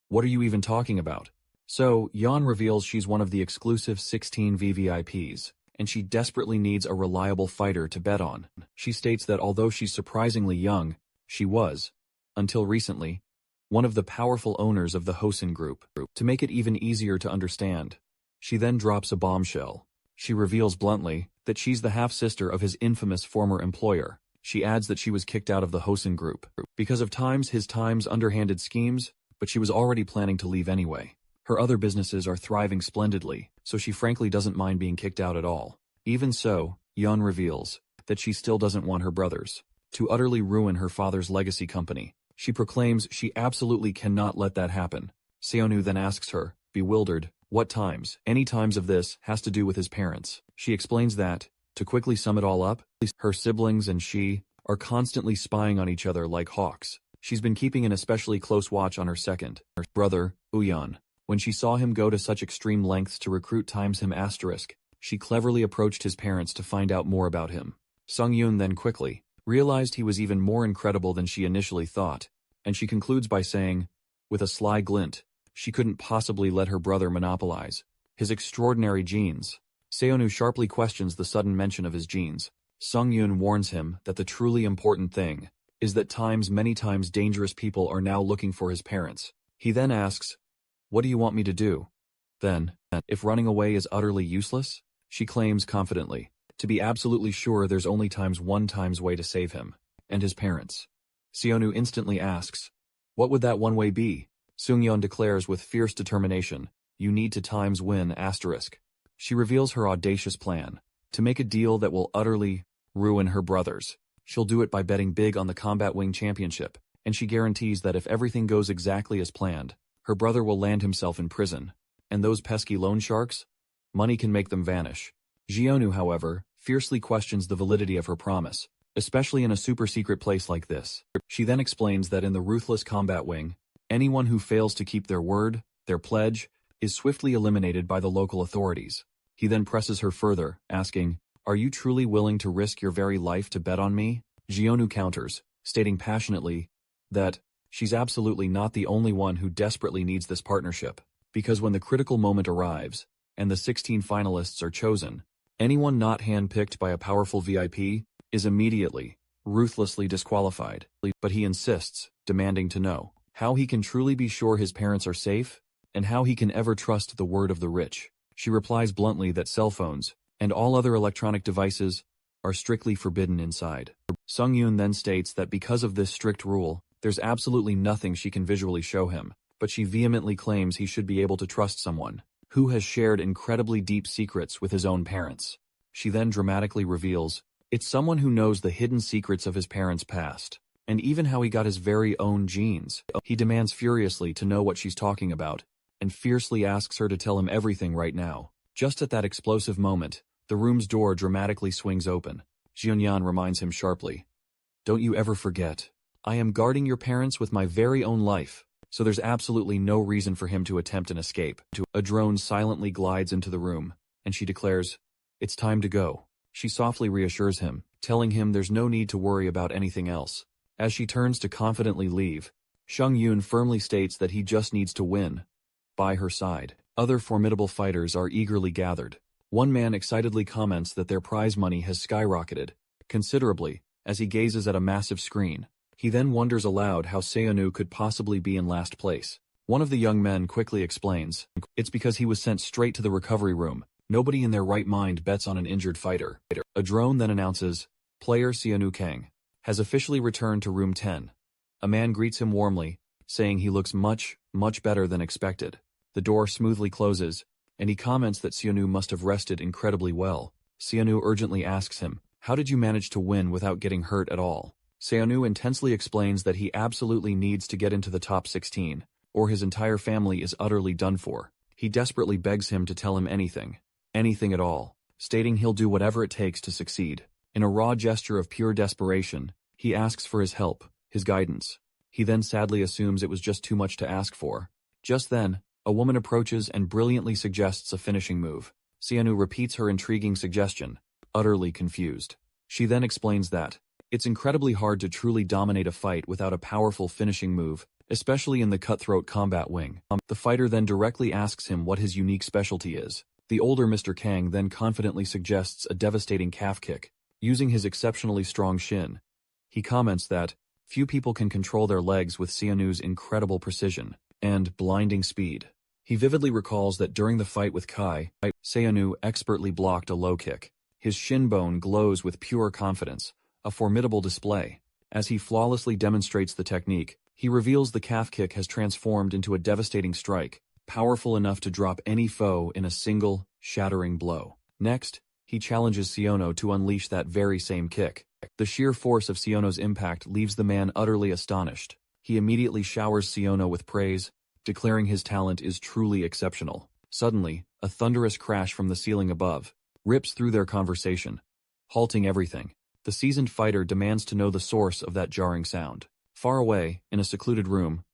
"What are you even talking about?" So, Yeon reveals she's one of the exclusive 16 VVIPs, and she desperately needs a reliable fighter to bet on. She states that although she's surprisingly young, she was, until recently, one of the powerful owners of the Hosen Group. To make it even easier to understand, she then drops a bombshell. She reveals bluntly that she's the half-sister of his infamous former employer. She adds that she was kicked out of the Hosen Group because of his underhanded schemes, but she was already planning to leave anyway. Her other businesses are thriving splendidly, so she frankly doesn't mind being kicked out at all. Even so, Yeon reveals that she still doesn't want her brothers to utterly ruin her father's legacy company. She proclaims she absolutely cannot let that happen. Syonu then asks her, bewildered, what times, any times of this, has to do with his parents. She explains that, to quickly sum it all up, her siblings and she are constantly spying on each other like hawks. She's been keeping an especially close watch on her second brother, Uyan. When she saw him go to such extreme lengths to recruit him asterisk, she cleverly approached his parents to find out more about him. Sung-yoon then quickly realized he was even more incredible than she initially thought, and she concludes by saying, with a sly glint, she couldn't possibly let her brother monopolize his extraordinary genes. Seonu sharply questions the sudden mention of his genes. Sung-yoon warns him that the truly important thing is that many times dangerous people are now looking for his parents. He then asks, "What do you want me to do?" Then, if running away is utterly useless, she claims confidently, to be absolutely sure there's only one way to save him and his parents. Syonu instantly asks, "What would that one way be?" Sung-yeon declares with fierce determination, "You need to win asterisk." She reveals her audacious plan to make a deal that will utterly ruin her brothers. She'll do it by betting big on the Combat Wing Championship, and she guarantees that if everything goes exactly as planned, her brother will land himself in prison. And those pesky loan sharks? Money can make them vanish. Jeonu, however, fiercely questions the validity of her promise, especially in a super-secret place like this. She then explains that in the ruthless combat wing, anyone who fails to keep their word, their pledge, is swiftly eliminated by the local authorities. He then presses her further, asking, "Are you truly willing to risk your very life to bet on me?" Jeonu counters, stating passionately that she's absolutely not the only one who desperately needs this partnership, because when the critical moment arrives, and the 16 finalists are chosen, anyone not hand-picked by a powerful VIP is immediately, ruthlessly disqualified. But he insists, demanding to know how he can truly be sure his parents are safe, and how he can ever trust the word of the rich. She replies bluntly that cell phones, and all other electronic devices, are strictly forbidden inside. Sung-yoon then states that because of this strict rule, there's absolutely nothing she can visually show him, but she vehemently claims he should be able to trust someone who has shared incredibly deep secrets with his own parents. She then dramatically reveals, it's someone who knows the hidden secrets of his parents' past, and even how he got his very own genes. He demands furiously to know what she's talking about, and fiercely asks her to tell him everything right now. Just at that explosive moment, the room's door dramatically swings open. Jianyan reminds him sharply, don't you ever forget, I am guarding your parents with my very own life, so there's absolutely no reason for him to attempt an escape. A drone silently glides into the room, and she declares, it's time to go. She softly reassures him, telling him there's no need to worry about anything else. As she turns to confidently leave, Sheng Yun firmly states that he just needs to win. By her side, other formidable fighters are eagerly gathered. One man excitedly comments that their prize money has skyrocketed considerably as he gazes at a massive screen. He then wonders aloud how Syanu could possibly be in last place. One of the young men quickly explains, it's because he was sent straight to the recovery room. Nobody in their right mind bets on an injured fighter. A drone then announces, player Syanu Kang has officially returned to room 10. A man greets him warmly, saying he looks much better than expected. The door smoothly closes, and he comments that Syanu must have rested incredibly well. Syanu urgently asks him, how did you manage to win without getting hurt at all? Syanu intensely explains that he absolutely needs to get into the top 16, or his entire family is utterly done for. He desperately begs him to tell him anything at all, stating he'll do whatever it takes to succeed. In a raw gesture of pure desperation, he asks for his help, his guidance. He then sadly assumes it was just too much to ask for. Just then, a woman approaches and brilliantly suggests a finishing move. Syanu repeats her intriguing suggestion, utterly confused. She then explains that it's incredibly hard to truly dominate a fight without a powerful finishing move, especially in the cutthroat combat wing. The fighter then directly asks him what his unique specialty is. The older Mr. Kang then confidently suggests a devastating calf kick, using his exceptionally strong shin. He comments that few people can control their legs with Syanu's incredible precision and blinding speed. He vividly recalls that during the fight with Kai, Syanu expertly blocked a low kick. His shin bone glows with pure confidence, a formidable display. As he flawlessly demonstrates the technique, he reveals the calf kick has transformed into a devastating strike, powerful enough to drop any foe in a single, shattering blow. Next, he challenges Syonu to unleash that very same kick. The sheer force of Siono's impact leaves the man utterly astonished. He immediately showers Syonu with praise, declaring his talent is truly exceptional. Suddenly, a thunderous crash from the ceiling above rips through their conversation, halting everything. The seasoned fighter demands to know the source of that jarring sound. Far away, in a secluded room,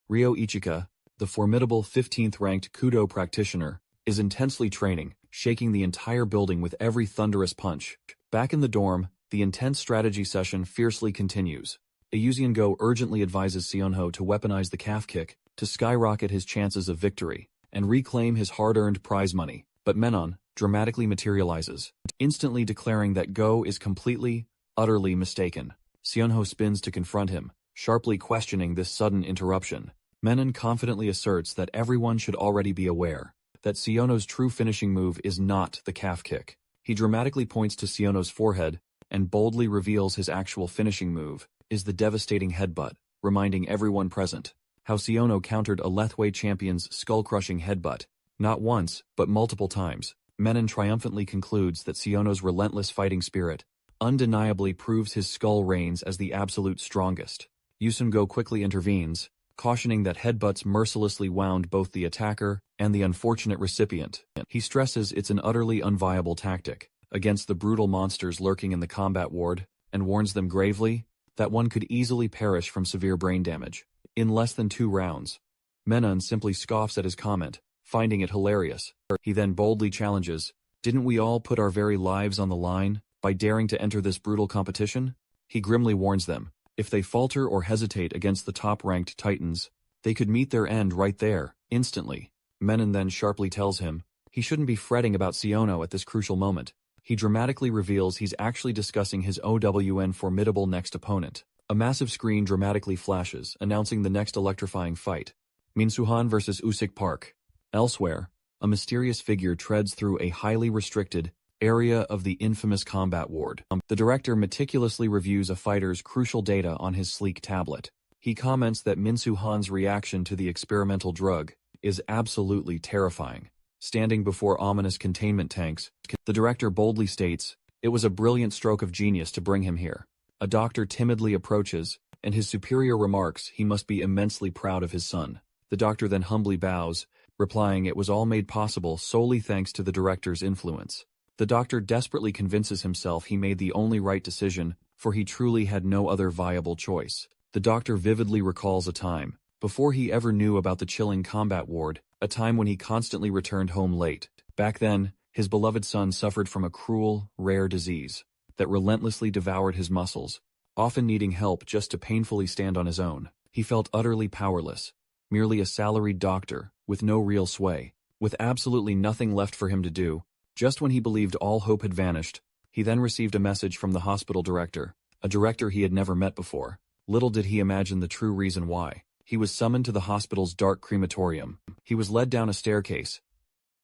Ryo Ichika, the formidable 15th-ranked Kudo practitioner, is intensely training, shaking the entire building with every thunderous punch. Back in the dorm, the intense strategy session fiercely continues. Ayuzian-go urgently advises Syonho to weaponize the calf kick to skyrocket his chances of victory and reclaim his hard-earned prize money. But Menon dramatically materializes, instantly declaring that Go is completely, utterly mistaken. Syonho spins to confront him, sharply questioning this sudden interruption. Menon confidently asserts that everyone should already be aware that Syonho's true finishing move is not the calf kick. He dramatically points to Syonho's forehead and boldly reveals his actual finishing move is the devastating headbutt, reminding everyone present how Syonu countered a Lethwei champion's skull-crushing headbutt, not once, but multiple times. Menon triumphantly concludes that Syonho's relentless fighting spirit undeniably proves his skull reigns as the absolute strongest. Yusun-go quickly intervenes, cautioning that headbutts mercilessly wound both the attacker and the unfortunate recipient. He stresses it's an utterly unviable tactic against the brutal monsters lurking in the combat ward, and warns them gravely that one could easily perish from severe brain damage in less than 2 rounds. Menon simply scoffs at his comment, finding it hilarious. He then boldly challenges, didn't we all put our very lives on the line by daring to enter this brutal competition? He grimly warns them, if they falter or hesitate against the top-ranked titans, they could meet their end right there, instantly. Menon then sharply tells him he shouldn't be fretting about Syonho at this crucial moment. He dramatically reveals he's actually discussing his OWN formidable next opponent. A massive screen dramatically flashes, announcing the next electrifying fight. Minsu Han vs. Usik Park. Elsewhere, a mysterious figure treads through a highly restricted area of the infamous combat ward. The director meticulously reviews a fighter's crucial data on his sleek tablet. He comments that Minsu Han's reaction to the experimental drug is absolutely terrifying. standing before ominous containment tanks. The director boldly states, "It was a brilliant stroke of genius to bring him here." A doctor timidly approaches, and his superior remarks he must be immensely proud of his son. The doctor then humbly bows, replying it was all made possible solely thanks to the director's influence. The doctor desperately convinces himself he made the only right decision, for he truly had no other viable choice. The doctor vividly recalls a time, before he ever knew about the chilling combat ward, a time when he constantly returned home late. Back then, his beloved son suffered from a cruel, rare disease that relentlessly devoured his muscles, often needing help just to painfully stand on his own. He felt utterly powerless, merely a salaried doctor, with no real sway, with absolutely nothing left for him to do. Just when he believed all hope had vanished, he then received a message from the hospital director, a director he had never met before. Little did he imagine the true reason why. He was summoned to the hospital's dark crematorium. He was led down a staircase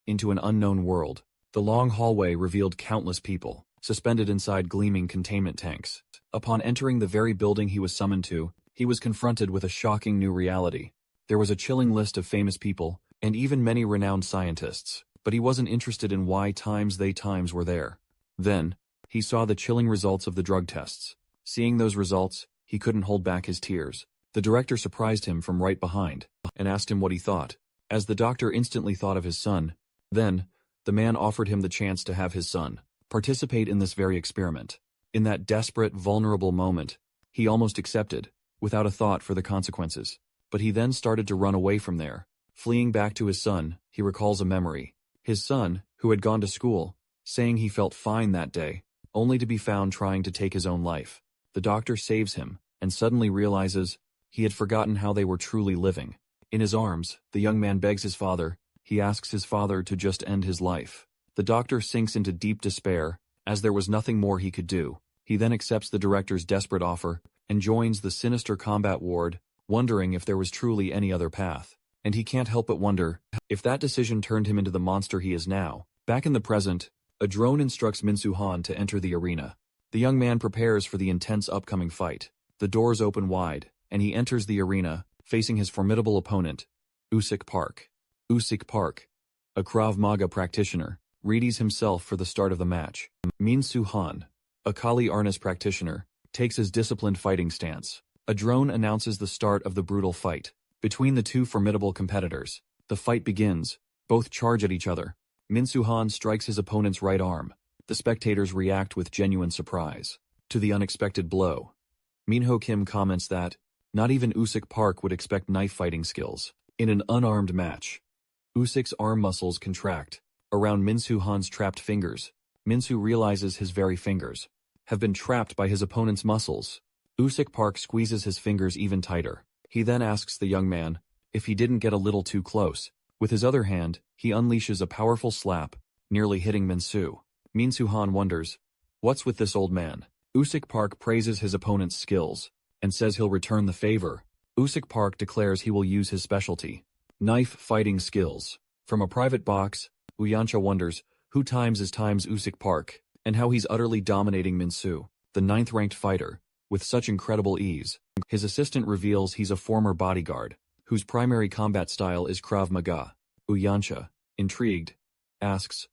into an unknown world. The long hallway revealed countless people, suspended inside gleaming containment tanks. Upon entering the very building he was summoned to, he was confronted with a shocking new reality. There was a chilling list of famous people, and even many renowned scientists, but he wasn't interested in why they times were there. Then, he saw the chilling results of the drug tests. Seeing those results, he couldn't hold back his tears. The director surprised him from right behind, and asked him what he thought. As the doctor instantly thought of his son, then, the man offered him the chance to have his son participate in this very experiment. In that desperate, vulnerable moment, he almost accepted, without a thought for the consequences. But he then started to run away from there. Fleeing back to his son, he recalls a memory. His son, who had gone to school, saying he felt fine that day, only to be found trying to take his own life. The doctor saves him, and suddenly realizes he had forgotten how they were truly living. In his arms, the young man begs his father. He asks his father to just end his life. The doctor sinks into deep despair, as there was nothing more he could do. He then accepts the director's desperate offer, and joins the sinister combat ward, wondering if there was truly any other path. And he can't help but wonder if that decision turned him into the monster he is now. Back in the present, a drone instructs Minsu Han to enter the arena. The young man prepares for the intense upcoming fight. The doors open wide, and he enters the arena, facing his formidable opponent, Usik Park. Usik Park, a Krav Maga practitioner, readies himself for the start of the match. Minsu Han, a Kali Arnis practitioner, takes his disciplined fighting stance. A drone announces the start of the brutal fight. Between the two formidable competitors, the fight begins. Both charge at each other. Minsu Han strikes his opponent's right arm. The spectators react with genuine surprise to the unexpected blow. Minho Kim comments that, not even Usik Park would expect knife fighting skills. In an unarmed match, Usik's arm muscles contract around Minsu Han's trapped fingers. Minsu realizes his very fingers have been trapped by his opponent's muscles. Usik Park squeezes his fingers even tighter. He then asks the young man if he didn't get a little too close. With his other hand, he unleashes a powerful slap, nearly hitting Minsu. Minsu Han wonders, what's with this old man? Usik Park praises his opponent's skills and says he'll return the favor. Usik Park declares he will use his specialty, knife fighting skills. From a private box, Uyancha wonders who times Usik Park, and how he's utterly dominating Minsu, the 9th-ranked fighter, with such incredible ease. His assistant reveals he's a former bodyguard, whose primary combat style is Krav Maga. Uyancha, intrigued, asks,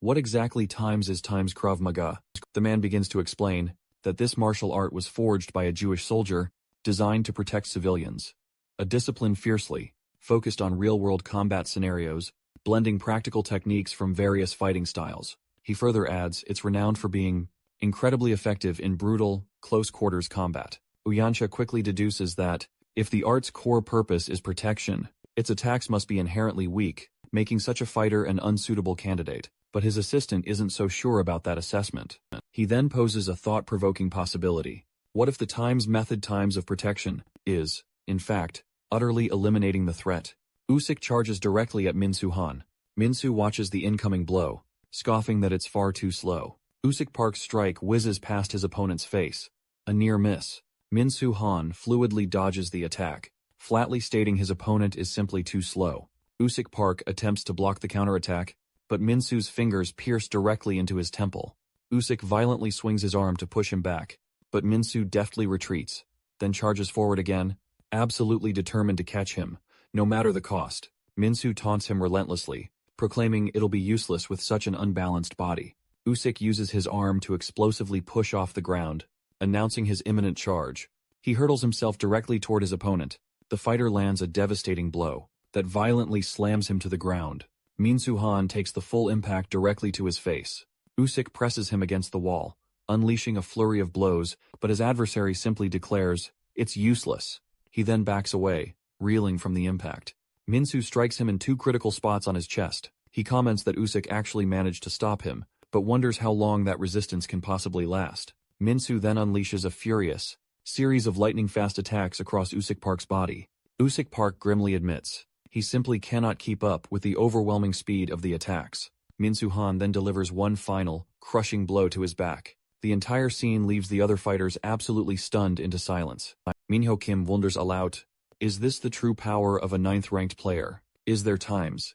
what exactly times Krav Maga? The man begins to explain that this martial art was forged by a Jewish soldier, designed to protect civilians. A discipline fiercely focused on real-world combat scenarios, blending practical techniques from various fighting styles. He further adds it's renowned for being incredibly effective in brutal, close-quarters combat. Uyancha quickly deduces that, if the art's core purpose is protection, its attacks must be inherently weak, making such a fighter an unsuitable candidate. But his assistant isn't so sure about that assessment. He then poses a thought-provoking possibility. What if the method of protection is, in fact, utterly eliminating the threat? Usik charges directly at Minsu Han. Minsu watches the incoming blow, scoffing that it's far too slow. Usik Park's strike whizzes past his opponent's face. A near miss. Minsu Han fluidly dodges the attack, flatly stating his opponent is simply too slow. Usik Park attempts to block the counterattack, but Minsu's fingers pierce directly into his temple. Usik violently swings his arm to push him back, but Minsu deftly retreats, then charges forward again, absolutely determined to catch him, no matter the cost. Minsu taunts him relentlessly, proclaiming it'll be useless with such an unbalanced body. Usyk uses his arm to explosively push off the ground, announcing his imminent charge. He hurtles himself directly toward his opponent. The fighter lands a devastating blow that violently slams him to the ground. Minsu Han takes the full impact directly to his face. Usyk presses him against the wall, unleashing a flurry of blows, but his adversary simply declares, "It's useless." He then backs away, reeling from the impact. Minsu strikes him in 2 critical spots on his chest. He comments that Usyk actually managed to stop him, but wonders how long that resistance can possibly last. Minsu then unleashes a furious series of lightning-fast attacks across Usyk Park's body. Usyk Park grimly admits he simply cannot keep up with the overwhelming speed of the attacks. Minsu Han then delivers one final, crushing blow to his back. The entire scene leaves the other fighters absolutely stunned into silence. Minho Kim wonders aloud, is this the true power of a 9th-ranked player? Is there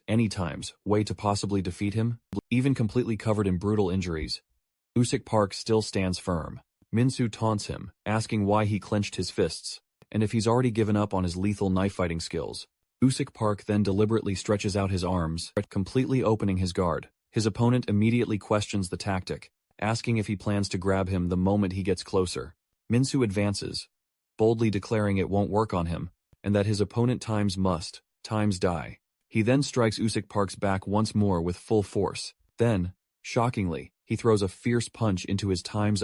any times, way to possibly defeat him? Even completely covered in brutal injuries, Usyk Park still stands firm. Minsu taunts him, asking why he clenched his fists, and if he's already given up on his lethal knife-fighting skills. Usyk Park then deliberately stretches out his arms, completely opening his guard. His opponent immediately questions the tactic, asking if he plans to grab him the moment he gets closer. Minsu advances, boldly declaring it won't work on him, and that his opponent times die. He then strikes Usyk Park's back once more with full force. Then, shockingly, he throws a fierce punch into his time's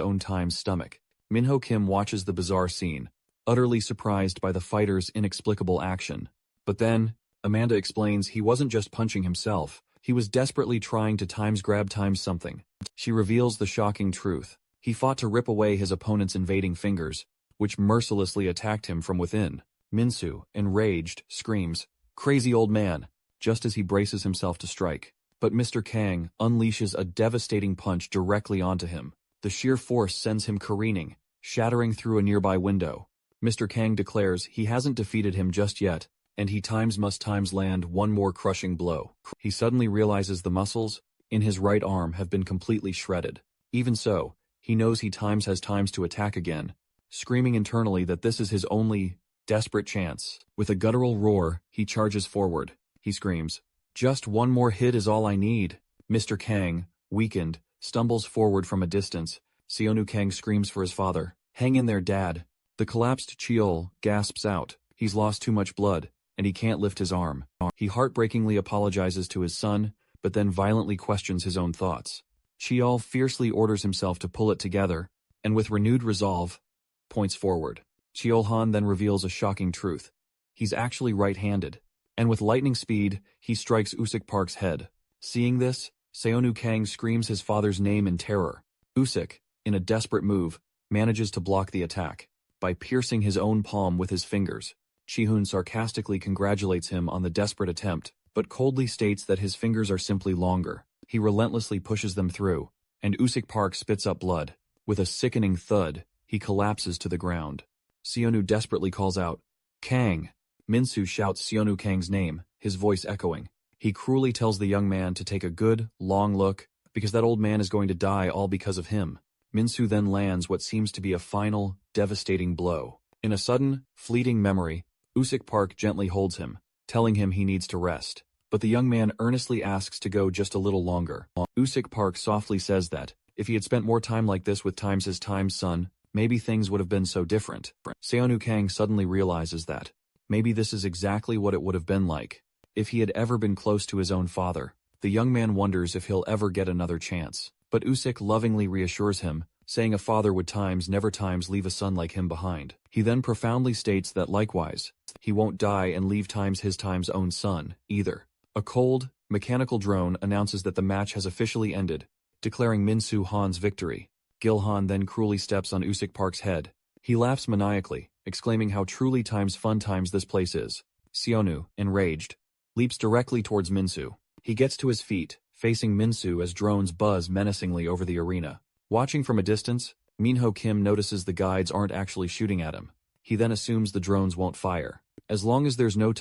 stomach. Minho Kim watches the bizarre scene, utterly surprised by the fighter's inexplicable action. But then, Amanda explains he wasn't just punching himself, he was desperately trying to grab something. She reveals the shocking truth. He fought to rip away his opponent's invading fingers, which mercilessly attacked him from within. Minsu, enraged, screams, "Crazy old man," just as he braces himself to strike. But Mr. Kang unleashes a devastating punch directly onto him. The sheer force sends him careening, shattering through a nearby window. Mr. Kang declares he hasn't defeated him just yet, and he must land one more crushing blow. He suddenly realizes the muscles in his right arm have been completely shredded. Even so, he knows he has to attack again, screaming internally that this is his only desperate chance. With a guttural roar, he charges forward. He screams, "Just one more hit is all I need." Mr. Kang, weakened, stumbles forward from a distance. Syonu Kang screams for his father, "Hang in there, Dad." The collapsed Cheol gasps out, he's lost too much blood, and he can't lift his arm. He heartbreakingly apologizes to his son, but then violently questions his own thoughts. Cheol fiercely orders himself to pull it together, and with renewed resolve, points forward. Cheol Han then reveals a shocking truth. He's actually right-handed, and with lightning speed, he strikes Usyk Park's head. Seeing this, Syonu Kang screams his father's name in terror. Usyk, in a desperate move, manages to block the attack by piercing his own palm with his fingers. Chihun sarcastically congratulates him on the desperate attempt, but coldly states that his fingers are simply longer. He relentlessly pushes them through, and Usyk Park spits up blood. With a sickening thud, he collapses to the ground. Syonu desperately calls out, "Kang!" Minsu shouts Syonu Kang's name, his voice echoing. He cruelly tells the young man to take a good, long look, because that old man is going to die all because of him. Minsu then lands what seems to be a final, devastating blow. In a sudden, fleeting memory, Usyk Park gently holds him, telling him he needs to rest. But the young man earnestly asks to go just a little longer. Usyk Park softly says that, if he had spent more time like this with his son, maybe things would have been so different. Syonu Kang suddenly realizes that, maybe this is exactly what it would have been like if he had ever been close to his own father. The young man wonders if he'll ever get another chance. But Usyk lovingly reassures him, saying a father would never leave a son like him behind. He then profoundly states that likewise, he won't die and leave his own son, either. A cold, mechanical drone announces that the match has officially ended, declaring Minsu Han's victory. Gil-han then cruelly steps on Usyk Park's head. He laughs maniacally, exclaiming how truly fun this place is. Syonu, enraged, leaps directly towards Minsu. He gets to his feet, facing Minsu as drones buzz menacingly over the arena. Watching from a distance, Minho Kim notices the guides aren't actually shooting at him. He then assumes the drones won't fire. As long as there's no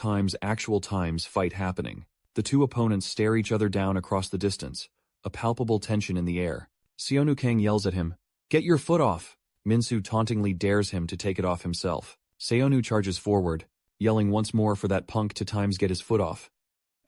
actual fight happening, the two opponents stare each other down across the distance, a palpable tension in the air. Syonu Kang yells at him, "Get your foot off!" Minsu tauntingly dares him to take it off himself. Syonu charges forward, yelling once more for that punk to get his foot off.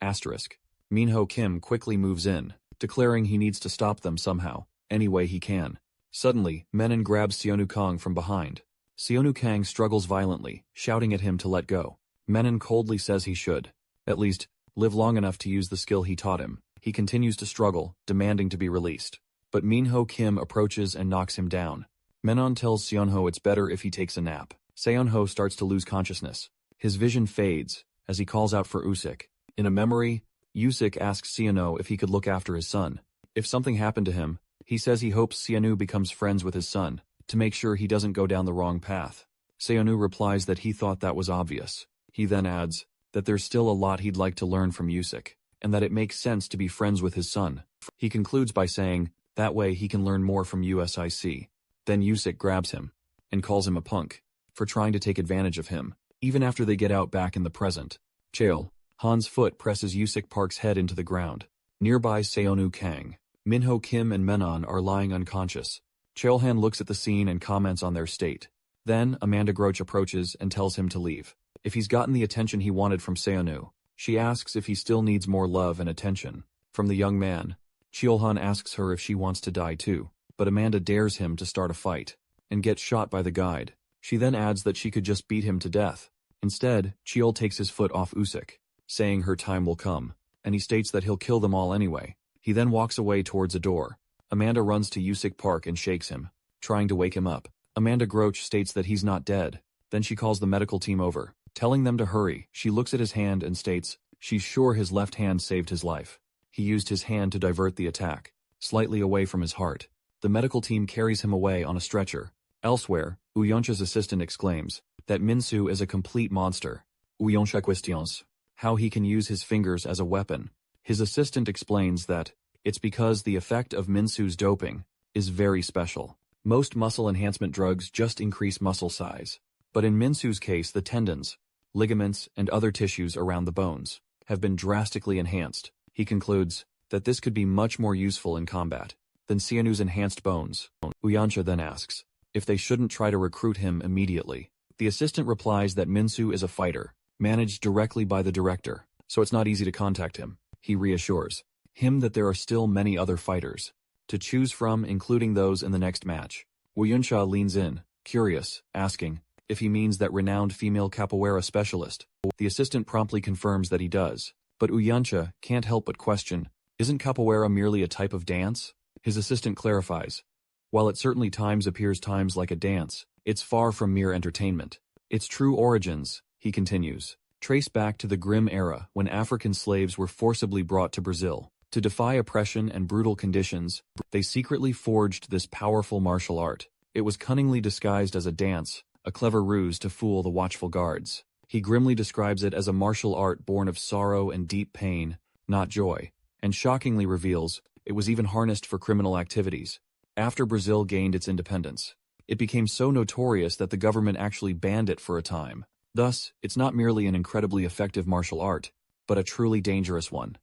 Asterisk. Minho Kim quickly moves in, declaring he needs to stop them somehow, any way he can. Suddenly, Menon grabs Syonu Kang from behind. Syonu Kang struggles violently, shouting at him to let go. Menon coldly says he should, at least, live long enough to use the skill he taught him. He continues to struggle, demanding to be released. But Minho Kim approaches and knocks him down. Menon tells Seonho it's better if he takes a nap. Seonho starts to lose consciousness. His vision fades, as he calls out for Usik. In a memory, Usik asks Syanu if he could look after his son. If something happened to him, he says he hopes Syanu becomes friends with his son, to make sure he doesn't go down the wrong path. Syanu replies that he thought that was obvious. He then adds that there's still a lot he'd like to learn from Usik, and that it makes sense to be friends with his son. He concludes by saying, that way he can learn more from USIC. Then Usik grabs him, and calls him a punk, for trying to take advantage of him, even after they get out back in the present. Chael. Han's foot presses Usik Park's head into the ground. Nearby Seonu Kang, Minho Kim and Menon are lying unconscious. Cheolhan looks at the scene and comments on their state. Then, Amanda Groch approaches and tells him to leave. If he's gotten the attention he wanted from Seonu, she asks if he still needs more love and attention. From the young man, Cheolhan asks her if she wants to die too, but Amanda dares him to start a fight, and gets shot by the guide. She then adds that she could just beat him to death. Instead, Cheol takes his foot off Usik, saying her time will come, and he states that he'll kill them all anyway. He then walks away towards a door. Amanda runs to Usik Park and shakes him, trying to wake him up. Amanda Groch states that he's not dead. Then she calls the medical team over, telling them to hurry. She looks at his hand and states she's sure his left hand saved his life. He used his hand to divert the attack, slightly away from his heart. The medical team carries him away on a stretcher. Elsewhere, Uyoncha's assistant exclaims that Minsu is a complete monster. Uyoncha questions how he can use his fingers as a weapon. His assistant explains that it's because the effect of Minsu's doping is very special. Most muscle enhancement drugs just increase muscle size. But in Minsu's case, the tendons, ligaments, and other tissues around the bones have been drastically enhanced. He concludes that this could be much more useful in combat than Syanu's enhanced bones. Uyoncha then asks if they shouldn't try to recruit him immediately. The assistant replies that Minsu is a fighter, managed directly by the director, so it's not easy to contact him. He reassures him that there are still many other fighters to choose from, including those in the next match. Uyuncha leans in, curious, asking if he means that renowned female capoeira specialist. The assistant promptly confirms that he does, but Uyuncha can't help but question, isn't capoeira merely a type of dance? His assistant clarifies, while it certainly appears times like a dance, it's far from mere entertainment. Its true origins, he continues, trace back to the grim era when African slaves were forcibly brought to Brazil. To defy oppression and brutal conditions, they secretly forged this powerful martial art. It was cunningly disguised as a dance, a clever ruse to fool the watchful guards. He grimly describes it as a martial art born of sorrow and deep pain, not joy, and shockingly reveals it was even harnessed for criminal activities. After Brazil gained its independence, it became so notorious that the government actually banned it for a time. Thus, it's not merely an incredibly effective martial art, but a truly dangerous one.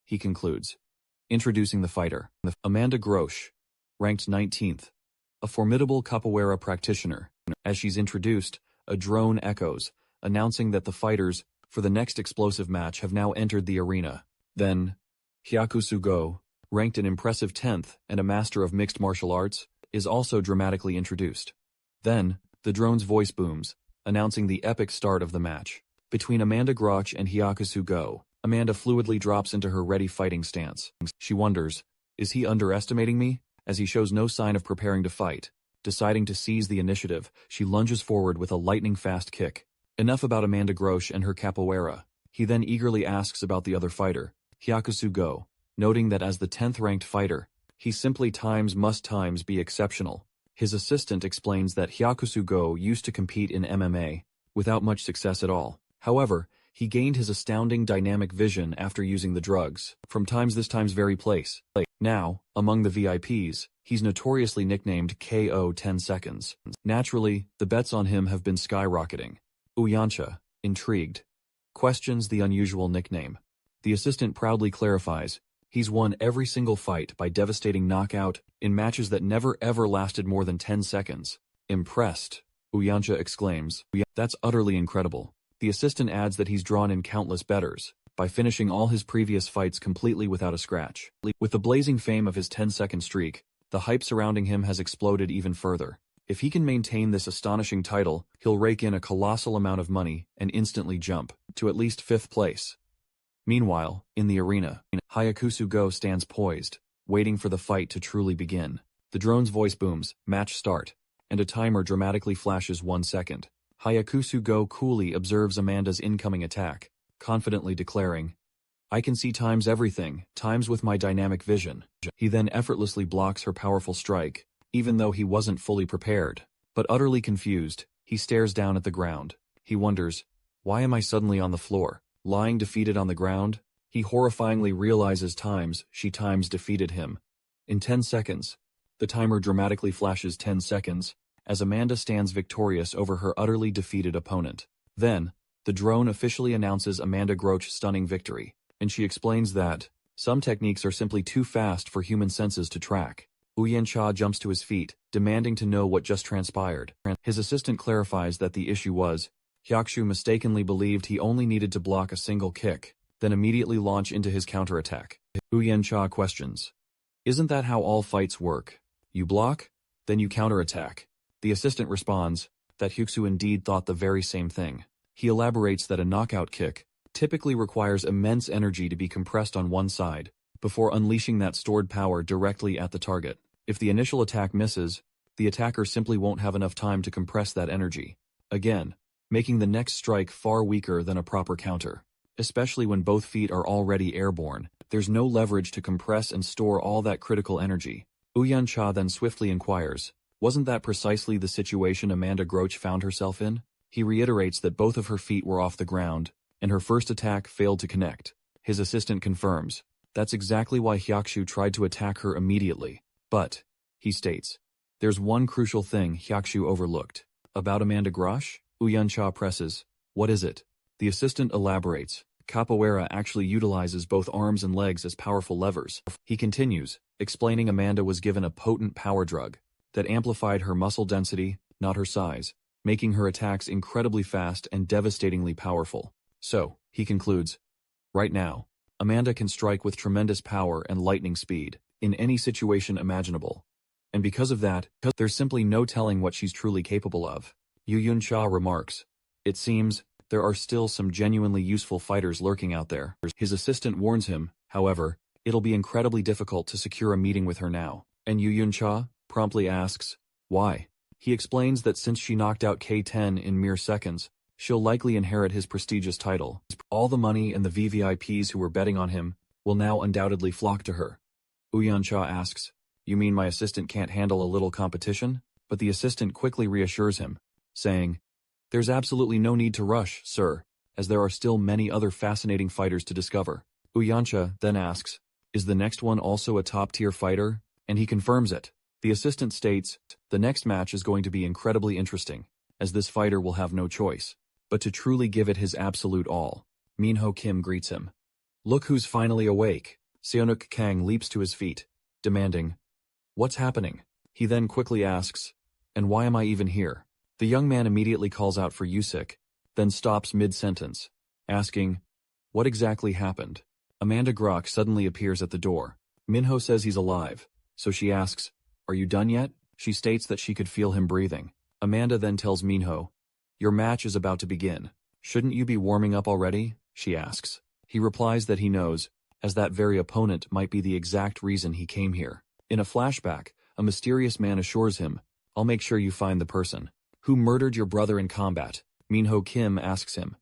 He concludes, introducing the fighter, Amanda Groch, ranked 19th, a formidable capoeira practitioner. As she's introduced, a drone echoes, announcing that the fighters for the next explosive match have now entered the arena. Then, Hyakusugo, ranked an impressive 10th and a master of mixed martial arts, is also dramatically introduced. Then, the drone's voice booms, announcing the epic start of the match. Between Amanda Groch and Hyakusugo, Amanda fluidly drops into her ready fighting stance. She wonders, is he underestimating me? As he shows no sign of preparing to fight. Deciding to seize the initiative, she lunges forward with a lightning-fast kick. Enough about Amanda Groch and her capoeira. He then eagerly asks about the other fighter, Hyakusugo, noting that as the 10th-ranked fighter, he simply must be exceptional. His assistant explains that Hyakusugo used to compete in MMA, without much success at all. However, he gained his astounding dynamic vision after using the drugs, from this very place. Now, among the VIPs, he's notoriously nicknamed KO 10 seconds. Naturally, the bets on him have been skyrocketing. Uyancha, intrigued, questions the unusual nickname. The assistant proudly clarifies, he's won every single fight by devastating knockout in matches that never ever lasted more than 10 seconds. Impressed, Uyancha exclaims, that's utterly incredible. The assistant adds that he's drawn in countless bettors, by finishing all his previous fights completely without a scratch. With the blazing fame of his 10-second streak, the hype surrounding him has exploded even further. If he can maintain this astonishing title, he'll rake in a colossal amount of money and instantly jump to at least 5th place. Meanwhile, in the arena, Hayakusu Go stands poised, waiting for the fight to truly begin. The drone's voice booms, match start, and a timer dramatically flashes 1 second. Hayakusu Go coolly observes Amanda's incoming attack, confidently declaring, "I can see times everything, times with my dynamic vision." He then effortlessly blocks her powerful strike, even though he wasn't fully prepared. But utterly confused, he stares down at the ground. He wonders, why am I suddenly on the floor, lying defeated on the ground? He horrifyingly realizes she defeated him. In 10 seconds. The timer dramatically flashes 10 seconds, as Amanda stands victorious over her utterly defeated opponent. Then, the drone officially announces Amanda Groch's stunning victory, and she explains that some techniques are simply too fast for human senses to track. Uyencha jumps to his feet, demanding to know what just transpired. His assistant clarifies that the issue was, Hyakushu mistakenly believed he only needed to block a single kick, then immediately launch into his counterattack. Uyencha questions, "Isn't that how all fights work? You block, then you counterattack." The assistant responds that Hyakushu indeed thought the very same thing. He elaborates that a knockout kick typically requires immense energy to be compressed on one side, before unleashing that stored power directly at the target. If the initial attack misses, the attacker simply won't have enough time to compress that energy again, making the next strike far weaker than a proper counter. Especially when both feet are already airborne, there's no leverage to compress and store all that critical energy. Uyancha then swiftly inquires, wasn't that precisely the situation Amanda Groch found herself in? He reiterates that both of her feet were off the ground, and her first attack failed to connect. His assistant confirms, that's exactly why Hyakushu tried to attack her immediately. But, he states, there's one crucial thing Hyakushu overlooked. About Amanda Groch? Uyancha presses, what is it? The assistant elaborates, capoeira actually utilizes both arms and legs as powerful levers. He continues, explaining Amanda was given a potent power drug that amplified her muscle density, not her size, making her attacks incredibly fast and devastatingly powerful. So, he concludes, right now, Amanda can strike with tremendous power and lightning speed, in any situation imaginable. And because of that, there's simply no telling what she's truly capable of. Yu Yun-cha remarks, it seems, there are still some genuinely useful fighters lurking out there. His assistant warns him, however, it'll be incredibly difficult to secure a meeting with her now. And Yu Yun-cha promptly asks, why? He explains that since she knocked out K-10 in mere seconds, she'll likely inherit his prestigious title. All the money and the VVIPs who were betting on him will now undoubtedly flock to her. Uyancha asks, you mean my assistant can't handle a little competition? But the assistant quickly reassures him, saying, there's absolutely no need to rush, sir, as there are still many other fascinating fighters to discover. Uyancha then asks, is the next one also a top-tier fighter? And he confirms it. The assistant states, the next match is going to be incredibly interesting, as this fighter will have no choice but to truly give it his absolute all. Minho Kim greets him. Look who's finally awake. Seonuk Kang leaps to his feet, demanding, what's happening? He then quickly asks, and why am I even here? The young man immediately calls out for Yusik, then stops mid-sentence, asking, what exactly happened? Amanda Groch suddenly appears at the door. Minho says he's alive, so she asks, are you done yet? She states that she could feel him breathing. Amanda then tells Minho, your match is about to begin. Shouldn't you be warming up already? She asks. He replies that he knows, as that very opponent might be the exact reason he came here. In a flashback, a mysterious man assures him, I'll make sure you find the person who murdered your brother in combat. Minho Kim asks him,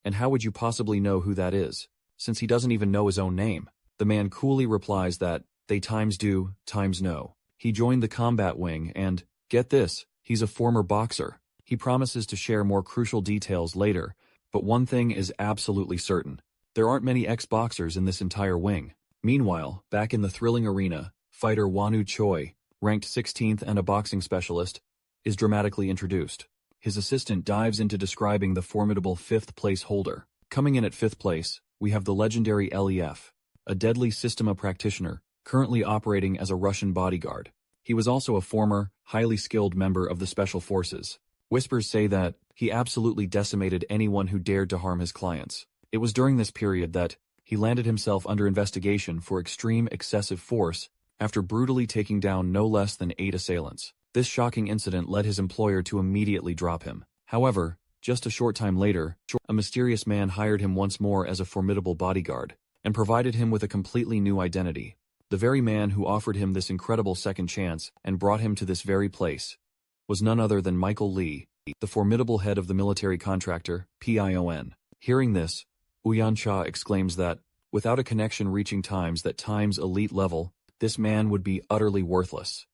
and how would you possibly know who that is, since he doesn't even know his own name? The man coolly replies that, they times do, times know. He joined the combat wing and, get this, he's a former boxer. He promises to share more crucial details later, but one thing is absolutely certain. There aren't many ex-boxers in this entire wing. Meanwhile, back in the thrilling arena, fighter Wanu Choi, ranked 16th and a boxing specialist, is dramatically introduced. His assistant dives into describing the formidable 5th place holder. Coming in at 5th place, we have the legendary LEF, a deadly Systema practitioner, currently operating as a Russian bodyguard. He was also a former, highly skilled member of the Special Forces. Whispers say that he absolutely decimated anyone who dared to harm his clients. It was during this period that he landed himself under investigation for extreme excessive force after brutally taking down no less than 8 assailants. This shocking incident led his employer to immediately drop him. However, just a short time later, a mysterious man hired him once more as a formidable bodyguard and provided him with a completely new identity. The very man who offered him this incredible second chance and brought him to this very place was none other than Michael Lee, the formidable head of the military contractor, PION. Hearing this, Uyan-cha exclaims that, without a connection reaching Times elite level, this man would be utterly worthless.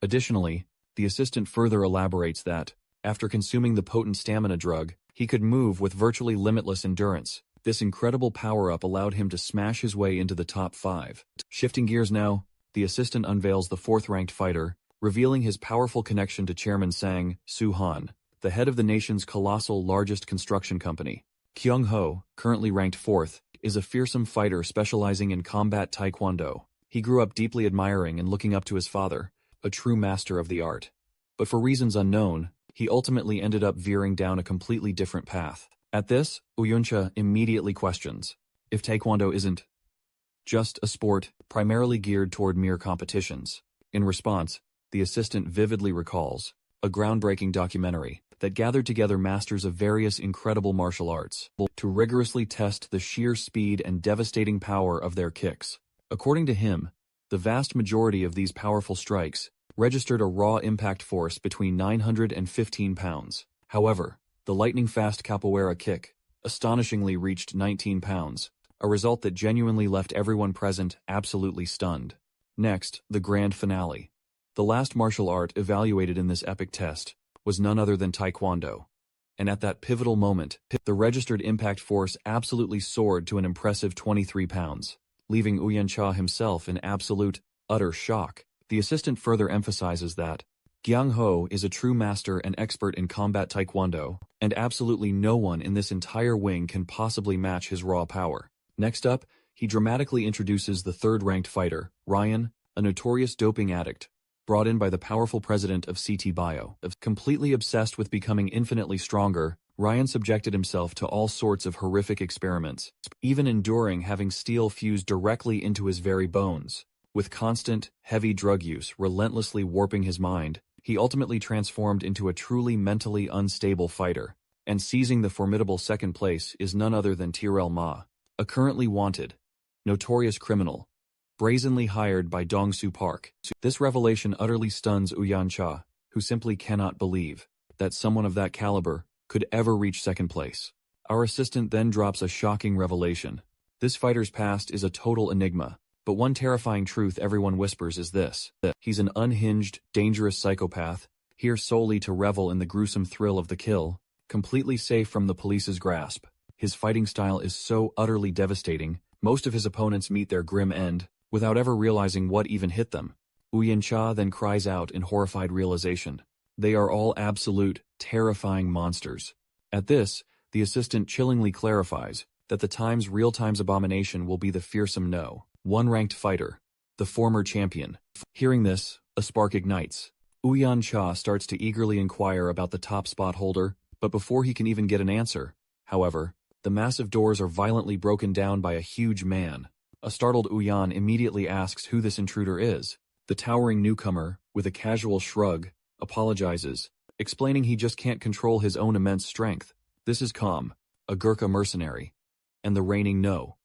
Additionally, the assistant further elaborates that, after consuming the potent stamina drug, he could move with virtually limitless endurance. This incredible power-up allowed him to smash his way into the top 5. Shifting gears now, the assistant unveils the 4th-ranked fighter, revealing his powerful connection to Chairman Sang Soo-han, the head of the nation's colossal largest construction company. Kyung-ho, currently ranked 4th, is a fearsome fighter specializing in combat taekwondo. He grew up deeply admiring and looking up to his father, a true master of the art. But for reasons unknown, he ultimately ended up veering down a completely different path. At this, Uyuncha immediately questions if taekwondo isn't just a sport primarily geared toward mere competitions. In response, the assistant vividly recalls a groundbreaking documentary that gathered together masters of various incredible martial arts to rigorously test the sheer speed and devastating power of their kicks. According to him, the vast majority of these powerful strikes registered a raw impact force between 900 and 15 pounds. However, the lightning-fast capoeira kick astonishingly reached 19 pounds, a result that genuinely left everyone present absolutely stunned. Next, the grand finale. The last martial art evaluated in this epic test was none other than taekwondo. And at that pivotal moment, the registered impact force absolutely soared to an impressive 23 pounds, leaving Uyan-cha himself in absolute, utter shock. The assistant further emphasizes that Gyang-ho is a true master and expert in combat taekwondo, and absolutely no one in this entire wing can possibly match his raw power. Next up, he dramatically introduces the 3rd-ranked fighter, Ryan, a notorious doping addict, brought in by the powerful president of CT Bio. Completely obsessed with becoming infinitely stronger, Ryan subjected himself to all sorts of horrific experiments, even enduring having steel fused directly into his very bones. With constant, heavy drug use relentlessly warping his mind, he ultimately transformed into a truly mentally unstable fighter, and seizing the formidable 2nd place is none other than Tirel Ma, a currently wanted, notorious criminal, brazenly hired by Dongsu Park. This revelation utterly stuns Uyan-cha, who simply cannot believe that someone of that caliber could ever reach 2nd place. Our assistant then drops a shocking revelation. This fighter's past is a total enigma. But one terrifying truth everyone whispers is this: that he's an unhinged, dangerous psychopath, here solely to revel in the gruesome thrill of the kill, completely safe from the police's grasp. His fighting style is so utterly devastating, most of his opponents meet their grim end, without ever realizing what even hit them. Uyan-cha then cries out in horrified realization. They are all absolute, terrifying monsters. At this, the assistant chillingly clarifies that the Times real-time's abomination will be the fearsome No. 1-ranked fighter, the former champion. Hearing this, a spark ignites. Uyan-cha starts to eagerly inquire about the top spot holder, but before he can even get an answer, however, the massive doors are violently broken down by a huge man. A startled Uyan immediately asks who this intruder is. The towering newcomer, with a casual shrug, apologizes, explaining he just can't control his own immense strength. This is Kam, a Gurkha mercenary, and the reigning No.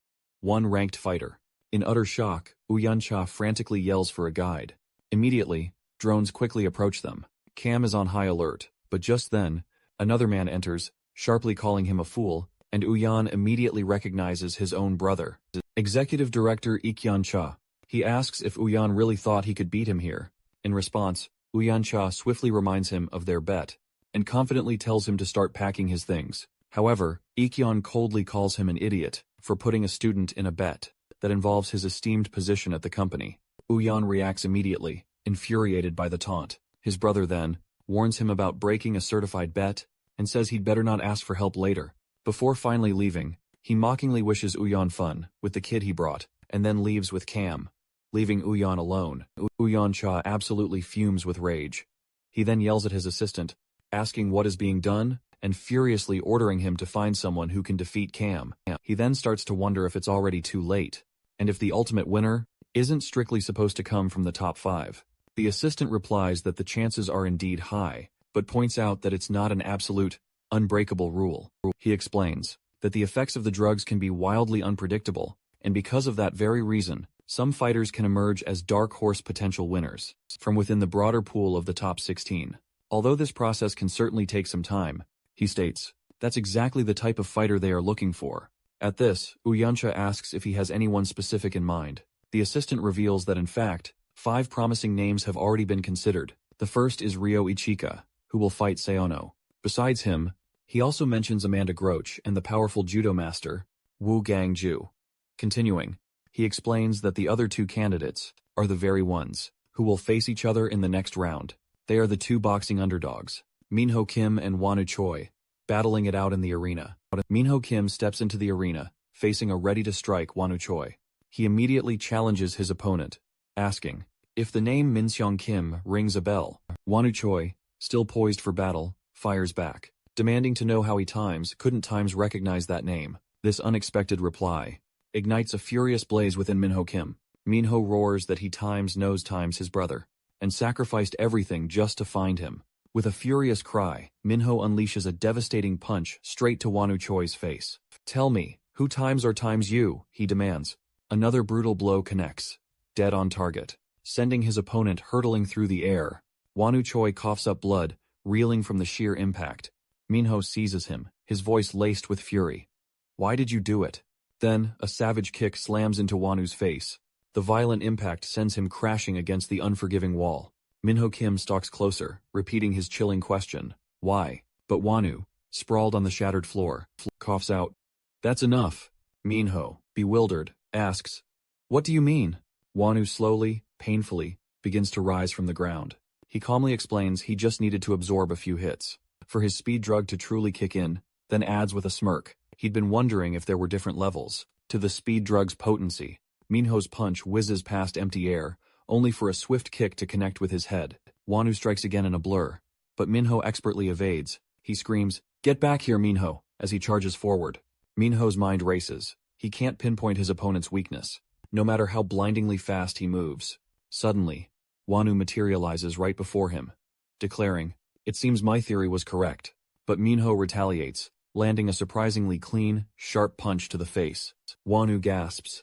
1-ranked fighter. In utter shock, Uyan-cha frantically yells for a guide. Immediately, drones quickly approach them. Kam is on high alert, but just then, another man enters, sharply calling him a fool, and Uyan immediately recognizes his own brother. Executive Director Ikyan-cha. He asks if Uyan really thought he could beat him here. In response, Uyan-cha swiftly reminds him of their bet, and confidently tells him to start packing his things. However, Ikyan coldly calls him an idiot for putting a student in a bet that involves his esteemed position at the company. Uyan reacts immediately, infuriated by the taunt. His brother then warns him about breaking a certified bet and says he'd better not ask for help later. Before finally leaving, he mockingly wishes Uyan fun with the kid he brought, and then leaves with Kam, leaving Uyan alone. Uyan-cha absolutely fumes with rage. He then yells at his assistant, asking what is being done, and furiously ordering him to find someone who can defeat Cam. He then starts to wonder if it's already too late, and if the ultimate winner isn't strictly supposed to come from the top 5. The assistant replies that the chances are indeed high, but points out that it's not an absolute, unbreakable rule. He explains that the effects of the drugs can be wildly unpredictable, and because of that very reason, some fighters can emerge as dark horse potential winners from within the broader pool of the top 16. Although this process can certainly take some time, he states, that's exactly the type of fighter they are looking for. At this, Uyancha asks if he has anyone specific in mind. The assistant reveals that in fact, 5 promising names have already been considered. The first is Ryo Ichika, who will fight Syonu. Besides him, he also mentions Amanda Groach and the powerful judo master, Wu Gangju. Continuing, he explains that the other 2 candidates are the very ones who will face each other in the next round. They are the 2 boxing underdogs, Minho Kim and Wonu Choi, battling it out in the arena. Minho Kim steps into the arena, facing a ready-to-strike Wonu Choi. He immediately challenges his opponent, asking if the name Minseong Kim rings a bell. Wonu Choi, still poised for battle, fires back, demanding to know how he couldn't recognize that name. This unexpected reply ignites a furious blaze within Minho Kim. Minho roars that he knows his brother, and sacrificed everything just to find him. With a furious cry, Minho unleashes a devastating punch straight to Wonu Choi's face. Tell me, who are you? He demands. Another brutal blow connects, dead on target, sending his opponent hurtling through the air. Wonu Choi coughs up blood, reeling from the sheer impact. Minho seizes him, his voice laced with fury. Why did you do it? Then, a savage kick slams into Wanu's face. The violent impact sends him crashing against the unforgiving wall. Minho Kim stalks closer, repeating his chilling question, why? But Wonu, sprawled on the shattered floor, coughs out, that's enough. Minho, bewildered, asks, what do you mean? Wanu slowly, painfully, begins to rise from the ground. He calmly explains he just needed to absorb a few hits for his speed drug to truly kick in, then adds with a smirk, he'd been wondering if there were different levels to the speed drug's potency. Minho's punch whizzes past empty air, only for a swift kick to connect with his head. Wanu strikes again in a blur, but Minho expertly evades. He screams, get back here, Minho, as he charges forward. Minho's mind races. He can't pinpoint his opponent's weakness, no matter how blindingly fast he moves. Suddenly, Wanu materializes right before him, declaring, it seems my theory was correct. But Minho retaliates, landing a surprisingly clean, sharp punch to the face. Wanu gasps.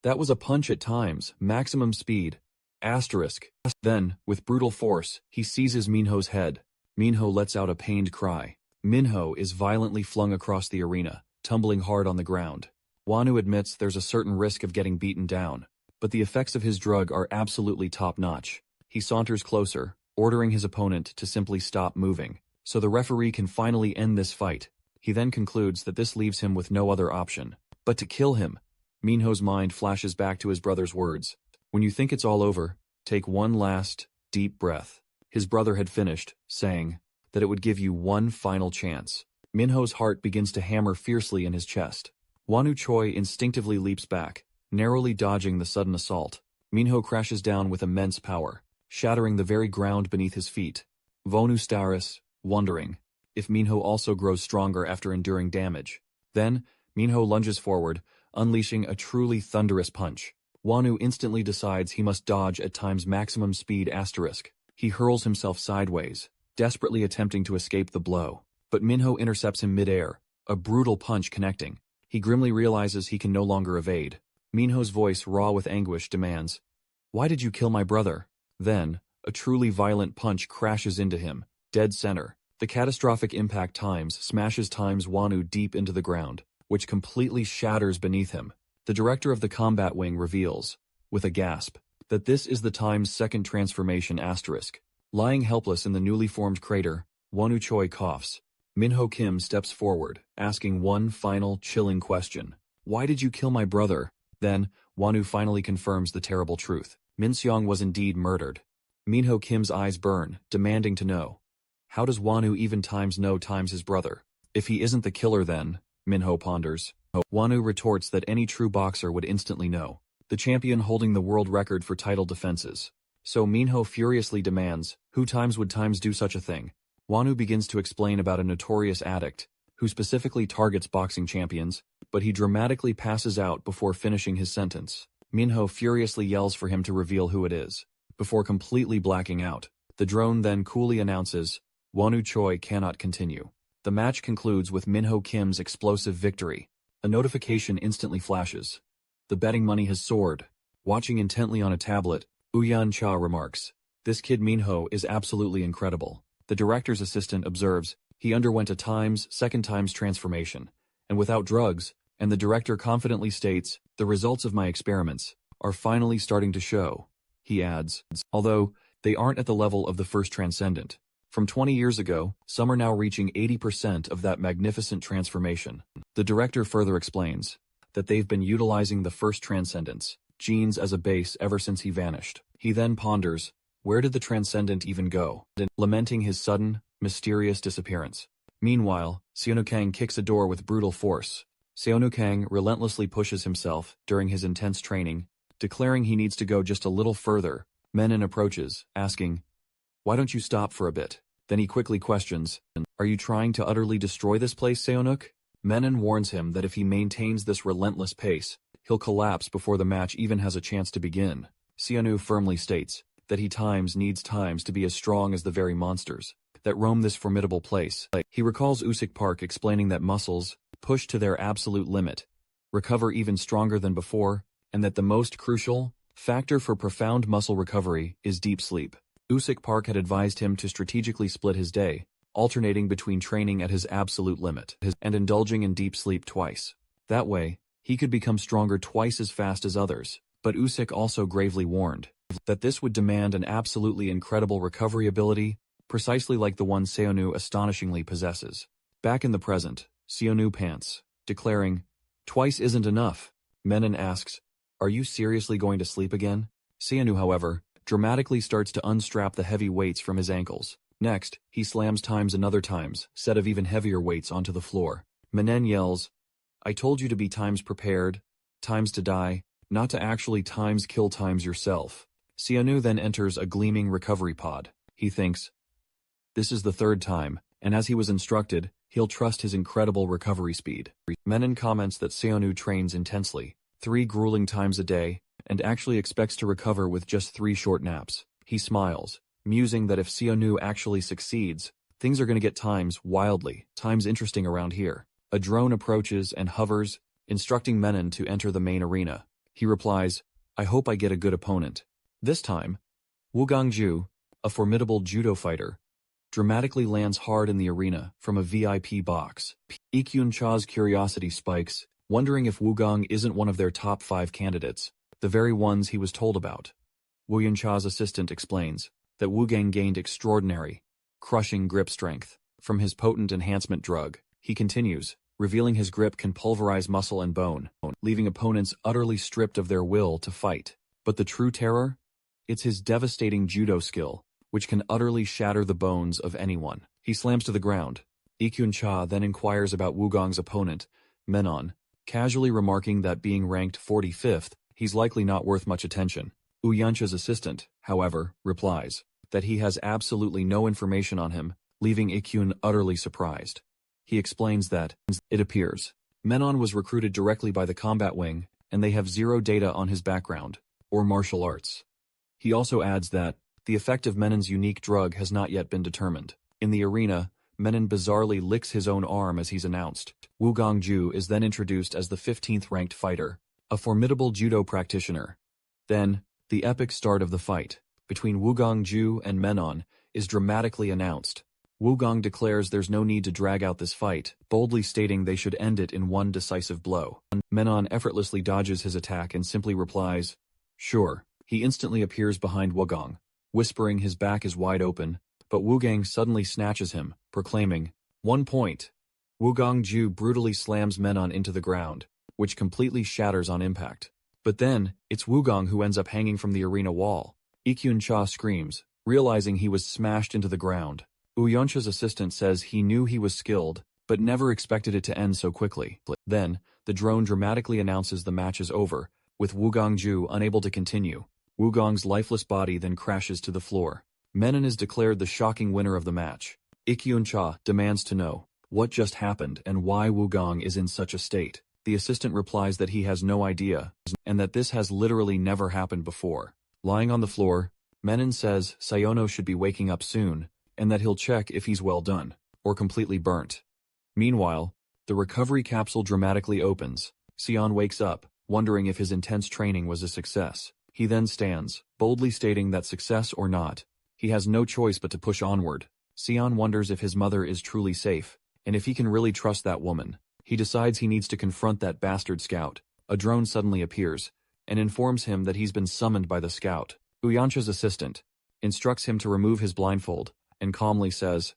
That was a punch at times, maximum speed. Asterisk. Then, with brutal force, he seizes Minho's head. Minho lets out a pained cry. Minho is violently flung across the arena, tumbling hard on the ground. Wanu admits there's a certain risk of getting beaten down, but the effects of his drug are absolutely top-notch. He saunters closer, ordering his opponent to simply stop moving, so the referee can finally end this fight. He then concludes that this leaves him with no other option but to kill him. Minho's mind flashes back to his brother's words. When you think it's all over, take one last, deep breath. His brother had finished, saying that it would give you one final chance. Minho's heart begins to hammer fiercely in his chest. Wonu Choi instinctively leaps back, narrowly dodging the sudden assault. Minho crashes down with immense power, shattering the very ground beneath his feet. Wonu stares, wondering if Minho also grows stronger after enduring damage. Then, Minho lunges forward, unleashing a truly thunderous punch. Wonu instantly decides he must dodge at times maximum speed asterisk. He hurls himself sideways, desperately attempting to escape the blow. But Minho intercepts him mid-air, a brutal punch connecting. He grimly realizes he can no longer evade. Minho's voice, raw with anguish, demands, why did you kill my brother? Then, a truly violent punch crashes into him, dead center. The catastrophic impact smashes Wanu deep into the ground, which completely shatters beneath him. The director of the combat wing reveals, with a gasp, that this is the Time's second transformation asterisk. Lying helpless in the newly formed crater, Wonu Choi coughs. Minho Kim steps forward, asking one final, chilling question. Why did you kill my brother? Then, Wonu finally confirms the terrible truth. Minseong was indeed murdered. Minho Kim's eyes burn, demanding to know. How does Wonu even know his brother? If he isn't the killer then, Minho ponders. Wonu retorts that any true boxer would instantly know. The champion holding the world record for title defenses. So Minho furiously demands, who would do such a thing? Wonu begins to explain about a notorious addict, who specifically targets boxing champions, but he dramatically passes out before finishing his sentence. Minho furiously yells for him to reveal who it is. Before completely blacking out, the drone then coolly announces, Wonu Choi cannot continue. The match concludes with Minho Kim's explosive victory. A notification instantly flashes. The betting money has soared. Watching intently on a tablet, Uyan Cha remarks, "This kid Minho is absolutely incredible." The director's assistant observes, he underwent a second times transformation, and without drugs, and the director confidently states, "The results of my experiments are finally starting to show." He adds, although they aren't at the level of the first transcendent. From 20 years ago, some are now reaching 80% of that magnificent transformation. The director further explains that they've been utilizing the first transcendence genes as a base ever since he vanished. He then ponders, where did the transcendent even go? Lamenting his sudden, mysterious disappearance. Meanwhile, Syonu Kang kicks a door with brutal force. Syonu Kang relentlessly pushes himself during his intense training, declaring he needs to go just a little further. Menon approaches, asking, "Why don't you stop for a bit?" Then he quickly questions, "Are you trying to utterly destroy this place, Seonuk?" Menon warns him that if he maintains this relentless pace, he'll collapse before the match even has a chance to begin. Syanu firmly states that he needs times to be as strong as the very monsters that roam this formidable place. He recalls Usik Park explaining that muscles, pushed to their absolute limit, recover even stronger than before, and that the most crucial factor for profound muscle recovery is deep sleep. Usik Park had advised him to strategically split his day, alternating between training at his absolute limit and indulging in deep sleep twice. That way, he could become stronger twice as fast as others. But Usik also gravely warned that this would demand an absolutely incredible recovery ability, precisely like the one Syonu astonishingly possesses. Back in the present, Syonu pants, declaring, "Twice isn't enough." Menon asks, "Are you seriously going to sleep again?" Syonu, however, dramatically starts to unstrap the heavy weights from his ankles. Next, he slams another set of even heavier weights onto the floor. Menon yells, "I told you to be prepared, to die, not to actually kill yourself." Syanu then enters a gleaming recovery pod. He thinks, this is the third time, and as he was instructed, he'll trust his incredible recovery speed. Menon comments that Syanu trains intensely, 3 grueling times a day, and actually expects to recover with just 3 short naps. He smiles, musing that if Syanu actually succeeds, things are going to get wildly interesting around here. A drone approaches and hovers, instructing Menon to enter the main arena. He replies, "I hope I get a good opponent." This time, Wu Gangju, a formidable judo fighter, dramatically lands hard in the arena from a VIP box. Ikyun Cha's curiosity spikes, wondering if Wu Gang isn't one of their top 5 candidates, the very ones he was told about. Wu Yun Cha's assistant explains that Wu Gang gained extraordinary, crushing grip strength from his potent enhancement drug. He continues, revealing his grip can pulverize muscle and bone, leaving opponents utterly stripped of their will to fight. But the true terror? It's his devastating judo skill, which can utterly shatter the bones of anyone. He slams to the ground. Ikyun Cha then inquires about Wu Gang's opponent, Menon, casually remarking that being ranked 45th, he's likely not worth much attention. Uyancha's assistant, however, replies that he has absolutely no information on him, leaving Ikyun utterly surprised. He explains that, it appears, Menon was recruited directly by the combat wing, and they have 0 data on his background, or martial arts. He also adds that, the effect of Menon's unique drug has not yet been determined. In the arena, Menon bizarrely licks his own arm as he's announced. Wu Gangju is then introduced as the 15th ranked fighter, a formidable judo practitioner. Then, the epic start of the fight, between Wu Gangju and Menon, is dramatically announced. Wu Gang declares there's no need to drag out this fight, boldly stating they should end it in one decisive blow. Menon effortlessly dodges his attack and simply replies, "Sure." He instantly appears behind Wu Gang, whispering his back is wide open, but Wu Gang suddenly snatches him, proclaiming, 1 point. Wu Gangju brutally slams Menon into the ground, which completely shatters on impact. But then, it's Wu Gang who ends up hanging from the arena wall. Ikyun Cha screams, realizing he was smashed into the ground. Uyoncha's assistant says he knew he was skilled, but never expected it to end so quickly. Then, the drone dramatically announces the match is over, with Wu Gangju unable to continue. Wu Gang's lifeless body then crashes to the floor. Menon is declared the shocking winner of the match. Ikyun-cha demands to know what just happened and why Wugong is in such a state. The assistant replies that he has no idea, and that this has literally never happened before. Lying on the floor, Menon says Syonu should be waking up soon, and that he'll check if he's well done, or completely burnt. Meanwhile, the recovery capsule dramatically opens. Sion wakes up, wondering if his intense training was a success. He then stands, boldly stating that success or not, he has no choice but to push onward. Sion wonders if his mother is truly safe, and if he can really trust that woman. He decides he needs to confront that bastard scout. A drone suddenly appears, and informs him that he's been summoned by the scout. Uyancha's assistant instructs him to remove his blindfold, and calmly says,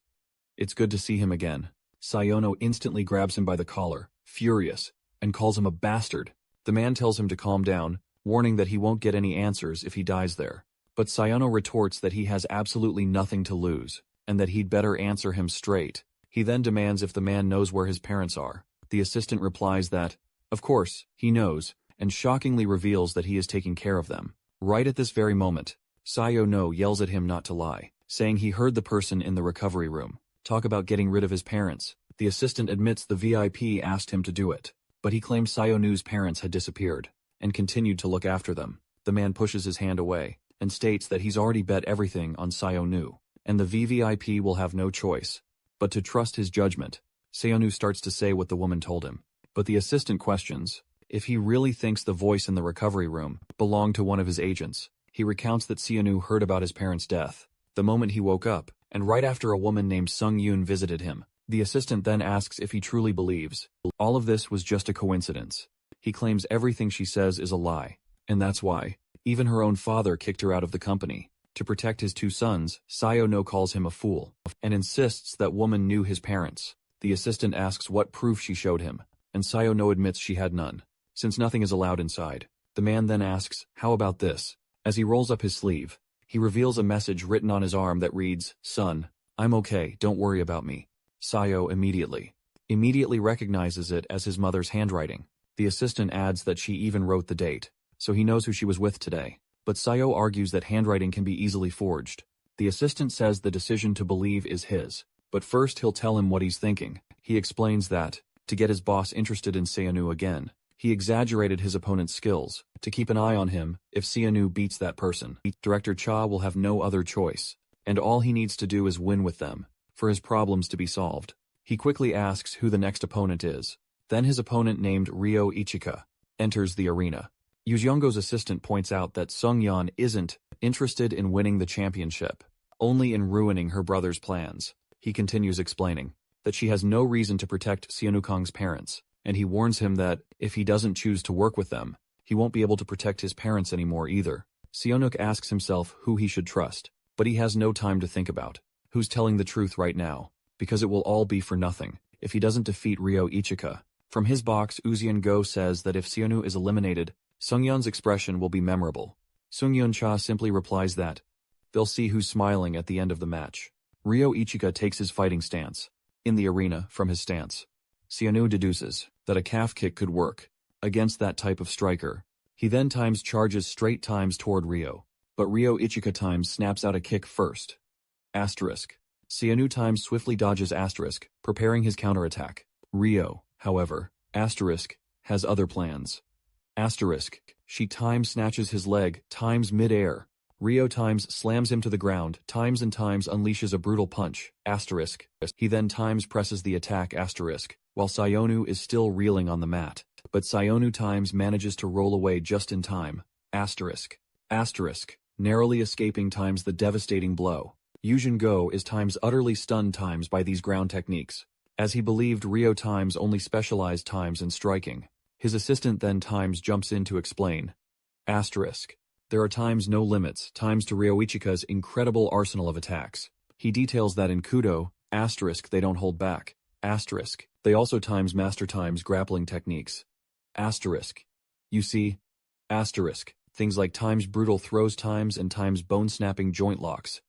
"It's good to see him again." Syonu instantly grabs him by the collar, furious, and calls him a bastard. The man tells him to calm down, warning that he won't get any answers if he dies there. But Syonu retorts that he has absolutely nothing to lose, and that he'd better answer him straight. He then demands if the man knows where his parents are. The assistant replies that, of course, he knows, and shockingly reveals that he is taking care of them. Right at this very moment, Syonu yells at him not to lie, saying he heard the person in the recovery room talk about getting rid of his parents. The assistant admits the VIP asked him to do it, but he claims Syonu's parents had disappeared, and continued to look after them. The man pushes his hand away, and states that he's already bet everything on Syonu, and the VVIP will have no choice but to trust his judgment. Syonu starts to say what the woman told him, but the assistant questions if he really thinks the voice in the recovery room belonged to one of his agents. He recounts that Syonu heard about his parents' death the moment he woke up, and right after a woman named Sung Yoon visited him. The assistant then asks if he truly believes all of this was just a coincidence. He claims everything she says is a lie, and that's why even her own father kicked her out of the company. To protect his two sons, Syonu calls him a fool, and insists that woman knew his parents. The assistant asks what proof she showed him, and Syonu admits she had none, since nothing is allowed inside. The man then asks, "How about this?" As he rolls up his sleeve, he reveals a message written on his arm that reads, "Son, I'm okay, don't worry about me." Syo immediately recognizes it as his mother's handwriting. The assistant adds that she even wrote the date, so he knows who she was with today. But Syo argues that handwriting can be easily forged. The assistant says the decision to believe is his, but first he'll tell him what he's thinking. He explains that, to get his boss interested in Syanu again, he exaggerated his opponent's skills, to keep an eye on him. If Syanu beats that person, Director Cha will have no other choice, and all he needs to do is win with them, for his problems to be solved. He quickly asks who the next opponent is. Then his opponent, named Ryo Ichika, enters the arena. Yuzhongo's assistant points out that Sungyeon isn't interested in winning the championship, only in ruining her brother's plans. He continues explaining that she has no reason to protect Syanu-kang's parents, and he warns him that if he doesn't choose to work with them, he won't be able to protect his parents anymore either. Syonuk asks himself who he should trust, but he has no time to think about who's telling the truth right now, because it will all be for nothing if he doesn't defeat Ryo Ichika. From his box, Uzian-go says that if Syanu is eliminated, Sungyeon's expression will be memorable. Sungyeon-cha simply replies that they'll see who's smiling at the end of the match. Ryo Ichika takes his fighting stance in the arena. From his stance, Syanu deduces that a calf kick could work against that type of striker. He then charges straight times toward Ryo, but Ryo Ichika snaps out a kick first. Asterisk. Syanu swiftly dodges asterisk, preparing his counterattack. Ryo, however, asterisk, has other plans. Asterisk. She snatches his leg, mid-air. Ryo slams him to the ground, and unleashes a brutal punch. Asterisk. He then presses the attack. Asterisk, while Syonu is still reeling on the mat. But Syonu manages to roll away just in time. Asterisk. Asterisk. Narrowly escaping the devastating blow. Yuzhen-go is utterly stunned by these ground techniques, as he believed Ryo only specialized in striking. His assistant then jumps in to explain. Asterisk. There are no limits to Ryo Ichika's incredible arsenal of attacks. He details that in Kudo, asterisk, they don't hold back. Asterisk. They also master grappling techniques. Asterisk. You see? Asterisk. Things like brutal throws and bone-snapping joint locks.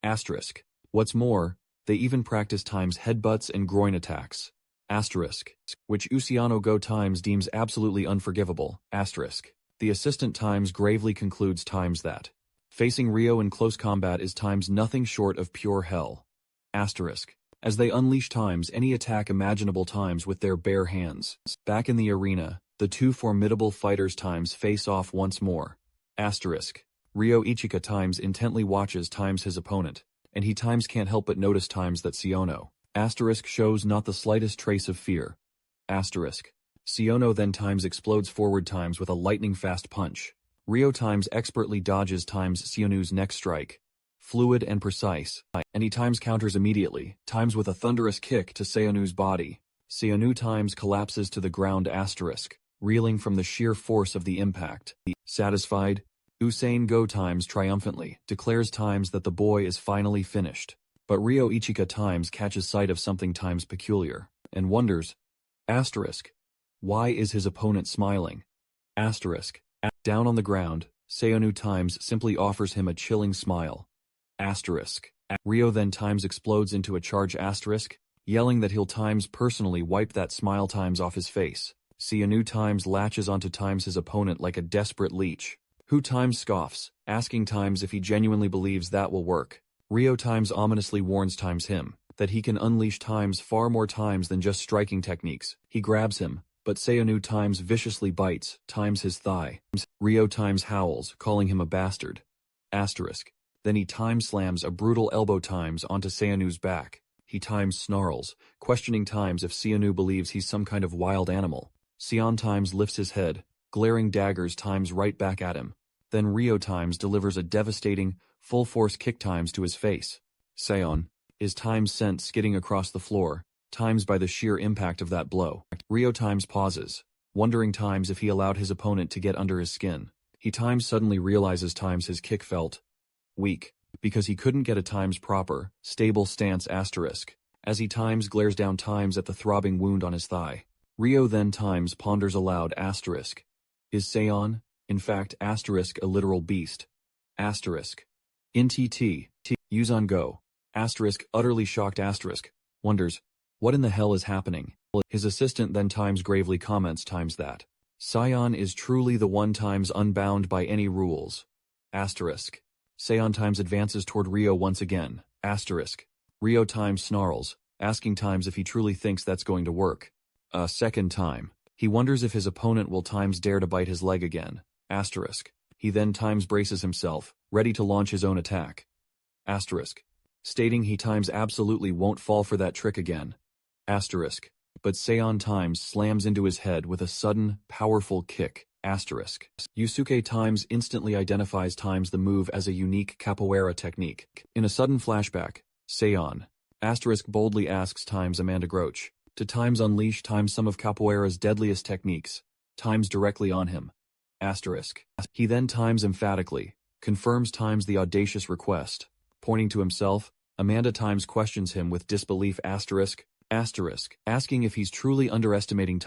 Asterisk. What's more, they even practice headbutts and groin attacks. Asterisk. Which Usiano-go deems absolutely unforgivable. Asterisk. The assistant gravely concludes that facing Ryo in close combat is nothing short of pure hell. Asterisk. as they unleash any attack imaginable with their bare hands. Back in the arena, the two formidable fighters face off once more. Asterisk. Ryo Ichika intently watches his opponent, and he can't help but notice that Syonu asterisk shows not the slightest trace of fear. Asterisk. Syonu then explodes forward with a lightning-fast punch. Ryo expertly dodges Syunu's next strike. Fluid and precise, and he counters immediately, with a thunderous kick to Syunu's body. Syanu collapses to the ground asterisk, reeling from the sheer force of the impact. Satisfied, Usain Go triumphantly declares that the boy is finally finished. But Ryo Ichika catches sight of something peculiar, and wonders, asterisk, why is his opponent smiling? Asterisk. Down on the ground, Syonu simply offers him a chilling smile. Asterisk. Ryo then explodes into a charge asterisk, yelling that he'll personally wipe that smile off his face. Syanu latches onto his opponent like a desperate leech, who scoffs, asking if he genuinely believes that will work. Ryo ominously warns him that he can unleash far more than just striking techniques. He grabs him, but Syonu viciously bites his thigh. Ryo howls, calling him a bastard. Asterisk. Then he slams a brutal elbow onto Syunu's back. He snarls, questioning if Syanu believes he's some kind of wild animal. Sion lifts his head, glaring daggers right back at him. Then Ryo delivers a devastating, full-force kick to his face. Sion is sent skidding across the floor, by the sheer impact of that blow. Ryo pauses, wondering if he allowed his opponent to get under his skin. He suddenly realizes his kick felt weak, because he couldn't get a proper, stable stance asterisk, as he glares down at the throbbing wound on his thigh. Ryo then ponders aloud asterisk. Is Sion, in fact asterisk, a literal beast? Asterisk. In TT, Yuzan Go, asterisk, utterly shocked asterisk, wonders, what in the hell is happening? His assistant then gravely comments that Sion is truly the one unbound by any rules. Asterisk. Sion advances toward Ryo once again, asterisk. Ryo snarls, asking if he truly thinks that's going to work. A second time. He wonders if his opponent will dare to bite his leg again, asterisk. He then braces himself, ready to launch his own attack. Asterisk. Stating he absolutely won't fall for that trick again. Asterisk. But Sion slams into his head with a sudden, powerful kick. Asterisk. Yusuke instantly identifies the move as a unique capoeira technique. In a sudden flashback, Sion asterisk boldly asks Amanda Groach to unleash some of capoeira's deadliest techniques, directly on him. Asterisk. He then emphatically confirms the audacious request. Pointing to himself, Amanda questions him with disbelief asterisk, asking if he's truly underestimating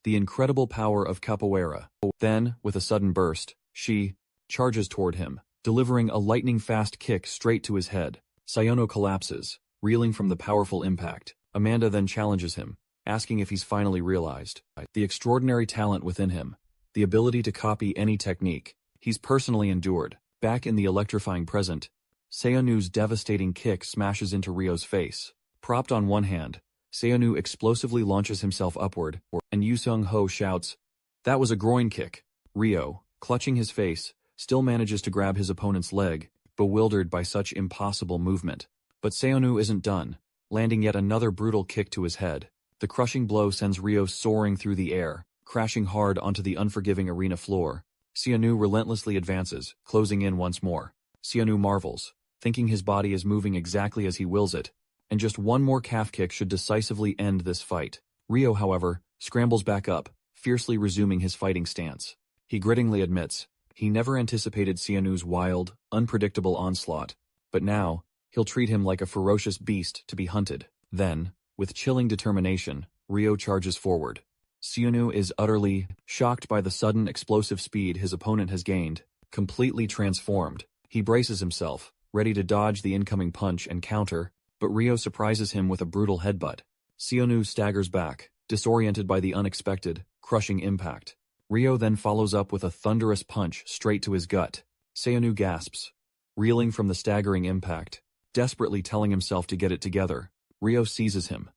the incredible power of capoeira. Then, with a sudden burst, she charges toward him, delivering a lightning-fast kick straight to his head. Syonu collapses, reeling from the powerful impact. Amanda then challenges him, asking if he's finally realized the extraordinary talent within him, the ability to copy any technique he's personally endured. Back in the electrifying present, Syunu's devastating kick smashes into Ryo's face. Propped on one hand, Syanu explosively launches himself upward, and Yu Sung-ho shouts, "That was a groin kick." Ryo, clutching his face, still manages to grab his opponent's leg, bewildered by such impossible movement. But Syanu isn't done, landing yet another brutal kick to his head. The crushing blow sends Ryo soaring through the air, crashing hard onto the unforgiving arena floor. Syanu relentlessly advances, closing in once more. Syanu marvels, thinking his body is moving exactly as he wills it, and just one more calf kick should decisively end this fight. Ryo, however, scrambles back up, fiercely resuming his fighting stance. He grittingly admits, he never anticipated Syanu's wild, unpredictable onslaught, but now, he'll treat him like a ferocious beast to be hunted. Then, with chilling determination, Ryo charges forward. Syanu is utterly shocked by the sudden explosive speed his opponent has gained, completely transformed. He braces himself, ready to dodge the incoming punch and counter, but Ryo surprises him with a brutal headbutt. Syanu staggers back, disoriented by the unexpected, crushing impact. Ryo then follows up with a thunderous punch straight to his gut. Syanu gasps, reeling from the staggering impact, desperately telling himself to get it together. Rio seizes him,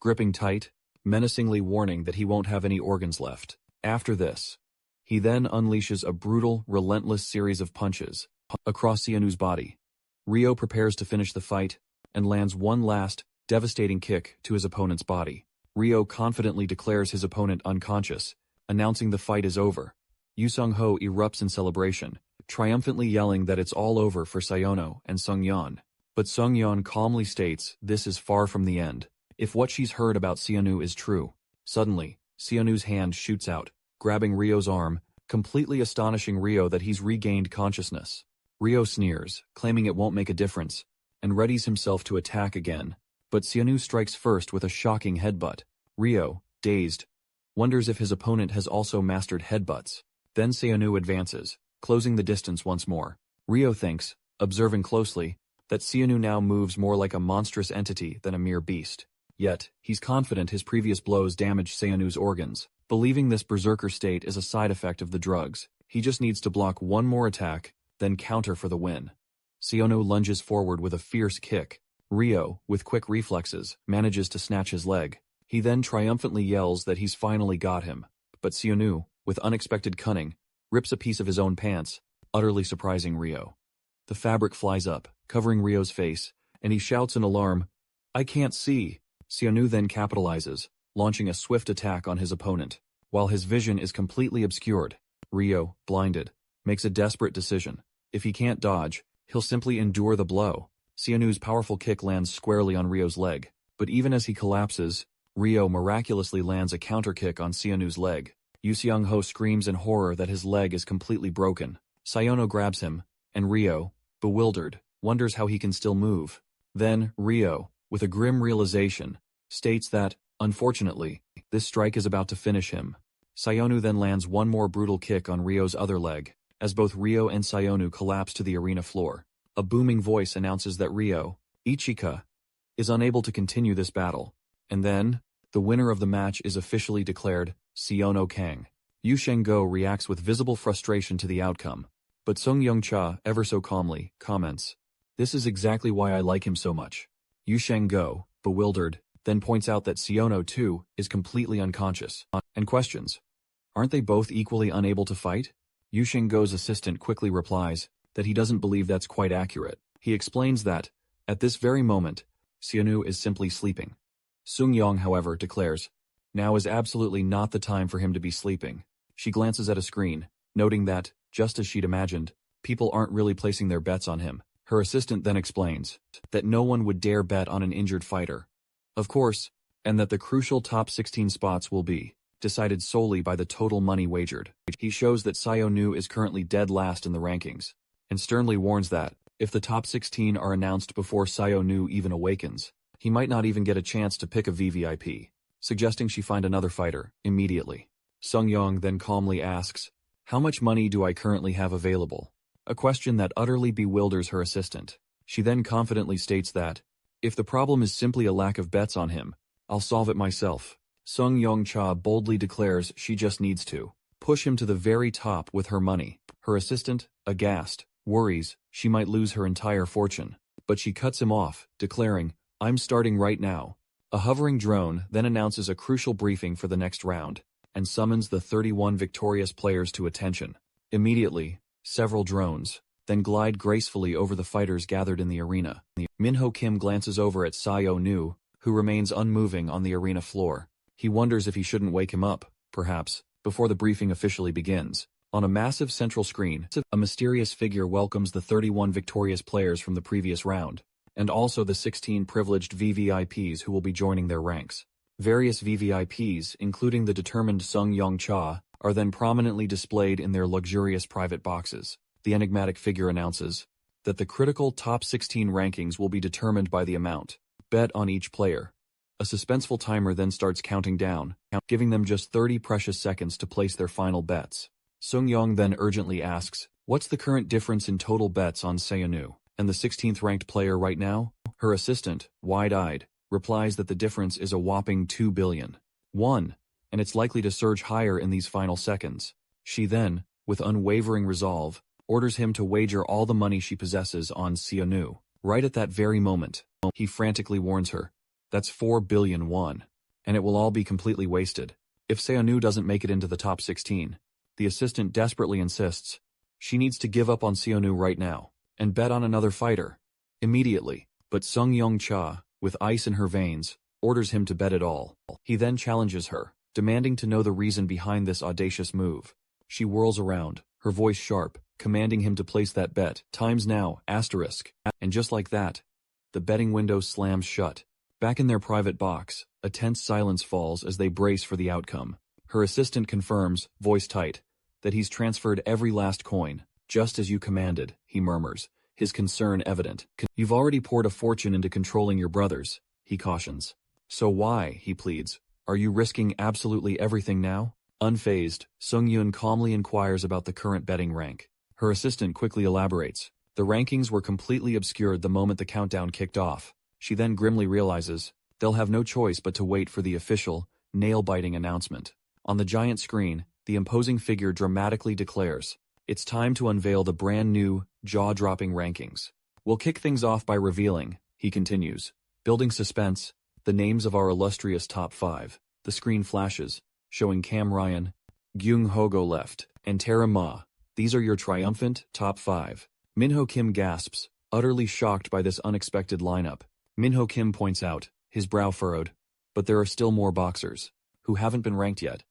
gripping tight, menacingly warning that he won't have any organs left. After this, he then unleashes a brutal, relentless series of punches across Syanu's body. Rio prepares to finish the fight and lands one last, devastating kick to his opponent's body. Rio confidently declares his opponent unconscious, announcing the fight is over. Yu Sung-ho erupts in celebration, triumphantly yelling that it's all over for Syonu and Sung-yeon. But Sung-yeon calmly states this is far from the end. If what she's heard about Syanu is true. Suddenly, Syanu's hand shoots out, grabbing Rio's arm, completely astonishing Rio that he's regained consciousness. Rio sneers, claiming it won't make a difference, and readies himself to attack again. But Syanu strikes first with a shocking headbutt. Rio, dazed, wonders if his opponent has also mastered headbutts. Then Syanu advances, closing the distance once more. Rio thinks, observing closely, that Syanu now moves more like a monstrous entity than a mere beast. Yet, he's confident his previous blows damaged Syanu's organs. Believing this berserker state is a side effect of the drugs, he just needs to block one more attack, then counter for the win. Syanu lunges forward with a fierce kick. Rio, with quick reflexes, manages to snatch his leg. He then triumphantly yells that he's finally got him. But Syanu, with unexpected cunning, rips a piece of his own pants, utterly surprising Rio. The fabric flies up, covering Rio's face, and he shouts in alarm, "I can't see!" Syanu then capitalizes, launching a swift attack on his opponent. While his vision is completely obscured, Rio, blinded, makes a desperate decision. If he can't dodge, he'll simply endure the blow. Syanu's powerful kick lands squarely on Rio's leg, but even as he collapses, Rio miraculously lands a counter-kick on Syanu's leg. Yu Sung-ho screams in horror that his leg is completely broken. Syonu grabs him, and Rio, bewildered, wonders how he can still move. Then, Rio, with a grim realization, states that, unfortunately, this strike is about to finish him. Syonu then lands one more brutal kick on Rio's other leg. As both Rio and Syonu collapse to the arena floor, a booming voice announces that Rio, Ichika, is unable to continue this battle. And then, the winner of the match is officially declared, Syonu Kang. Yu Sheng-go reacts with visible frustration to the outcome, but Sung Young-cha, ever so calmly, comments, "This is exactly why I like him so much." Yu Sheng-go, bewildered, then points out that Syonu, too, is completely unconscious, and questions, "Aren't they both equally unable to fight?" Yu Sheng-go's assistant quickly replies that he doesn't believe that's quite accurate. He explains that, at this very moment, Syanu is simply sleeping. Sung-yong, however, declares, now is absolutely not the time for him to be sleeping. She glances at a screen, noting that, just as she'd imagined, people aren't really placing their bets on him. Her assistant then explains that no one would dare bet on an injured fighter. Of course, and that the crucial top 16 spots will be decided solely by the total money wagered. He shows that Syonu is currently dead last in the rankings, and sternly warns that, if the top 16 are announced before Syonu even awakens, he might not even get a chance to pick a VVIP, suggesting she find another fighter, immediately. Sung-yong then calmly asks, "How much money do I currently have available?" A question that utterly bewilders her assistant. She then confidently states that, if the problem is simply a lack of bets on him, I'll solve it myself. Sung Yong-cha boldly declares she just needs to push him to the very top with her money. Her assistant, aghast, worries she might lose her entire fortune, but she cuts him off, declaring, "I'm starting right now." A hovering drone then announces a crucial briefing for the next round, and summons the 31 victorious players to attention. Immediately, several drones then glide gracefully over the fighters gathered in the arena. Minho Kim glances over at Syonu, who remains unmoving on the arena floor. He wonders if he shouldn't wake him up, perhaps, before the briefing officially begins. On a massive central screen, a mysterious figure welcomes the 31 victorious players from the previous round, and also the 16 privileged VVIPs who will be joining their ranks. Various VVIPs, including the determined Sung Yong-cha, are then prominently displayed in their luxurious private boxes. The enigmatic figure announces that the critical top 16 rankings will be determined by the amount bet on each player. A suspenseful timer then starts counting down, giving them just 30 precious seconds to place their final bets. Sung-yong then urgently asks, "What's the current difference in total bets on Syonu and the 16th ranked player right now?" Her assistant, wide-eyed, replies that the difference is a whopping 2 billion. And it's likely to surge higher in these final seconds. She then, with unwavering resolve, orders him to wager all the money she possesses on Syonu. Right at that very moment, he frantically warns her, That's 4 billion won. And it will all be completely wasted. If Syanu doesn't make it into the top 16, the assistant desperately insists. She needs to give up on Syonu right now, and bet on another fighter. Immediately. But Sung Yong Cha, with ice in her veins, orders him to bet it all. He then challenges her, demanding to know the reason behind this audacious move. She whirls around, her voice sharp, commanding him to place that bet. Times now, asterisk. And just like that, the betting window slams shut. Back in their private box, a tense silence falls as they brace for the outcome. Her assistant confirms, voice tight, that he's transferred every last coin, just as you commanded, he murmurs, his concern evident. You've already poured a fortune into controlling your brothers, he cautions. So why, he pleads, are you risking absolutely everything now? Unfazed, Sung Yun calmly inquires about the current betting rank. Her assistant quickly elaborates. The rankings were completely obscured the moment the countdown kicked off. She then grimly realizes they'll have no choice but to wait for the official, nail-biting announcement. On the giant screen, the imposing figure dramatically declares, it's time to unveil the brand new, jaw-dropping rankings. We'll kick things off by revealing, he continues, building suspense, the names of our illustrious top 5. The screen flashes, showing Cam Ryan, Gyung Hogo left, and Tara Ma. These are your triumphant top 5. Minho Kim gasps, utterly shocked by this unexpected lineup. Minho Kim points out, his brow furrowed, but there are still more boxers, who haven't been ranked yet.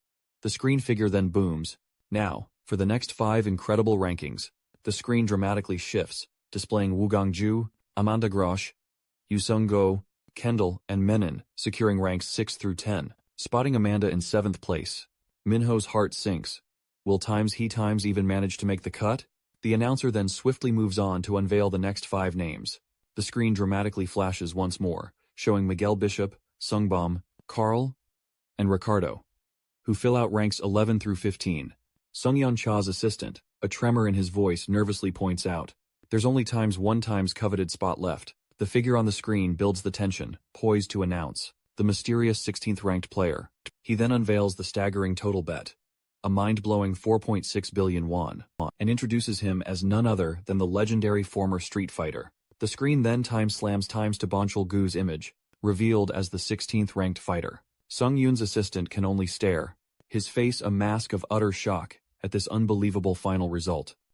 The screen figure then booms. Now, for the next 5 incredible rankings, the screen dramatically shifts, displaying Wu Gongju, Amanda Grosh, Yu Sung Go, Kendall, and Menon, securing ranks 6 through 10, spotting Amanda in 7th place. Minho's heart sinks. Will he even manage to make the cut? The announcer then swiftly moves on to unveil the next 5 names. The screen dramatically flashes once more, showing Miguel Bishop, Sungbom, Carl, and Ricardo, who fill out ranks 11 through 15. Sung Yeon Cha's assistant, a tremor in his voice, nervously points out, there's only one times coveted spot left. The figure on the screen builds the tension, poised to announce the mysterious 16th ranked player. He then unveils the staggering total bet, a mind-blowing 4.6 billion won, and introduces him as none other than the legendary former Street Fighter. The screen then slams to Bonchul Gu's image, revealed as the 16th ranked fighter. Sung Yoon's assistant can only stare, his face a mask of utter shock at this unbelievable final result.